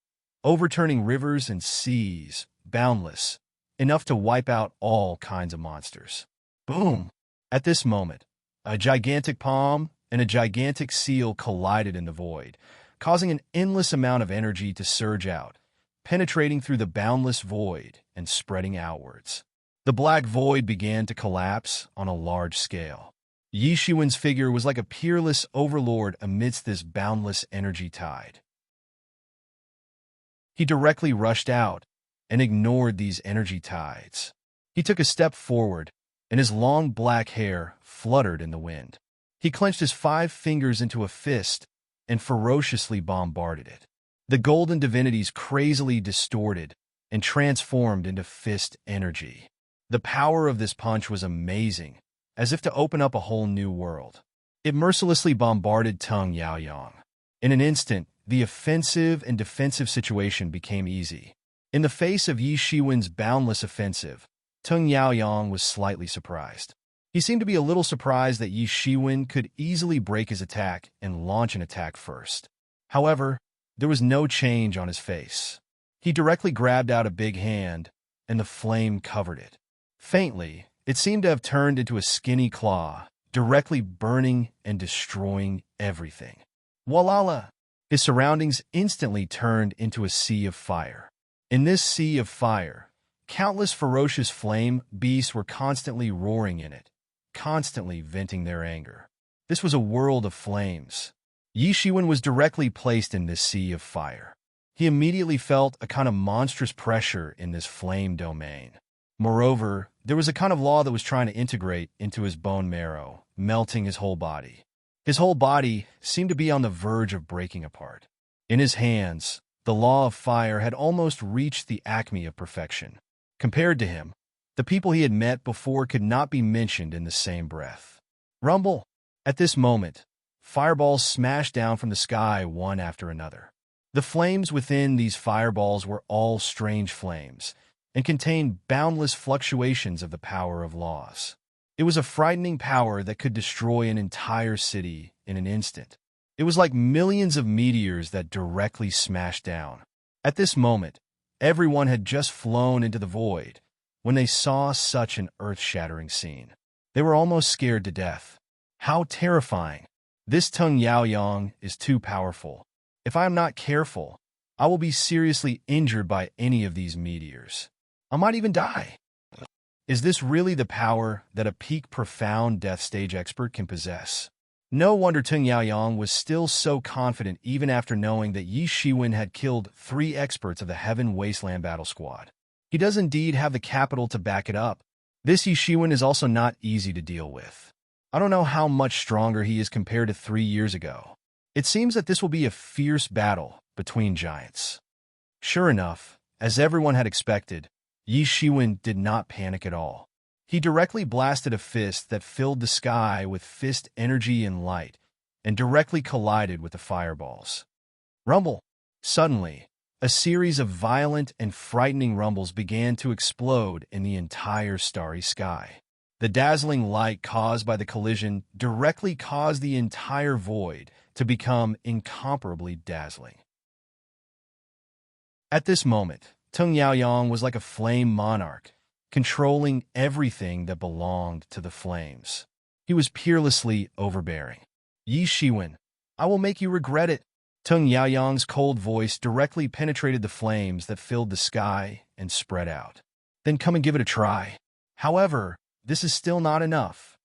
overturning rivers and seas, boundless, enough to wipe out all kinds of monsters. Boom! At this moment, a gigantic palm and a gigantic seal collided in the void, causing an endless amount of energy to surge out, penetrating through the boundless void and spreading outwards. The black void began to collapse on a large scale. Yi Shiwen's figure was like a peerless overlord amidst this boundless energy tide. He directly rushed out and ignored these energy tides. He took a step forward, and his long black hair fluttered in the wind. He clenched his 5 fingers into a fist and ferociously bombarded it. The golden divinities crazily distorted and transformed into fist energy. The power of this punch was amazing, as if to open up a whole new world. It mercilessly bombarded Tung Yaoyang. In an instant, the offensive and defensive situation became easy. In the face of Yi Shiwen's boundless offensive, Tung Yaoyang was slightly surprised. He seemed to be a little surprised that Yi Shiwen could easily break his attack and launch an attack first. However, there was no change on his face. He directly grabbed out a big hand, and the flame covered it. Faintly, it seemed to have turned into a skinny claw, directly burning and destroying everything. Walala! His surroundings instantly turned into a sea of fire. In this sea of fire, countless ferocious flame beasts were constantly roaring in it, constantly venting their anger. This was a world of flames. Yi Shiwen was directly placed in this sea of fire. He immediately felt a kind of monstrous pressure in this flame domain. Moreover, there was a kind of law that was trying to integrate into his bone marrow, melting his whole body. His whole body seemed to be on the verge of breaking apart. In his hands, the law of fire had almost reached the acme of perfection. Compared to him, the people he had met before could not be mentioned in the same breath. Rumble! At this moment, fireballs smashed down from the sky one after another. The flames within these fireballs were all strange flames, and contained boundless fluctuations of the power of laws. It was a frightening power that could destroy an entire city in an instant. It was like millions of meteors that directly smashed down. At this moment, everyone had just flown into the void when they saw such an earth-shattering scene. They were almost scared to death. How terrifying! This Tung Yaoyang is too powerful. If I am not careful, I will be seriously injured by any of these meteors. I might even die. Is this really the power that a peak profound death stage expert can possess? No wonder Tung Yaoyang was still so confident even after knowing that Yi Shiwen had killed 3 experts of the Heaven Wasteland Battle Squad. He does indeed have the capital to back it up. This Yi Shiwen is also not easy to deal with. I don't know how much stronger he is compared to 3 years ago. It seems that this will be a fierce battle between giants. Sure enough, as everyone had expected, Yi Shiwen did not panic at all. He directly blasted a fist that filled the sky with fist energy and light, and directly collided with the fireballs. Rumble! Suddenly, a series of violent and frightening rumbles began to explode in the entire starry sky. The dazzling light caused by the collision directly caused the entire void to become incomparably dazzling. At this moment, Tung Yaoyang was like a flame monarch, controlling everything that belonged to the flames. He was peerlessly overbearing. Yi Shiwen, I will make you regret it. Tung Yaoyang's cold voice directly penetrated the flames that filled the sky and spread out. Then come and give it a try. However, this is still not enough.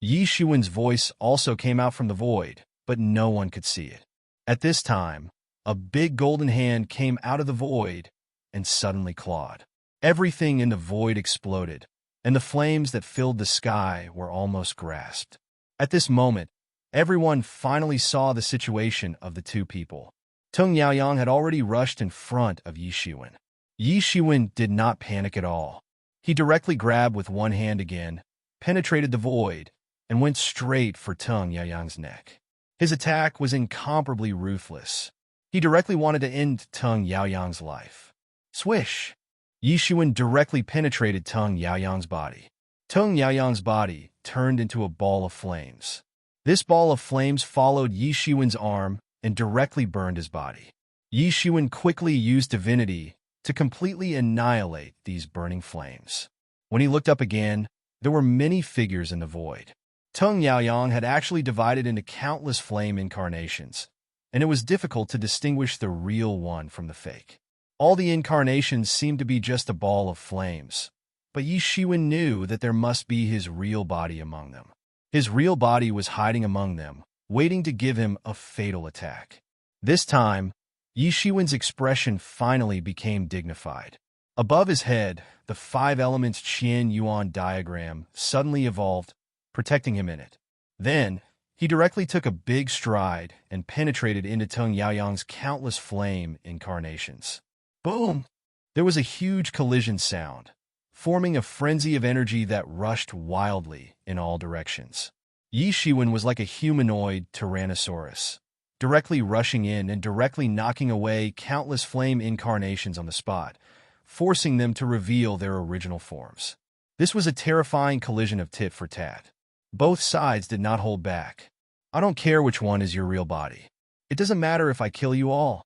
Yi Shiwen's voice also came out from the void, but no one could see it. At this time, a big golden hand came out of the void and suddenly clawed. Everything in the void exploded, and the flames that filled the sky were almost grasped. At this moment, everyone finally saw the situation of the 2 people. Tung Yaoyang had already rushed in front of Yi Shiwen. Yi Shiwen did not panic at all. He directly grabbed with one hand again, penetrated the void, and went straight for Tung Yaoyang's neck. His attack was incomparably ruthless. He directly wanted to end Tung Yaoyang's life. Swish! Yi Shiwen directly penetrated Tung Yaoyang's body. Tung Yaoyang's body turned into a ball of flames. This ball of flames followed Yi Shiwen's arm and directly burned his body. Yi Shiwen quickly used divinity to completely annihilate these burning flames. When he looked up again, there were many figures in the void. Tung Yaoyang had actually divided into countless flame incarnations, and it was difficult to distinguish the real one from the fake. All the incarnations seemed to be just a ball of flames, but Yi Shiwen knew that there must be his real body among them. His real body was hiding among them, waiting to give him a fatal attack. This time, Yi Shiwen's expression finally became dignified. Above his head, the 5 elements Qian Yuan diagram suddenly evolved, protecting him in it. Then, he directly took a big stride and penetrated into Tung Yaoyang's countless flame incarnations. Boom! There was a huge collision sound, forming a frenzy of energy that rushed wildly in all directions. Yi Shiwen was like a humanoid tyrannosaurus, directly rushing in and directly knocking away countless flame incarnations on the spot, forcing them to reveal their original forms. This was a terrifying collision of tit for tat. Both sides did not hold back. I don't care which one is your real body. It doesn't matter if I kill you all.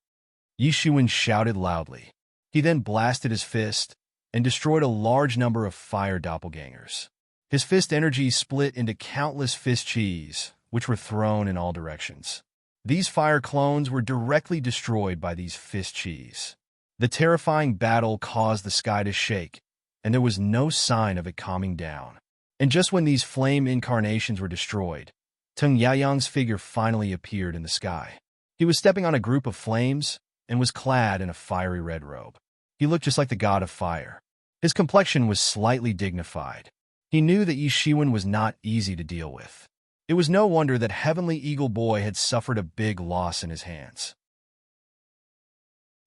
Yi Shiwen shouted loudly. He then blasted his fist and destroyed a large number of fire doppelgangers. His fist energy split into countless fist chis, which were thrown in all directions. These fire clones were directly destroyed by these fist chis. The terrifying battle caused the sky to shake, and there was no sign of it calming down. And just when these flame incarnations were destroyed, Teng Yaoyang's figure finally appeared in the sky. He was stepping on a group of flames and was clad in a fiery red robe. He looked just like the god of fire. His complexion was slightly dignified. He knew that Yi Shiwen was not easy to deal with. It was no wonder that Heavenly Eagle Boy had suffered a big loss in his hands.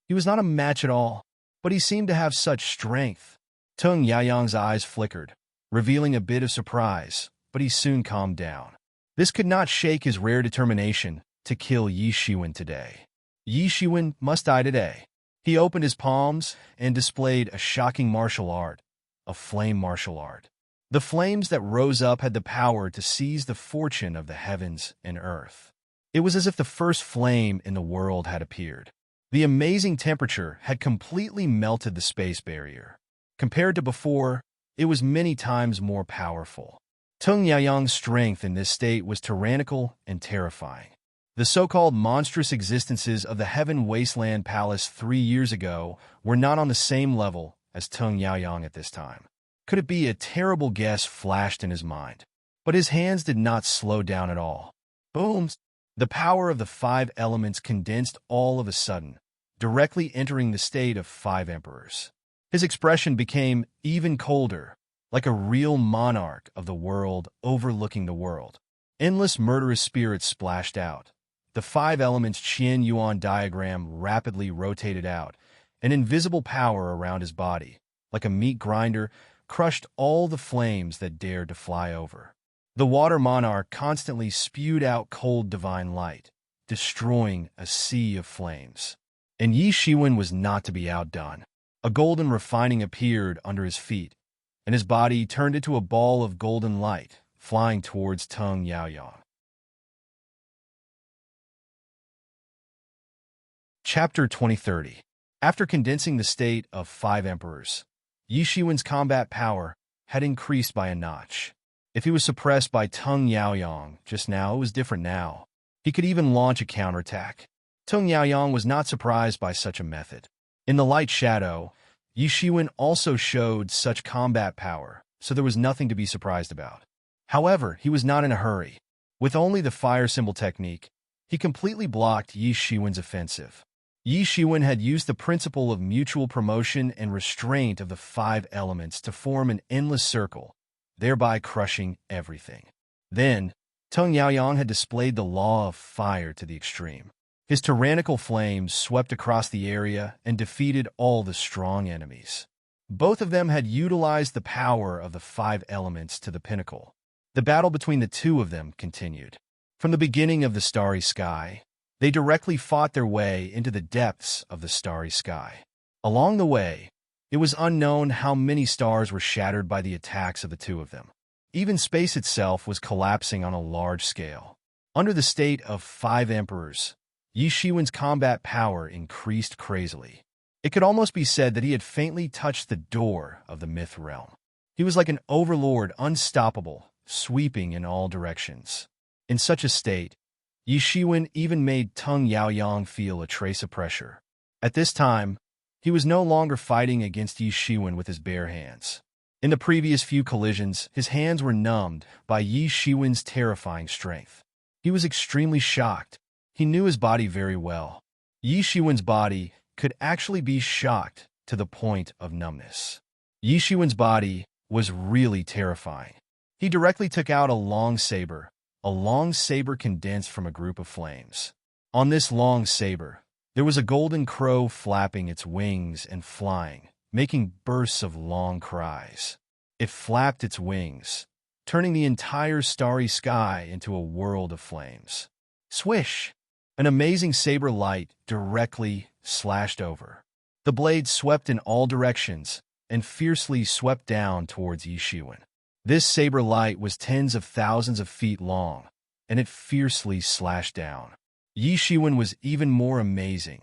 He was not a match at all, but he seemed to have such strength. Teng Yaoyang's eyes flickered, revealing a bit of surprise, but he soon calmed down. This could not shake his rare determination to kill Yi Shiwen today. Yi Shiwen must die today. He opened his palms and displayed a shocking martial art, a flame martial art. The flames that rose up had the power to seize the fortune of the heavens and earth. It was as if the first flame in the world had appeared. The amazing temperature had completely melted the space barrier. Compared to before, it was many times more powerful. Teng Yaoyang's strength in this state was tyrannical and terrifying. The so-called monstrous existences of the Heaven Wasteland Palace 3 years ago were not on the same level as Teng Yaoyang at this time. Could it be? A terrible guess flashed in his mind. But his hands did not slow down at all. Boom! The power of the 5 elements condensed all of a sudden, directly entering the state of 5 emperors. His expression became even colder, like a real monarch of the world overlooking the world. Endless murderous spirits splashed out. The 5 elements Qian Yuan diagram rapidly rotated out. An invisible power around his body, like a meat grinder, crushed all the flames that dared to fly over. The water monarch constantly spewed out cold divine light, destroying a sea of flames. And Yi Shiwen was not to be outdone. A golden refining appeared under his feet, and his body turned into a ball of golden light, flying towards Teng Yaoyang. Chapter 2030. After condensing the state of 5 emperors, Yi Shiwen's combat power had increased by a notch. If he was suppressed by Teng Yaoyang just now, it was different now. He could even launch a counterattack. Teng Yaoyang was not surprised by such a method. In the light shadow, Yi Shiwen also showed such combat power, so there was nothing to be surprised about. However, he was not in a hurry. With only the fire symbol technique, he completely blocked Yi Shiwen's offensive. Yi Shiwen had used the principle of mutual promotion and restraint of the 5 elements to form an endless circle, thereby crushing everything. Then, Teng Yaoyang had displayed the law of fire to the extreme. His tyrannical flames swept across the area and defeated all the strong enemies. Both of them had utilized the power of the 5 elements to the pinnacle. The battle between the two of them continued. From the beginning of the starry sky, they directly fought their way into the depths of the starry sky. Along the way, it was unknown how many stars were shattered by the attacks of the two of them. Even space itself was collapsing on a large scale. Under the state of 5 emperors, Yi Shiwen's combat power increased crazily. It could almost be said that he had faintly touched the door of the myth realm. He was like an overlord, unstoppable, sweeping in all directions. In such a state, Yi Shiwen even made Teng Yaoyang feel a trace of pressure. At this time, he was no longer fighting against Yi Shiwen with his bare hands. In the previous few collisions, his hands were numbed by Yi Shiwen's terrifying strength. He was extremely shocked. He knew his body very well. Yi Shiwen's body could actually be shocked to the point of numbness. Yi Shiwen's body was really terrifying. He directly took out a long saber condensed from a group of flames. On this long saber, there was a golden crow flapping its wings and flying, making bursts of long cries. It flapped its wings, turning the entire starry sky into a world of flames. Swish! An amazing saber light directly slashed over. The blade swept in all directions and fiercely swept down towards Yi Shiwen. This saber light was tens of thousands of feet long, and it fiercely slashed down. Yi Shiwen was even more amazing.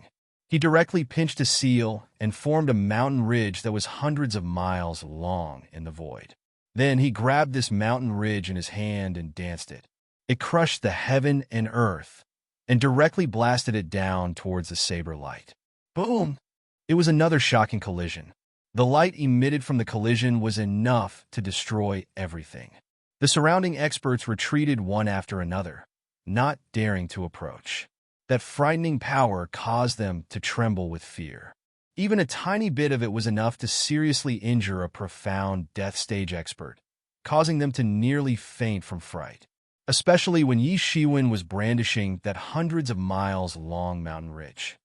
He directly pinched a seal and formed a mountain ridge that was hundreds of miles long in the void. Then he grabbed this mountain ridge in his hand and danced it. It crushed the heaven and earth and directly blasted it down towards the saber light. Boom! It was another shocking collision. The light emitted from the collision was enough to destroy everything. The surrounding experts retreated one after another, not daring to approach. That frightening power caused them to tremble with fear. Even a tiny bit of it was enough to seriously injure a profound death stage expert, causing them to nearly faint from fright. Especially when Yi Shiwen was brandishing that hundreds of miles long mountain ridge.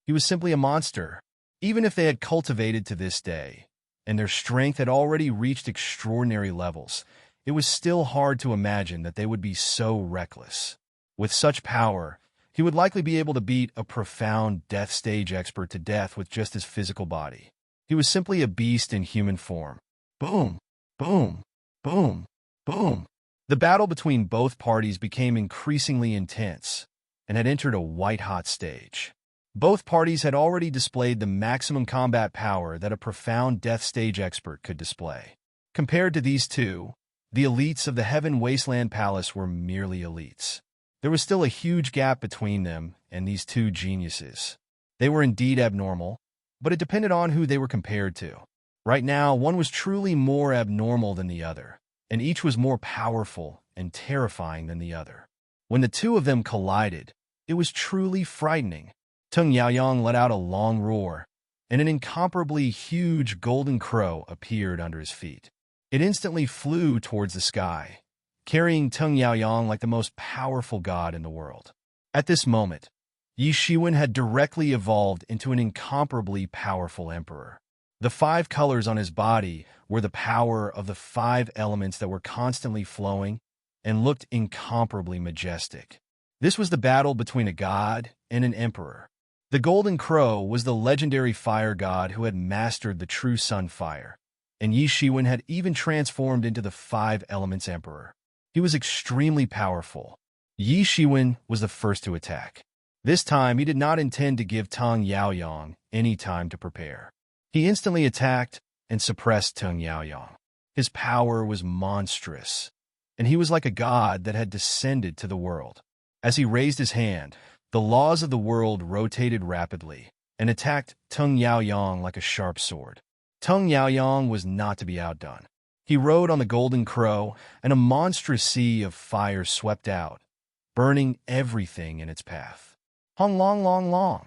He was simply a monster, even if they had cultivated to this day, and their strength had already reached extraordinary levels. It was still hard to imagine that they would be so reckless. With such power, he would likely be able to beat a profound death stage expert to death with just his physical body. He was simply a beast in human form. Boom, boom, boom, boom. The battle between both parties became increasingly intense and had entered a white-hot stage. Both parties had already displayed the maximum combat power that a profound death stage expert could display. Compared to these two, the elites of the Heaven Wasteland Palace were merely elites. There was still a huge gap between them and these two geniuses. They were indeed abnormal, but it depended on who they were compared to. Right now, one was truly more abnormal than the other, and each was more powerful and terrifying than the other. When the two of them collided, it was truly frightening. Tung Yaoyang let out a long roar, and an incomparably huge golden crow appeared under his feet. It instantly flew towards the sky, carrying Tung Yaoyang like the most powerful god in the world. At this moment, Yi Shiwen had directly evolved into an incomparably powerful emperor. The 5 colors on his body were the power of the 5 elements that were constantly flowing and looked incomparably majestic. This was the battle between a god and an emperor. The Golden Crow was the legendary fire god who had mastered the true sun fire, and Yi Shiwen had even transformed into the 5 elements emperor. He was extremely powerful. Yi Shiwen was the first to attack. This time, he did not intend to give Tung Yaoyang any time to prepare. He instantly attacked and suppressed Tung Yaoyang. His power was monstrous, and he was like a god that had descended to the world. As he raised his hand, the laws of the world rotated rapidly and attacked Tung Yaoyang like a sharp sword. Tung Yaoyang was not to be outdone. He rode on the Golden Crow, and a monstrous sea of fire swept out, burning everything in its path. Hong long long long.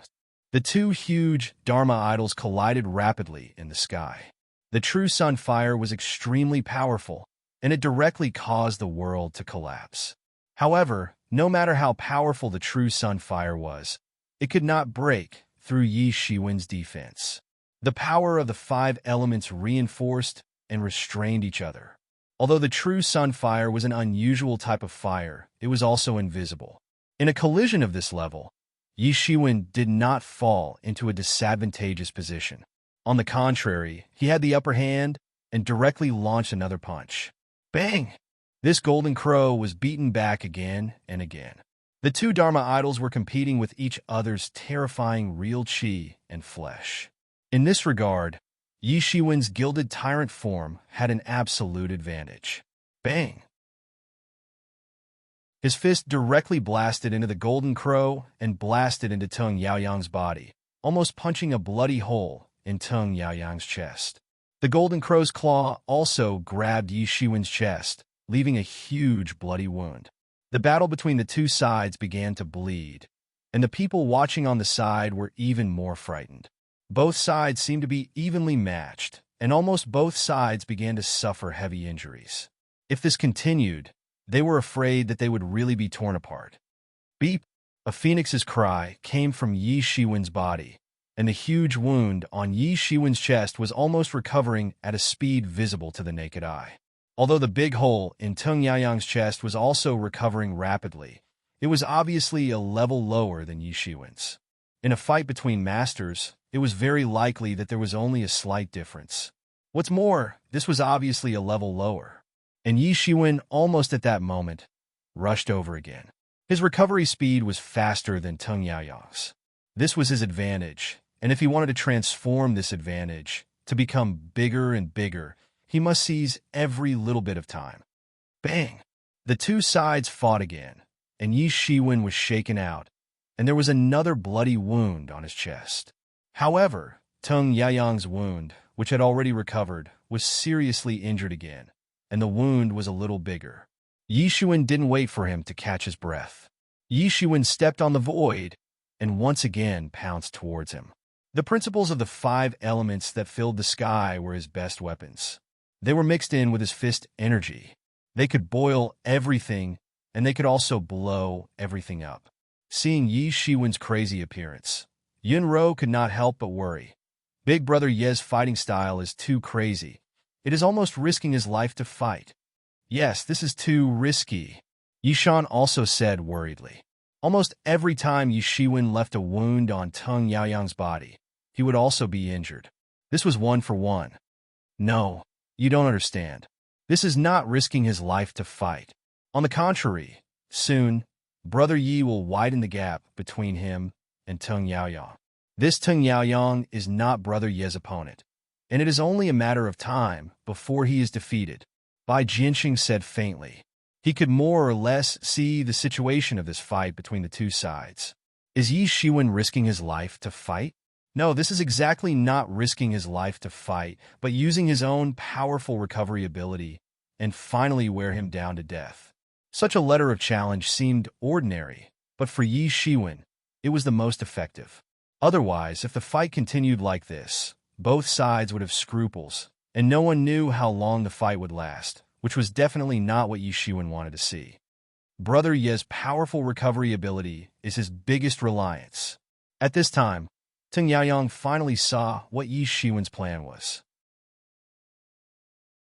The 2 huge Dharma idols collided rapidly in the sky. The true sun fire was extremely powerful, and it directly caused the world to collapse. However, no matter how powerful the true sun fire was, it could not break through Yi Shiwen's defense. The power of the 5 elements reinforced and restrained each other. Although the true sun fire was an unusual type of fire, it was also invisible. In a collision of this level, Yi Shiwen did not fall into a disadvantageous position. On the contrary, he had the upper hand and directly launched another punch. Bang! This Golden Crow was beaten back again and again. The 2 Dharma idols were competing with each other's terrifying real chi and flesh. In this regard, Yi Shiwen's gilded tyrant form had an absolute advantage. Bang! His fist directly blasted into the Golden Crow and blasted into Tung Yaoyang's body, almost punching a bloody hole in Tung Yaoyang's chest. The Golden Crow's claw also grabbed Yi Shiwen's chest, leaving a huge bloody wound. The battle between the 2 sides began to bleed, and the people watching on the side were even more frightened. Both sides seemed to be evenly matched, and almost both sides began to suffer heavy injuries. If this continued, they were afraid that they would really be torn apart. Beep! A phoenix's cry came from Yi Shiwen's body, and the huge wound on Yi Shiwen's chest was almost recovering at a speed visible to the naked eye. Although the big hole in Tung Yaoyang's chest was also recovering rapidly, it was obviously a level lower than Yi Shiwen's. In a fight between masters, it was very likely that there was only a slight difference. What's more, this was obviously a level lower, and Yi Shiwen, almost at that moment, rushed over again. His recovery speed was faster than Tung Yaoyang's. This was his advantage, and if he wanted to transform this advantage to become bigger and bigger, he must seize every little bit of time. Bang! The two sides fought again, and Yi Shiwen was shaken out, and there was another bloody wound on his chest. However, Tung Yaoyang's wound, which had already recovered, was seriously injured again, and the wound was a little bigger. Yi Shiwen didn't wait for him to catch his breath. Yi Shiwen stepped on the void and once again pounced towards him. The principles of the 5 elements that filled the sky were his best weapons. They were mixed in with his fist energy. They could boil everything, and they could also blow everything up. Seeing Yi Shiwen's crazy appearance, Yunro could not help but worry. Big Brother Ye's fighting style is too crazy. It is almost risking his life to fight. Yes, this is too risky, Yishan also said worriedly. Almost every time Yi Shiwen left a wound on Tung Yaoyang's body, he would also be injured. This was 1 for 1. No, you don't understand. This is not risking his life to fight. On the contrary, soon, Brother Yi will widen the gap between him and Tung Yaoyang. This Tung Yaoyang is not Brother Ye's opponent, and it is only a matter of time before he is defeated. Bai Jinxing said faintly. He could more or less see the situation of this fight between the two sides. Is Yi Shiwen risking his life to fight? No, this is exactly not risking his life to fight, but using his own powerful recovery ability and finally wear him down to death. Such a letter of challenge seemed ordinary, but for Yi Shiwen, it was the most effective. Otherwise, if the fight continued like this, both sides would have scruples, and no one knew how long the fight would last, which was definitely not what Yi Shiwen wanted to see. Brother Ye's powerful recovery ability is his biggest reliance. At this time, Tung Yaoyang finally saw what Yi Shiwen's plan was.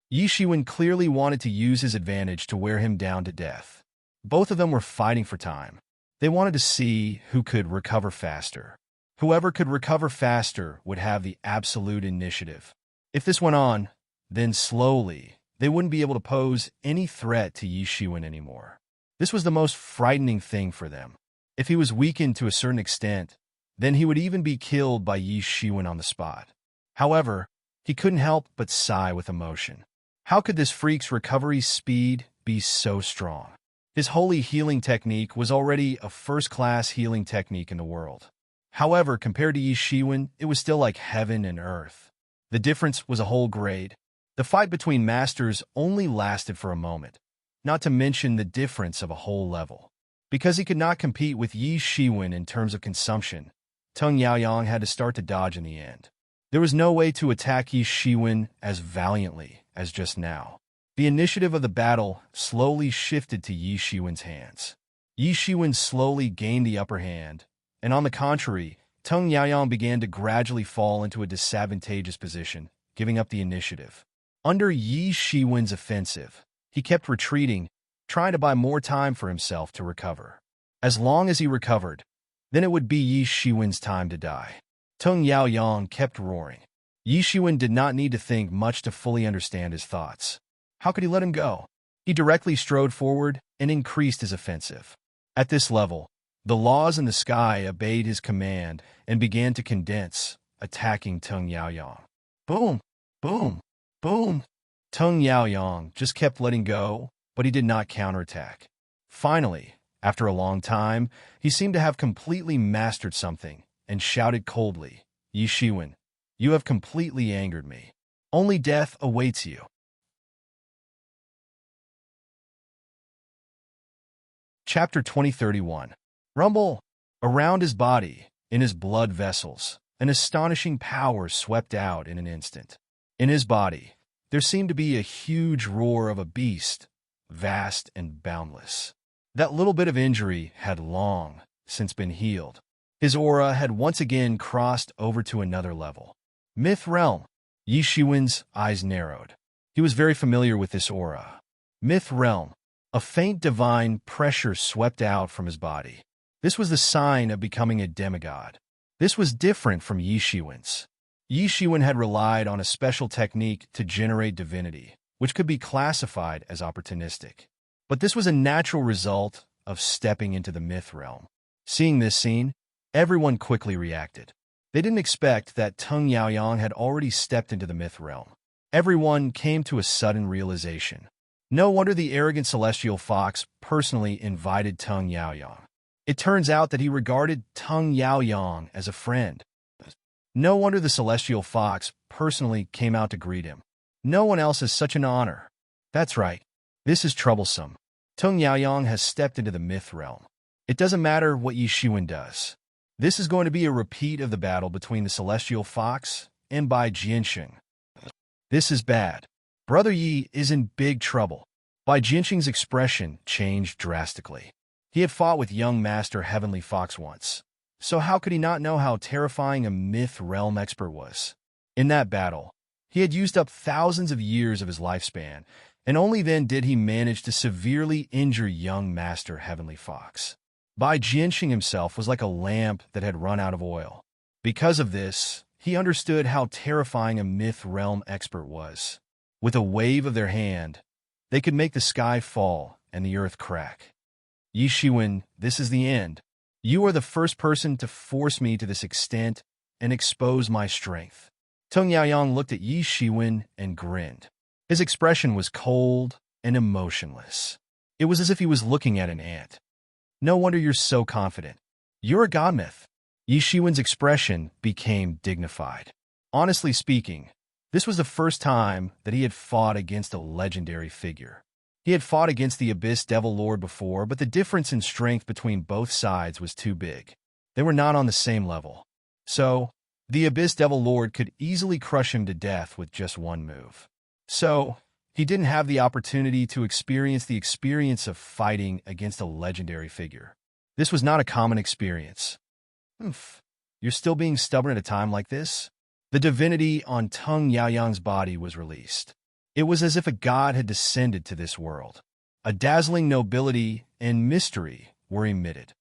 Yi Shiwen clearly wanted to use his advantage to wear him down to death. Both of them were fighting for time. They wanted to see who could recover faster. Whoever could recover faster would have the absolute initiative. If this went on, then slowly, they wouldn't be able to pose any threat to Yi Shiwen anymore. This was the most frightening thing for them. If he was weakened to a certain extent, then he would even be killed by Yi Shiwen on the spot. However, he couldn't help but sigh with emotion. How could this freak's recovery speed be so strong? His holy healing technique was already a first-class healing technique in the world. However, compared to Yi Shiwen, it was still like heaven and earth. The difference was a whole grade. The fight between masters only lasted for a moment, not to mention the difference of a whole level. Because he could not compete with Yi Shiwen in terms of consumption, Tung Yaoyang had to start to dodge in the end. There was no way to attack Yi Shiwen as valiantly as just now. The initiative of the battle slowly shifted to Yi Shiwen's hands. Yi Shiwen slowly gained the upper hand, and on the contrary, Tung Yaoyang began to gradually fall into a disadvantageous position, giving up the initiative. Under Yi Shiwen's offensive, he kept retreating, trying to buy more time for himself to recover. As long as he recovered, then it would be Yi Shiwen's time to die. Tung Yaoyang kept roaring. Yi Shiwen did not need to think much to fully understand his thoughts. How could he let him go? He directly strode forward and increased his offensive. At this level, the laws in the sky obeyed his command and began to condense, attacking Tung Yaoyang. Boom! Boom! Boom! Tung Yaoyang just kept letting go, but he did not counterattack. Finally, after a long time, he seemed to have completely mastered something and shouted coldly, Yi Shiwen, you have completely angered me. Only death awaits you. Chapter 2031. Rumble! Around his body, in his blood vessels, an astonishing power swept out in an instant. In his body, there seemed to be a huge roar of a beast, vast and boundless. That little bit of injury had long since been healed. His aura had once again crossed over to another level. Myth realm. Yi Shiwen's eyes narrowed. He was very familiar with this aura. Myth realm. A faint divine pressure swept out from his body. This was the sign of becoming a demigod. This was different from Yi Shiwen's. Yi Shiwen had relied on a special technique to generate divinity, which could be classified as opportunistic. But this was a natural result of stepping into the myth realm. Seeing this scene, everyone quickly reacted. They didn't expect that Tung Yaoyang had already stepped into the myth realm. Everyone came to a sudden realization. No wonder the arrogant celestial fox personally invited Tung Yaoyang. It turns out that he regarded Tung Yaoyang as a friend. No wonder the celestial fox personally came out to greet him. No one else has such an honor. That's right. This is troublesome. Tung Yaoyang has stepped into the myth realm. It doesn't matter what Yi Shiwen does. This is going to be a repeat of the battle between the celestial fox and Bai Jianxing. This is bad. Brother Yi is in big trouble. Bai Jianxing's expression changed drastically. He had fought with young Master Heavenly Fox once. So how could he not know how terrifying a myth realm expert was? In that battle, he had used up thousands of years of his lifespan, and only then did he manage to severely injure young Master Heavenly Fox. Bai Jianxing himself was like a lamp that had run out of oil. Because of this, he understood how terrifying a myth realm expert was. With a wave of their hand, they could make the sky fall and the earth crack. Yi Shiwen, this is the end. You are the first person to force me to this extent and expose my strength. Tung Yaoyang looked at Yi Shiwen and grinned. His expression was cold and emotionless. It was as if he was looking at an ant. No wonder you're so confident. You're a god myth. Yi Shiwen's expression became dignified. Honestly speaking, this was the first time that he had fought against a legendary figure. He had fought against the Abyss Devil Lord before, but the difference in strength between both sides was too big. They were not on the same level. So, the Abyss Devil Lord could easily crush him to death with just one move. So, he didn't have the opportunity to experience the experience of fighting against a legendary figure. This was not a common experience. You're still being stubborn at a time like this? The divinity on Tung Yaoyang's body was released. It was as if a god had descended to this world. A dazzling nobility and mystery were emitted.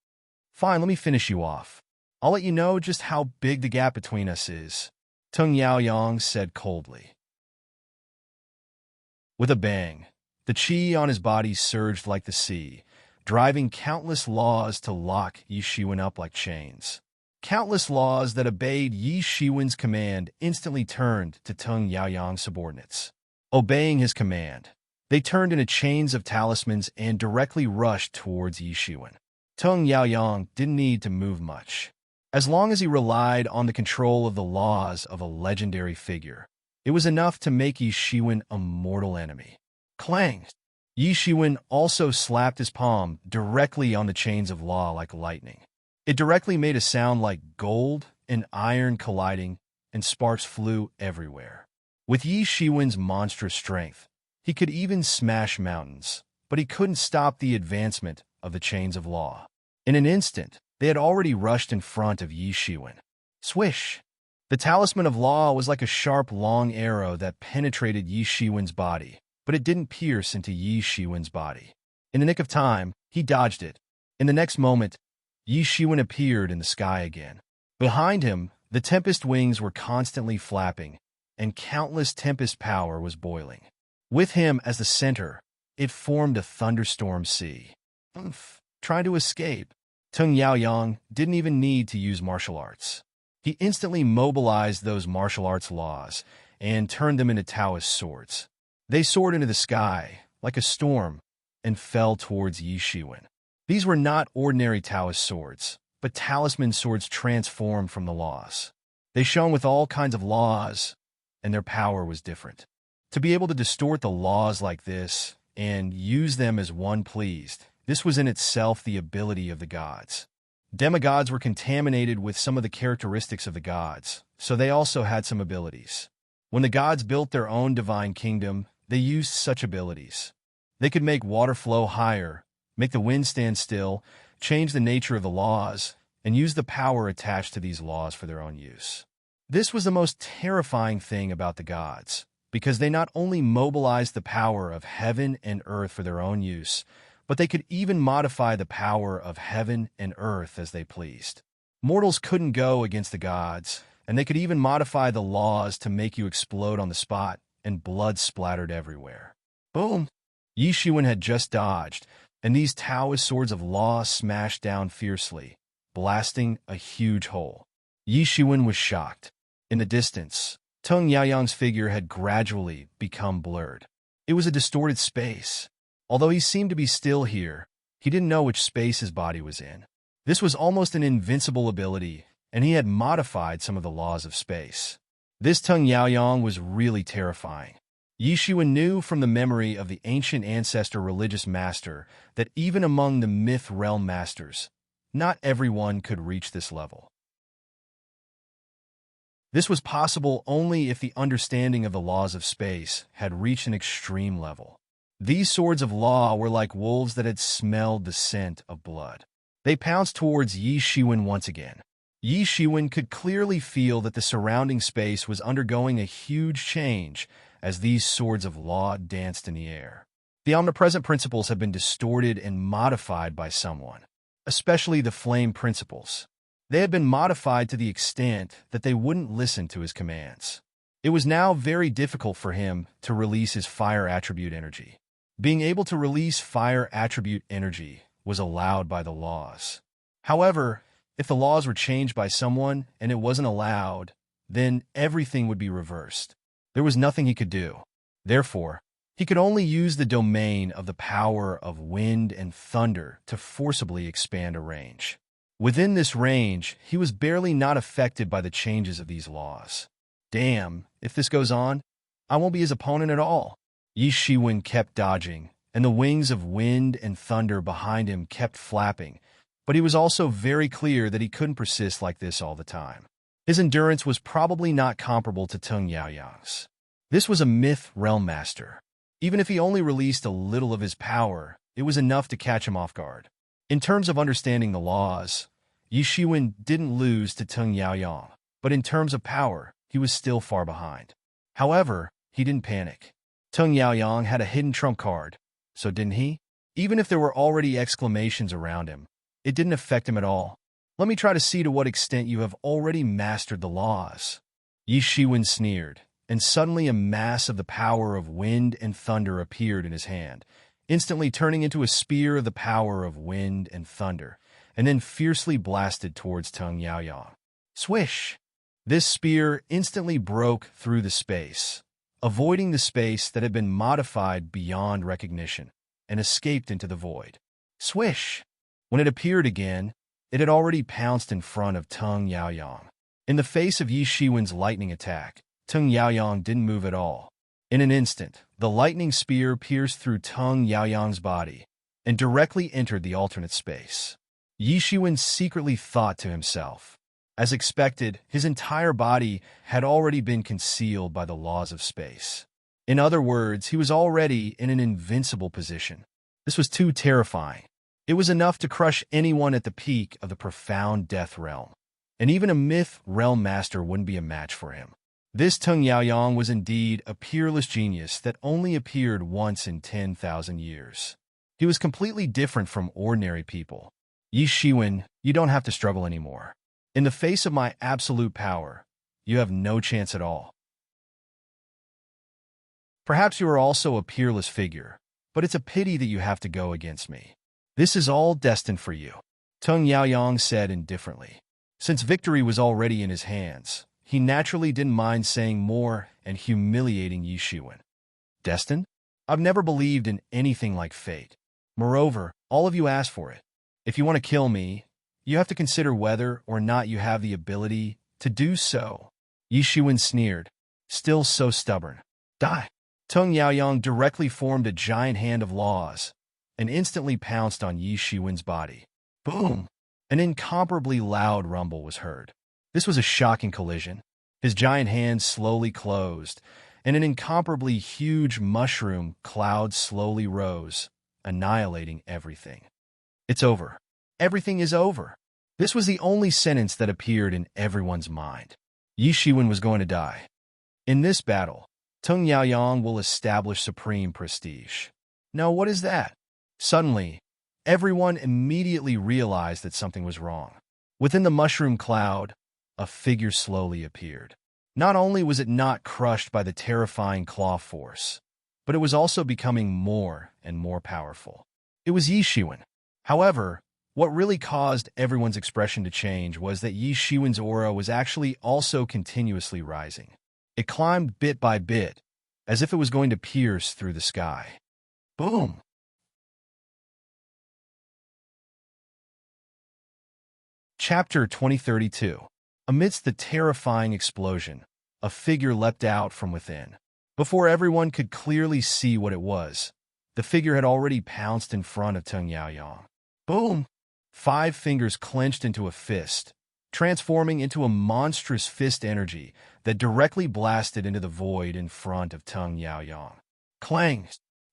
Fine, let me finish you off. I'll let you know just how big the gap between us is, Tung Yaoyang said coldly. With a bang, the qi on his body surged like the sea, driving countless laws to lock Yi Shiwen up like chains. Countless laws that obeyed Yi Shiwen's command instantly turned to Tung Yaoyang's subordinates. Obeying his command, they turned into chains of talismans and directly rushed towards Yi Shiwen. Tung Yaoyang didn't need to move much. As long as he relied on the control of the laws of a legendary figure, it was enough to make Yi Shiwen a mortal enemy. Clang! Yi Shiwen also slapped his palm directly on the chains of law like lightning. It directly made a sound like gold and iron colliding, and sparks flew everywhere. With Yi Shiwen's monstrous strength, he could even smash mountains, but he couldn't stop the advancement of the chains of law. In an instant, they had already rushed in front of Yi Shiwen. Swish! The talisman of law was like a sharp, long arrow that penetrated Yi Shiwen's body, but it didn't pierce into Yi Shiwen's body. In the nick of time, he dodged it. In the next moment, Yi Shiwen appeared in the sky again. Behind him, the tempest wings were constantly flapping, and countless tempest power was boiling. With him as the center, it formed a thunderstorm sea. Trying to escape, Tung Yaoyang didn't even need to use martial arts. He instantly mobilized those martial arts laws and turned them into Taoist swords. They soared into the sky like a storm and fell towards Yi Shiwen. These were not ordinary Taoist swords, but talisman swords transformed from the laws. They shone with all kinds of laws, and their power was different. To be able to distort the laws like this and use them as one pleased, this was in itself the ability of the gods. Demigods were contaminated with some of the characteristics of the gods, so they also had some abilities. When the gods built their own divine kingdom, they used such abilities. They could make water flow higher, make the wind stand still, change the nature of the laws, and use the power attached to these laws for their own use. This was the most terrifying thing about the gods, because they not only mobilized the power of heaven and earth for their own use, but they could even modify the power of heaven and earth as they pleased. Mortals couldn't go against the gods, and they could even modify the laws to make you explode on the spot, and blood splattered everywhere. Boom! Yi Shiwen had just dodged, and these Taoist swords of law smashed down fiercely, blasting a huge hole. Yi Shiwen was shocked. In the distance, Tung Yaoyang's figure had gradually become blurred. It was a distorted space. Although he seemed to be still here, he didn't know which space his body was in. This was almost an invincible ability, and he had modified some of the laws of space. This Tung Yaoyang was really terrifying. Yi Shiwen knew from the memory of the ancient ancestor religious master that even among the myth realm masters, not everyone could reach this level. This was possible only if the understanding of the laws of space had reached an extreme level. These swords of law were like wolves that had smelled the scent of blood. They pounced towards Yi Shiwen once again. Yi Shiwen could clearly feel that the surrounding space was undergoing a huge change as these swords of law danced in the air. The omnipresent principles had been distorted and modified by someone, especially the flame principles. They had been modified to the extent that they wouldn't listen to his commands. It was now very difficult for him to release his fire attribute energy. Being able to release fire attribute energy was allowed by the laws. However, if the laws were changed by someone and it wasn't allowed, then everything would be reversed. There was nothing he could do. Therefore, he could only use the domain of the power of wind and thunder to forcibly expand a range. Within this range, he was barely not affected by the changes of these laws. Damn, if this goes on, I won't be his opponent at all. Yi Shiwen kept dodging, and the wings of wind and thunder behind him kept flapping, but he was also very clear that he couldn't persist like this all the time. His endurance was probably not comparable to Tung Yaoyang's. This was a myth realm master. Even if he only released a little of his power, it was enough to catch him off guard. In terms of understanding the laws, Yi Shiwen didn't lose to Tung Yaoyang, but in terms of power, he was still far behind. However, he didn't panic. Tung Yaoyang had a hidden trump card, so didn't he? Even if there were already exclamations around him, it didn't affect him at all. Let me try to see to what extent you have already mastered the laws. Yi Shiwen sneered, and suddenly a mass of the power of wind and thunder appeared in his hand, instantly turning into a spear of the power of wind and thunder, and then fiercely blasted towards Tung Yaoyang. Swish! This spear instantly broke through the space, avoiding the space that had been modified beyond recognition, and escaped into the void. Swish! When it appeared again, it had already pounced in front of Tung Yaoyang. In the face of Yi Shiwen's lightning attack, Tung Yaoyang didn't move at all. In an instant, the lightning spear pierced through Tung Yaoyang's body and directly entered the alternate space. Yi Shiwen secretly thought to himself. As expected, his entire body had already been concealed by the laws of space. In other words, he was already in an invincible position. This was too terrifying. It was enough to crush anyone at the peak of the profound death realm, and even a myth realm master wouldn't be a match for him. This Tung Yaoyang was indeed a peerless genius that only appeared once in 10,000 years. He was completely different from ordinary people. Yi Shiwen, you don't have to struggle anymore. In the face of my absolute power, you have no chance at all. Perhaps you are also a peerless figure, but it's a pity that you have to go against me. This is all destined for you, Tung Yaoyang said indifferently. Since victory was already in his hands, he naturally didn't mind saying more and humiliating Yi Shiwen. Destined? I've never believed in anything like fate. Moreover, all of you asked for it. If you want to kill me, you have to consider whether or not you have the ability to do so. Yi Shiwen sneered, still so stubborn. Die! Tung Yaoyang directly formed a giant hand of laws and instantly pounced on Yi Shiwen's body. Boom! An incomparably loud rumble was heard. This was a shocking collision. His giant hand slowly closed, and an incomparably huge mushroom cloud slowly rose, annihilating everything. It's over. Everything is over. This was the only sentence that appeared in everyone's mind. Yi Shiwen was going to die. In this battle, Tung Yaoyang will establish supreme prestige. Now, what is that? Suddenly, everyone immediately realized that something was wrong. Within the mushroom cloud, a figure slowly appeared. Not only was it not crushed by the terrifying claw force, but it was also becoming more and more powerful. It was Yi Shiwen. However, what really caused everyone's expression to change was that Yi Shiwen's aura was actually also continuously rising. It climbed bit by bit, as if it was going to pierce through the sky. Boom! Chapter 2032. Amidst the terrifying explosion, a figure leapt out from within. Before everyone could clearly see what it was, the figure had already pounced in front of Tung Yaoyang. Boom! 5 fingers clenched into a fist, transforming into a monstrous fist energy that directly blasted into the void in front of Tung Yaoyang. Clang!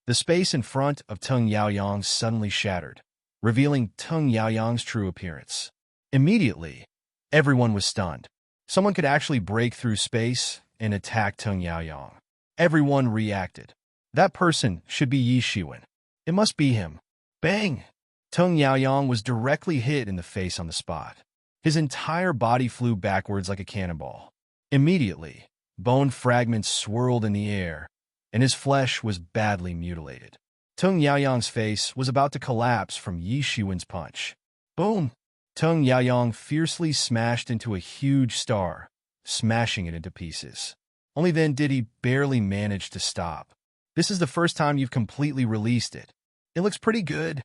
The space in front of Tung Yaoyang suddenly shattered, revealing Tung Yaoyang's true appearance. Immediately, everyone was stunned. Someone could actually break through space and attack Tung Yaoyang. Everyone reacted. That person should be Yi Shiwen. It must be him. Bang! Tung Yaoyang was directly hit in the face on the spot. His entire body flew backwards like a cannonball. Immediately, bone fragments swirled in the air, and his flesh was badly mutilated. Tung Yaoyang's face was about to collapse from Yi Shiwen's punch. Boom! Tung Yaoyang fiercely smashed into a huge star, smashing it into pieces. Only then did he barely manage to stop. This is the first time you've completely released it. It looks pretty good.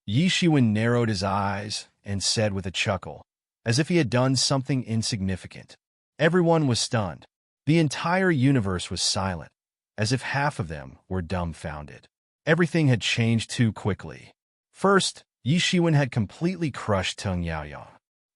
Yi Shiwen narrowed his eyes and said with a chuckle, as if he had done something insignificant. Everyone was stunned. The entire universe was silent, as if half of them were dumbfounded. Everything had changed too quickly. First, Yi Shiwen had completely crushed Tung Yaoyang.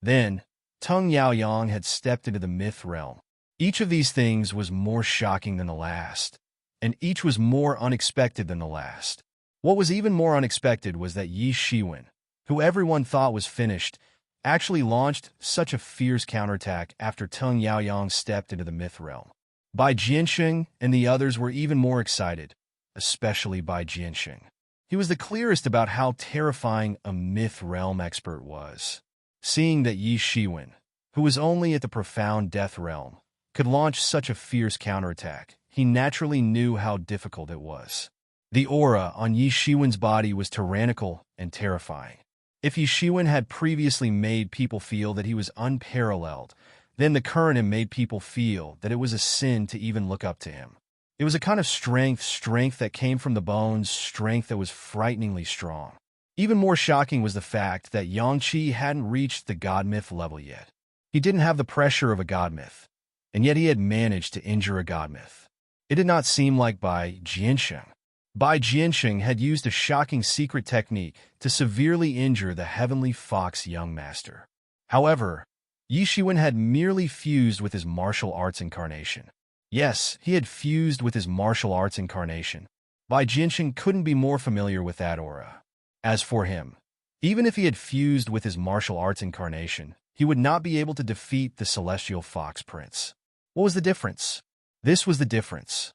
Then, Tung Yaoyang had stepped into the myth realm. Each of these things was more shocking than the last, and each was more unexpected than the last. What was even more unexpected was that Yi Shiwen, who everyone thought was finished, actually launched such a fierce counterattack after Tung Yaoyang stepped into the myth realm. Bai Jiansheng and the others were even more excited, especially Bai Jiansheng. He was the clearest about how terrifying a myth realm expert was. Seeing that Yi Shiwen, who was only at the profound death realm, could launch such a fierce counterattack, he naturally knew how difficult it was. The aura on Yi Shiwen's body was tyrannical and terrifying. If Yi Shiwen had previously made people feel that he was unparalleled, then the current him made people feel that it was a sin to even look up to him. It was a kind of strength that came from the bones, strength that was frighteningly strong. Even more shocking was the fact that Yangqi hadn't reached the god myth level yet. He didn't have the pressure of a god myth, and yet he had managed to injure a god myth. It did not seem like Bai Jiansheng. Bai Jiansheng had used a shocking secret technique to severely injure the heavenly fox young master. However, Yi Shiwen had merely fused with his martial arts incarnation. Yes, he had fused with his martial arts incarnation. Bai Jiansheng couldn't be more familiar with that aura. As for him, even if he had fused with his martial arts incarnation, he would not be able to defeat the celestial fox prince. What was the difference? This was the difference.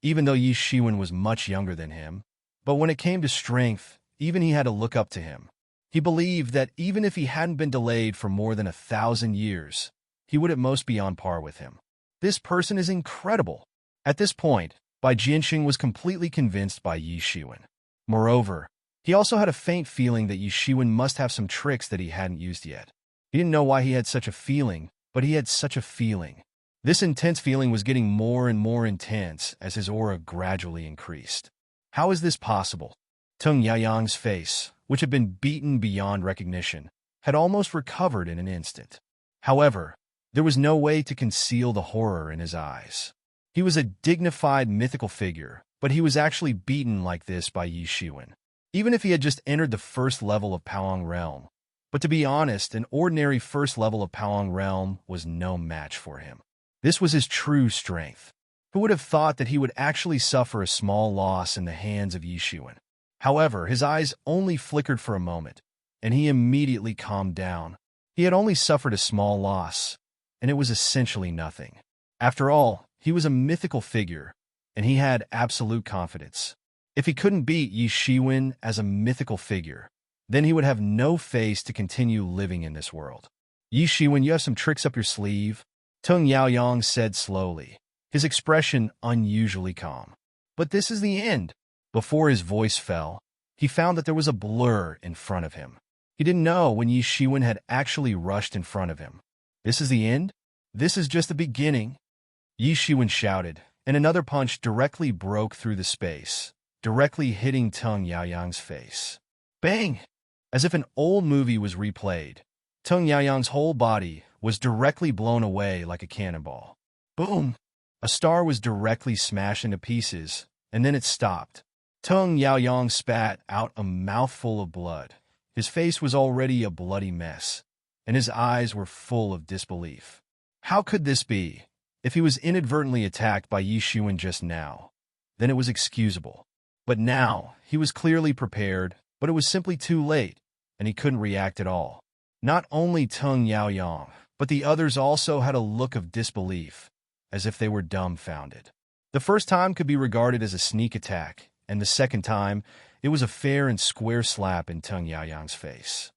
Even though Yi Shiwen was much younger than him, but when it came to strength, even he had to look up to him. He believed that even if he hadn't been delayed for more than 1,000 years, he would at most be on par with him. This person is incredible. At this point, Bai Jiansheng was completely convinced by Yi Shiwen. Moreover, he also had a faint feeling that Yi Shiwen must have some tricks that he hadn't used yet. He didn't know why he had such a feeling, but he had such a feeling. This intense feeling was getting more and more intense as his aura gradually increased. How is this possible? Tung Yaoyang's face, which had been beaten beyond recognition, had almost recovered in an instant. However, there was no way to conceal the horror in his eyes. He was a dignified mythical figure, but he was actually beaten like this by Yi Shiwen. Even if he had just entered the first level of Paoang Realm. But to be honest, an ordinary first level of Paoang Realm was no match for him. This was his true strength. Who would have thought that he would actually suffer a small loss in the hands of Yi Shiwen? However, his eyes only flickered for a moment, and he immediately calmed down. He had only suffered a small loss, and it was essentially nothing. After all, he was a mythical figure, and he had absolute confidence. If he couldn't beat Yi Shiwen as a mythical figure, then he would have no face to continue living in this world. Yi Shiwen, you have some tricks up your sleeve, Tung Yaoyang said slowly, his expression unusually calm. But this is the end. Before his voice fell, he found that there was a blur in front of him. He didn't know when Yi Shiwen had actually rushed in front of him. This is the end? This is just the beginning. Yi Shiwen shouted, and another punch directly broke through the space, directly hitting Tung Yaoyang's face. Bang! As if an old movie was replayed, Tung Yaoyang's whole body was directly blown away like a cannonball. Boom! A star was directly smashed into pieces, and then it stopped. Tung Yaoyang spat out a mouthful of blood. His face was already a bloody mess, and his eyes were full of disbelief. How could this be? If he was inadvertently attacked by Yi Shiwen just now, then it was excusable. But now, he was clearly prepared, but it was simply too late, and he couldn't react at all. Not only Tung Yaoyang, but the others also had a look of disbelief, as if they were dumbfounded. The first time could be regarded as a sneak attack, and the second time, it was a fair and square slap in Tung Yaoyang's face.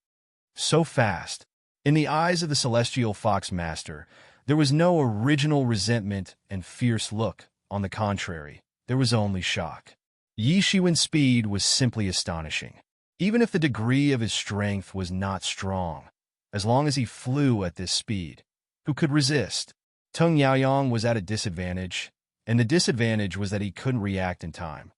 So fast. In the eyes of the Celestial Fox Master, there was no original resentment and fierce look. On the contrary, there was only shock. Yi Shiwen's speed was simply astonishing. Even if the degree of his strength was not strong, as long as he flew at this speed, who could resist? Tung Yaoyang was at a disadvantage, and the disadvantage was that he couldn't react in time.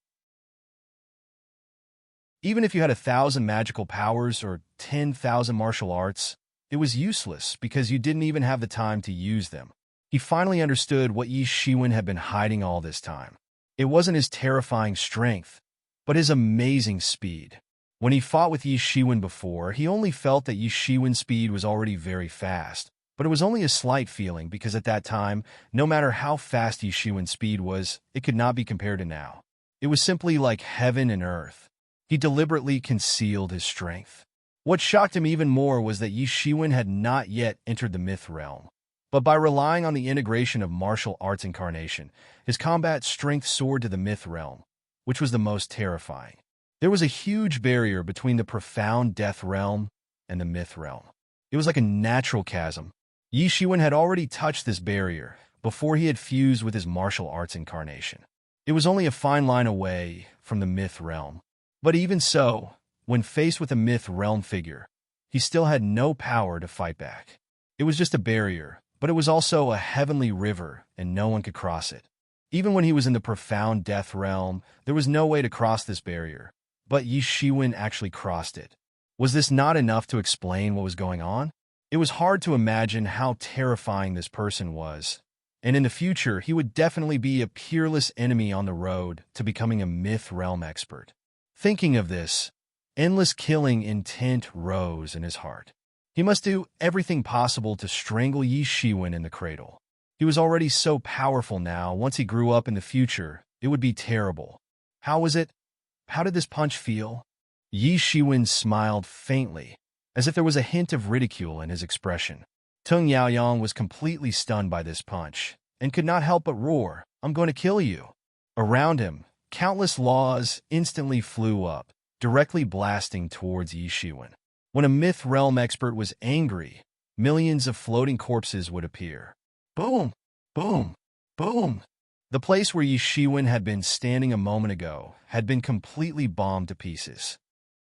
Even if you had 1,000 magical powers or 10,000 martial arts, it was useless because you didn't even have the time to use them. He finally understood what Yi Shiwen had been hiding all this time. It wasn't his terrifying strength, but his amazing speed. When he fought with Yi Shiwen before, he only felt that Yi Shiwen's speed was already very fast, but it was only a slight feeling because at that time, no matter how fast Yi Shiwen's speed was, it could not be compared to now. It was simply like heaven and earth. He deliberately concealed his strength. What shocked him even more was that Yi Shiwen had not yet entered the myth realm. But by relying on the integration of martial arts incarnation, his combat strength soared to the myth realm, which was the most terrifying. There was a huge barrier between the profound death realm and the myth realm. It was like a natural chasm. Yi Shiwen had already touched this barrier before he had fused with his martial arts incarnation. It was only a fine line away from the myth realm. But even so, when faced with a myth realm figure, he still had no power to fight back. It was just a barrier, but it was also a heavenly river, and no one could cross it. Even when he was in the profound death realm, there was no way to cross this barrier, but Yi Shiwen actually crossed it. Was this not enough to explain what was going on? It was hard to imagine how terrifying this person was, and in the future, he would definitely be a peerless enemy on the road to becoming a myth realm expert. Thinking of this, endless killing intent rose in his heart. He must do everything possible to strangle Yi Shiwen in the cradle. He was already so powerful now. Once he grew up in the future, it would be terrible. How was it? How did this punch feel? Yi Shiwen smiled faintly, as if there was a hint of ridicule in his expression. Tung Yaoyang was completely stunned by this punch, and could not help but roar, "I'm going to kill you." Around him, countless laws instantly flew up, directly blasting towards Yi Shiwen. When a myth realm expert was angry, millions of floating corpses would appear. Boom! Boom! Boom! The place where Yi Shiwen had been standing a moment ago had been completely bombed to pieces.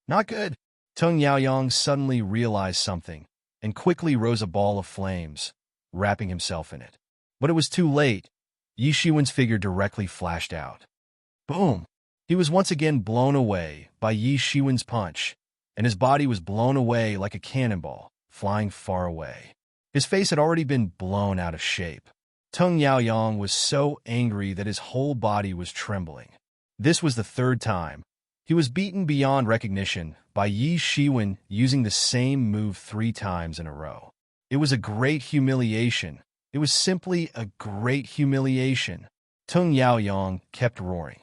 Not good. Tung Yaoyang suddenly realized something, and quickly rose a ball of flames, wrapping himself in it. But it was too late. Yi Shiwen's figure directly flashed out. Boom! He was once again blown away by Yi Shiwen's punch, and his body was blown away like a cannonball, flying far away. His face had already been blown out of shape. Tung Yaoyang was so angry that his whole body was trembling. This was the third time. He was beaten beyond recognition by Yi Shiwen using the same move 3 times in a row. It was a great humiliation. It was simply a great humiliation. Tung Yaoyang kept roaring.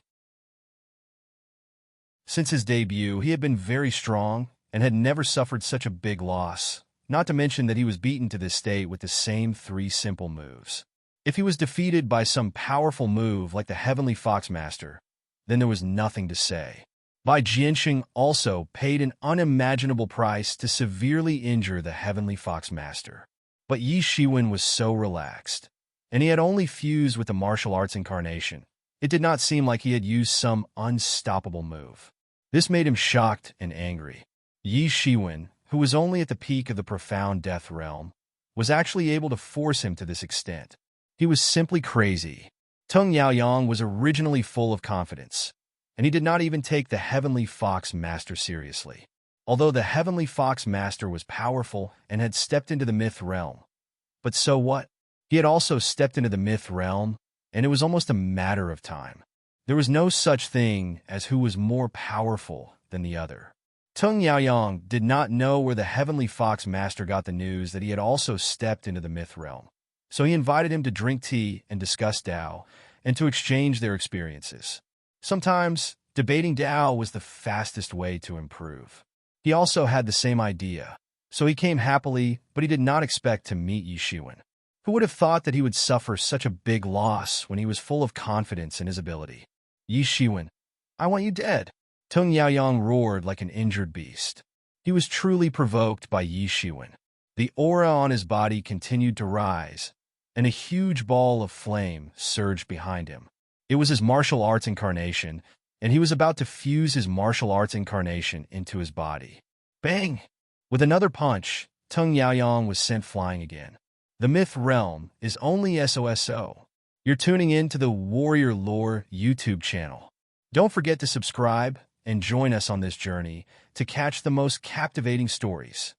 Since his debut, he had been very strong, and had never suffered such a big loss, not to mention that he was beaten to this state with the same 3 simple moves. If he was defeated by some powerful move like the Heavenly Fox Master, then there was nothing to say. Bai Jianxing also paid an unimaginable price to severely injure the Heavenly Fox Master. But Yi Shiwen was so relaxed, and he had only fused with the martial arts incarnation. It did not seem like he had used some unstoppable move. This made him shocked and angry. Yi Shiwen, who was only at the peak of the profound death realm, was actually able to force him to this extent. He was simply crazy. Tung Yaoyang was originally full of confidence, and he did not even take the Heavenly Fox Master seriously. Although the Heavenly Fox Master was powerful and had stepped into the myth realm. But so what? He had also stepped into the myth realm, and it was almost a matter of time. There was no such thing as who was more powerful than the other. Tung Yaoyang did not know where the Heavenly Fox Master got the news that he had also stepped into the myth realm. So he invited him to drink tea and discuss Dao, and to exchange their experiences. Sometimes, debating Dao was the fastest way to improve. He also had the same idea, so he came happily, but he did not expect to meet Yi Shiwen. Who would have thought that he would suffer such a big loss when he was full of confidence in his ability? Yi Shiwen, I want you dead. Tung Yaoyang roared like an injured beast. He was truly provoked by Yi Shiwen. The aura on his body continued to rise, and a huge ball of flame surged behind him. It was his martial arts incarnation, and he was about to fuse his martial arts incarnation into his body. Bang! With another punch, Tung Yaoyang was sent flying again. The Myth Realm is only SOSO. You're tuning in to the Warrior Lore YouTube channel. Don't forget to subscribe and join us on this journey to catch the most captivating stories.